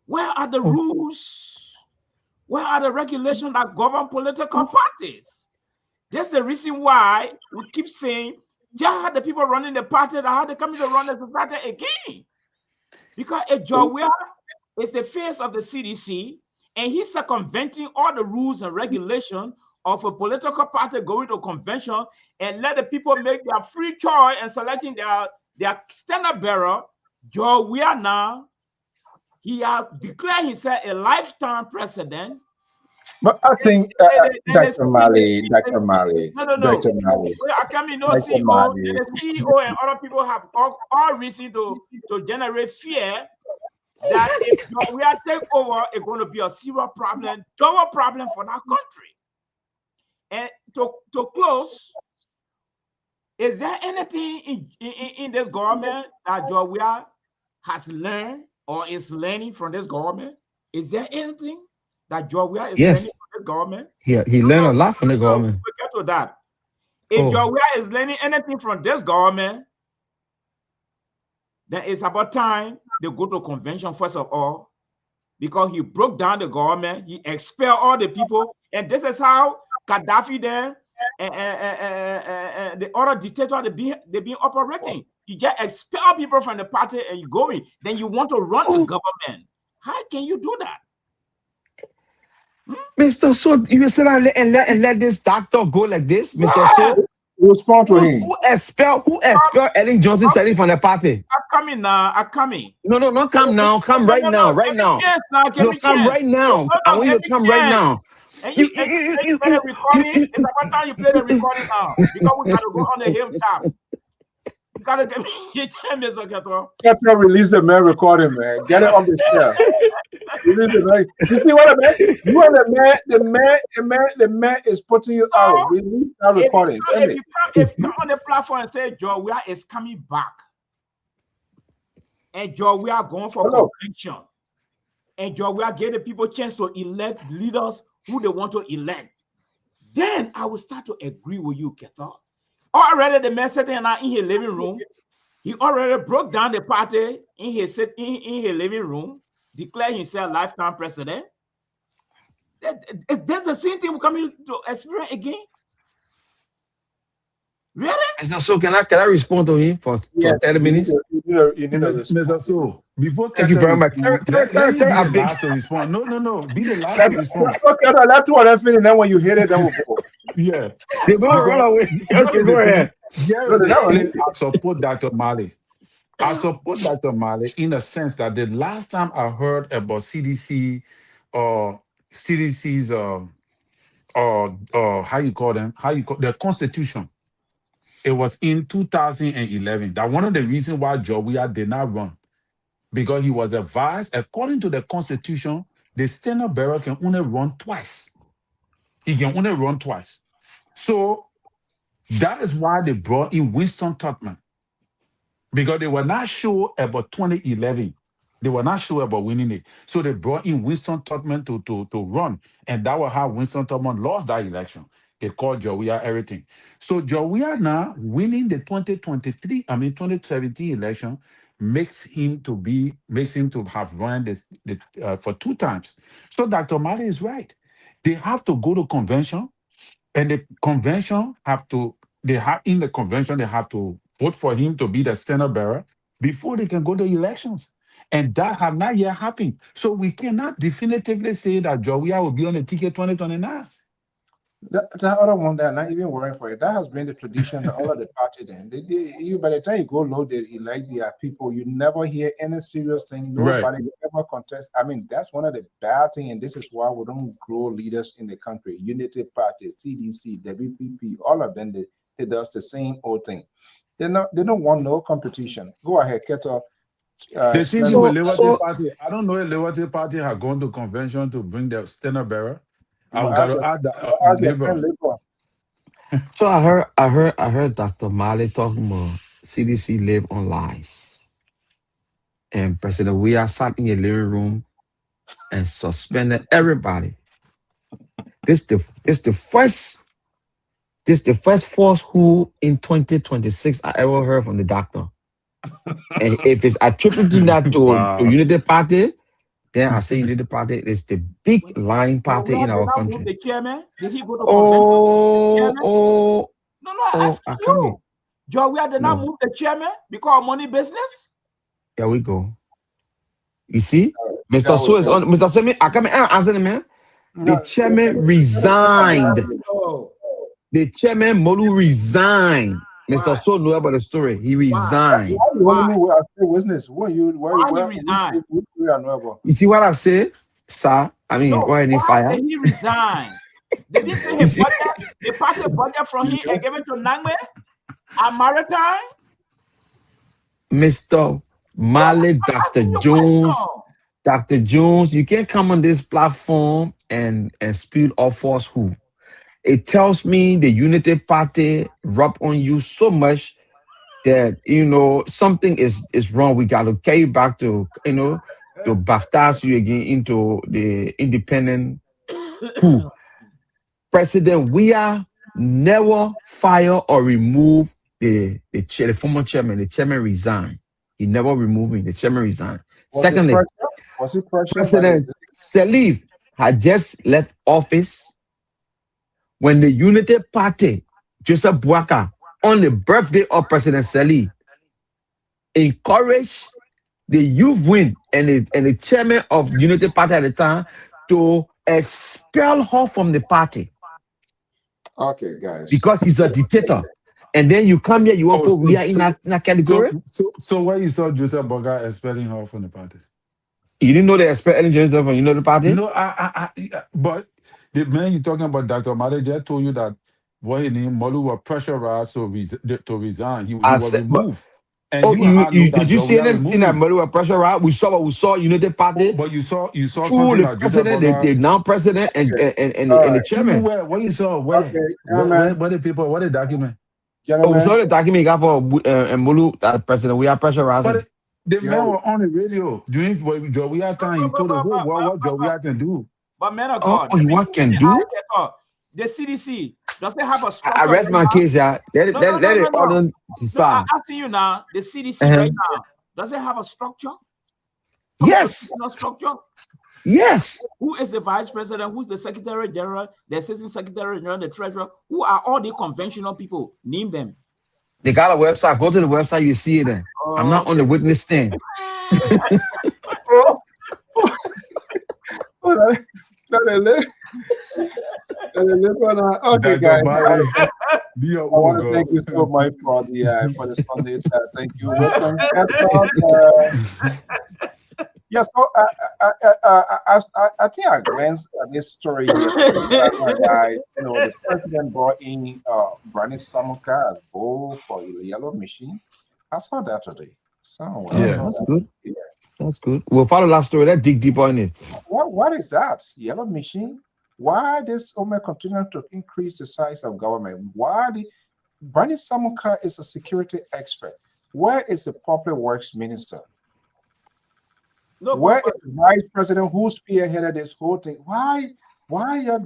Where are the rules? Where are the regulations that govern political parties? That's the reason why we keep saying, yeah, the people running the party that how they coming to run the society again. Because if Joe is the face of the CDC, and he's circumventing all the rules and regulations of a political party going to convention and let the people make their free choice and selecting their standard bearer, Joe now, he has declared himself a lifetime president. But I think Dr. Mali. No. Dr. Mali. I come in, no CEO. The CEO and other people have all reason to generate fear that if we are take over, it's going to be a serious problem, double problem for that country. And to close, is there anything in this government that Georgia has learned or is learning from this government? Is there anything that Georgia is learning from the government? Yeah, he learned a lot from the government. We'll get to that. If Georgia is learning anything from this government, then it's about time they go to convention first of all, because he broke down the government, he expelled all the people, and this is how Gaddafi there and the other dictator they've been operating. You just expel people from the party and you go in, then you want to run the government. How can you do that? Mr. So you sit down and let this doctor go like this, Mr. So respond to him. Who expelled Ellen Johnson selling from the party? coming now. I'm coming. No, not come now. Come right now. Right now. Yes, now. Give No, me come chance. right now. I want you to come right now. And you play the recording. It's about time you play the recording now. Because we gotta go on the hilltop. You gotta give me your time, Mr. Ketro. Ketro, release the man recording, man. Get it off the shelf. Release it, man. You see what I mean? You are the man is putting you out. Release that recording. If you come on the platform and say, Joe, is coming back. And Joe, we are going for conviction. And Joe, we are giving people a chance to elect leaders who they want to elect. Then I will start to agree with you, Ketho. Already the man sitting in his living room, he already broke down the party in his living room, declared himself lifetime president. That's the same thing we're coming to experience again. Really? So can I respond to him for 30 minutes? Mr. So, before thank you very much. Let me be the last to respond. No. Be the last to respond. Okay, let 2 of them finish. Then when you hit it, then we'll go. Yeah. They will run away. Okay, go ahead. I support Dr. Mali. In the sense that the last time I heard about CDC's how you call the Constitution. It was in 2011. That one of the reasons why Jowia did not run, because he was advised, according to the Constitution, the standard bearer can only run twice. He can only run twice. So that is why they brought in Winston Tubman, because they were not sure about 2011. They were not sure about winning it. So they brought in Winston Tubman to run. And that was how Winston Tubman lost that election. They called Jowia everything. So Jowia now winning the 2017 election makes him to have run this for 2 times. So Dr. Mali is right. They have to go to convention, and the convention they have to vote for him to be the standard bearer before they can go to elections. And that have not yet happened. So we cannot definitively say that Jowia will be on the ticket 2029. That other one, they're not even worrying for it. That has been the tradition of all of the party. Then by the time you go low, they elect their people. You never hear any serious thing. Nobody will ever contest. I mean, that's one of the bad things, and this is why we don't grow leaders in the country. Unity Party, CDC, WPP, all of them, they does the same old thing. They don't want no competition. Go ahead, Keto. The same thing with Liberty Party. I don't know if Liberty Party have gone to convention to bring the standard bearer. I've got to add that. So I heard Dr. Mali talking about CDC live on lies. And President Weah sat in your living room and suspended everybody. This the first falsehood in 2026 I ever heard from the doctor. And if it's attributing that to Unity Party, then I say Unity Party is the big lying party in our country. The chairman? Did he go to No, ask you. Jowia did not move the chairman because of money business? Here we go. You see? Mr. So is on. Mr. Semi, I come and answer the man. The chairman resigned. The chairman Molu resigned. Mr. So know about the story. He resigned. Why he resigned? You see what I say, sir? I mean, why any fire? He resigned. Did he say his budget, the party budget from him and give it to Nangme and Maritime? Mr. Mali, Dr. Jones, you can't come on this platform and spew off falsehood. It tells me the Unity Party rub on you so much that, something is wrong. We got to carry back to, to baptize you again into the independent coup. President Weah never fire or remove the former chairman. The chairman resigned. He never removed him. The chairman resigned. Secondly, President Salif had just left office when the Unity Party, Joseph Boakai, on the birthday of President Salih, encouraged the youth wing and the chairman of Unity Party at the time to expel her from the party. Okay, guys. Because he's a dictator. and then you come here, you want to put we are in that category. So why you saw Joseph Boga expelling her from the party? You didn't know they expect Ellen Johnson from the party? No, but the man you talking about, Dr. Manager, told you that what his name Molu was pressurized to resign. He I was said, but removed. And you and I know you that did you see we are anything that removing. Molu was pressure, right? We saw what we saw United Party. But you saw Through something the that Joseph president, Boga. the now president and the chairman. What you saw? Where? Okay, Where the people? What the document? Oh, we gentlemen, saw the document got for Molu that president. We are pressurizing. But the man Yo. was on the radio during Jowia time. He told the whole world what Jowia can do. But man of Oh, God, what can do? the CDC, does it have a I structure? rest right my now? case, yeah. Let it all No, I'm decide. asking you now, the CDC Uh-huh. right now, does it have a structure? Yes. Structure? Yes. Who is the vice president? Who's the secretary general, the assistant secretary general, the treasurer? Who are all the conventional people? Name them. They got a website. Go to the website, you see it there. I'm not on the witness stand. Okay, guys. Be I want to thank you so much for the Sunday. Thank you. Welcome. Yeah, so I think I glanced at this story here. The president brought in Brandon Samuka as bowl for the yellow machine. I saw that today. So That's good. Yeah. That's good. We'll follow that story. Let's dig deeper in it. What is that? Yellow machine? Why this Omer continue to increase the size of government? Brandon Samuka is a security expert. Where is the public works minister? Where is the vice president who spearheaded this whole thing? Why you're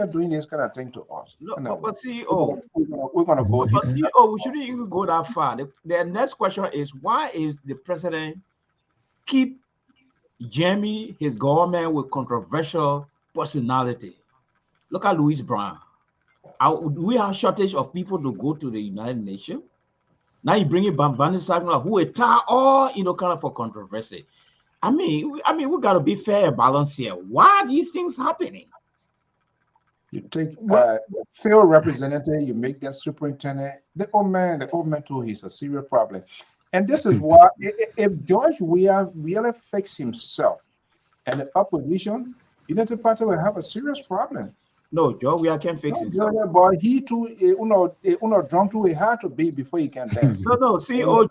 doing this kind of thing to us? But CEO, we're gonna go but CEO, we shouldn't even go that far. The next question is, why is the president keep jamming his government with controversial personality? Look at Louis Brown. We have shortage of people to go to the United Nations. Now you bring in Bambani Sagna, who are all kind of for controversy. I mean, we gotta be fair and balanced here. Why are these things happening? You take field representative, you make that superintendent. The old man too, he's a serious problem. And this is why if George Weah really fix himself and the opposition, United Party will have a serious problem. No, George Weah can't fix himself. But he too, drunk too, he had to be before he can dance. No, see, George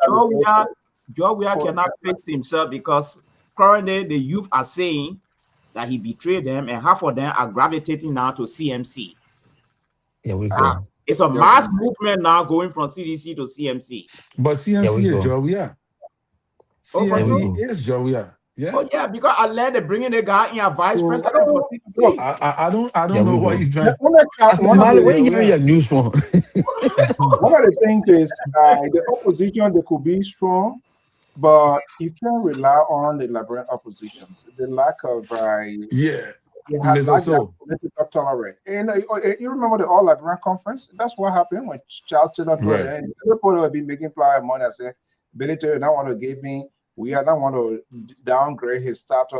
Weah cannot fix himself because currently the youth are saying that he betrayed them, and half of them are gravitating now to CMC. Yeah, we go. It's a mass movement now going from CDC to CMC. But CMC is George Weah. CMC is George Weah. Yeah. Oh yeah, because I led the bringing the guy in a vice president for CDC. I don't know what you're trying. Where you getting your news from? One of the things is the opposition, they could be strong, but you can't rely on the liberal oppositions. The lack of political tolerance. And you remember the All Liberal Conference? That's what happened when Charles Taylor told them. People will be making flower money and say, Benito, you don't want to give me. We are not want to downgrade his status.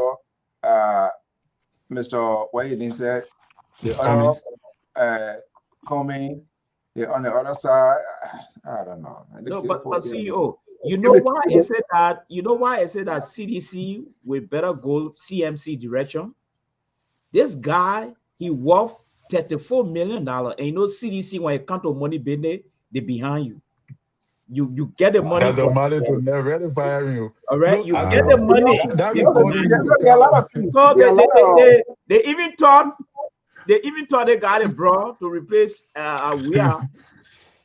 Mr. What you didn't say? Coming on the other side. I don't know. No, but CEO, you know why I said that? You know why I said that CDC will better go CMC direction? This guy, he worth $34 million. And CDC, when it comes to money business, they behind you. You get the money. The money to never fire you. All right, you get the money. They even thought they got it, bro, to replace Weah.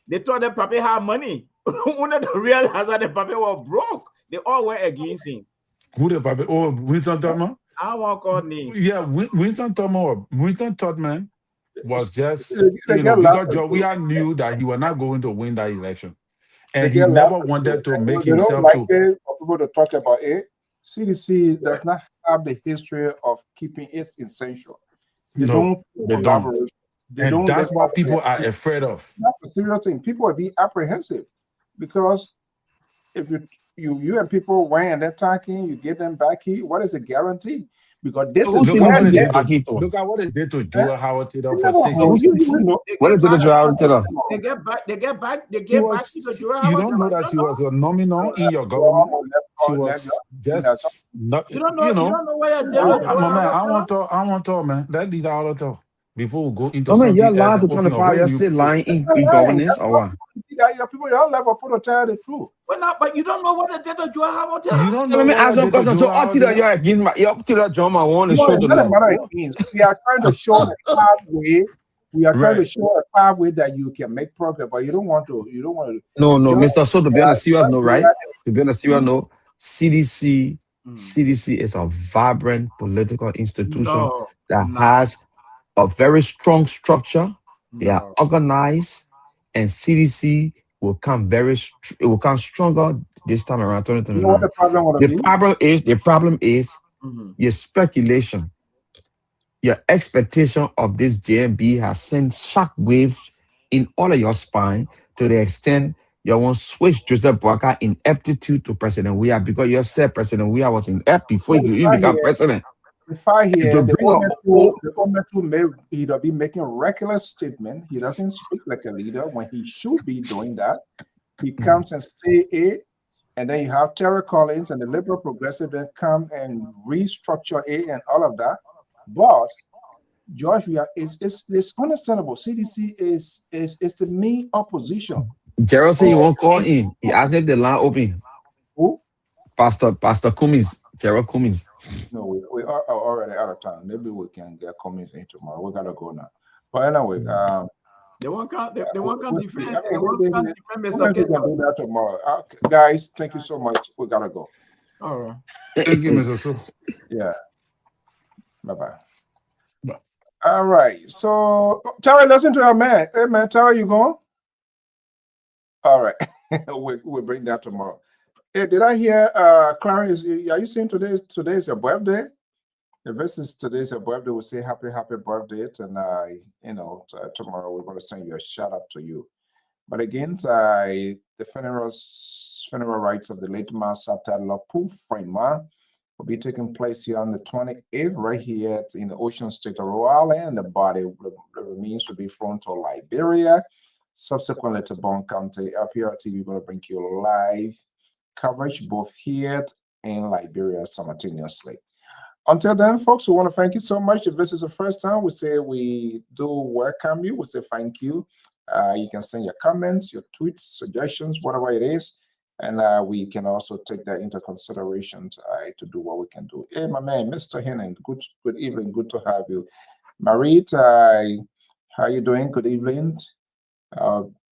They thought that Papi had money. When they realized that the Papi was broke, they all went against him. Who the Papi? Oh, Winston Tubman? I won't call names. Yeah, Winston Tubman was just, because George Weah knew that he was not going to win that election. And he never wanted to make himself for people to talk about it. CDC does not have the history of keeping its essential. They don't. And that's what people are afraid of. That's a serious thing. People will be apprehensive because if you and people went and they're talking, you give them back here. What is a guarantee? because this Who is Look at what CDC it get did to Akito? look at what it did to Joel Howard Taylor You for never six heard. Who years. You CDC? know. What did the Joel Taylor? They get back. They get back. They She get back to the was Joel you Howard don't know Taylor. that she was a nominal in your Go government. on, let's She go, was you know, just not, You don't know. you You know. don't know where they did with Joel My man, Howard Taylor. I want to talk, man. That lead all the talk before we go into No man, you're something else allowed and to come to open a power. whole You're new still lying in, That's governance That's or what what? you got. Your people, y'all never put to tell the truth. Well, not, but you don't know what they did to Joel Howard Taylor. You don't So let know me what I ask one did to question. So Joel all Howard that you're Taylor? against my you're up to that John, I want to No, show it the doesn't love. matter against. We are trying to show a pathway. We are trying to Right. show a pathway that you can make progress, but you don't want to. You don't want to. No, no, Just, Mr. So to be on a serious note, right? To be on a serious see, note, CDC Mm. CDC is a vibrant political institution No, that no, has a very strong structure. They are no. organized, and CDC will come it will come stronger this time around you know what 2029. the problem would be? The problem is Mm-hmm. your speculation, your expectation of this JMB has sent shockwaves in all of your spine to the extent you want to switch Joseph Boakai ineptitude to President Weah because you said President Weah was inept before If you I become hear, president. if I And hear to bring up, the Ometu may either be making a reckless statement. He doesn't speak like a leader when he should be doing that. He comes and say it, and then you have Terry Collins and the liberal progressive that come and restructure it and all of that. But George, it's understandable. CDC is the main opposition. Gerald said he For won't call in. He asked if the line open. who? Pastor Cummings, Gerald Cummings. No, we are already out of time. Maybe we can get comments in tomorrow. We gotta go now. But anyway, They won't come. They won't come we'll see. defend. I They mean, won't come defend we Mr. can do Keto. that tomorrow. Guys, thank you so much. We gotta go. All right. Thank you, Mr. So. Yeah. Bye bye. Bye. All right. So Tara, listen to our man. Hey man, Tara, you going? All right. we'll bring that tomorrow. Hey, did I hear Clara are you saying today is your birthday? If this is today's your birthday, we'll say happy birthday. And tomorrow we're going to send you a shout out to you. But again, the funeral rites of the late Master Lapu Frema will be taking place here on the 28th, right here in the Ocean State of Rhode Island. The body remains will be flown to Liberia, subsequently to Bond County. LPR TV will bring you live coverage both here and Liberia simultaneously. Until then, folks, we want to thank you so much. If this is the first time, we say we do welcome you. We say thank you. You can send your comments, your tweets, suggestions, whatever it is. And we can also take that into consideration to do what we can do. Hey, my man, Mr. Henning, good evening. Good to have you. Marit, how you doing? Good evening.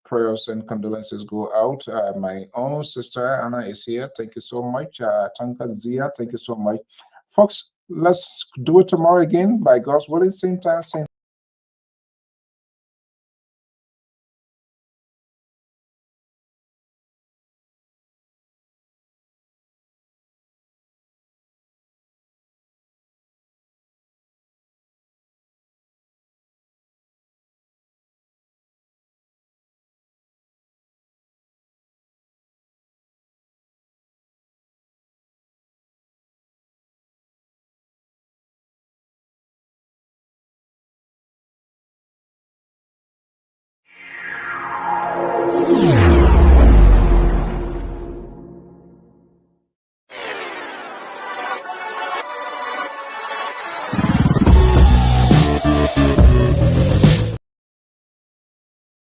Prayers and condolences go out. My own sister, Anna, is here. Thank you so much. Tanka Zia, thank you so much. Folks, let's do it tomorrow again by God's will. Same time, same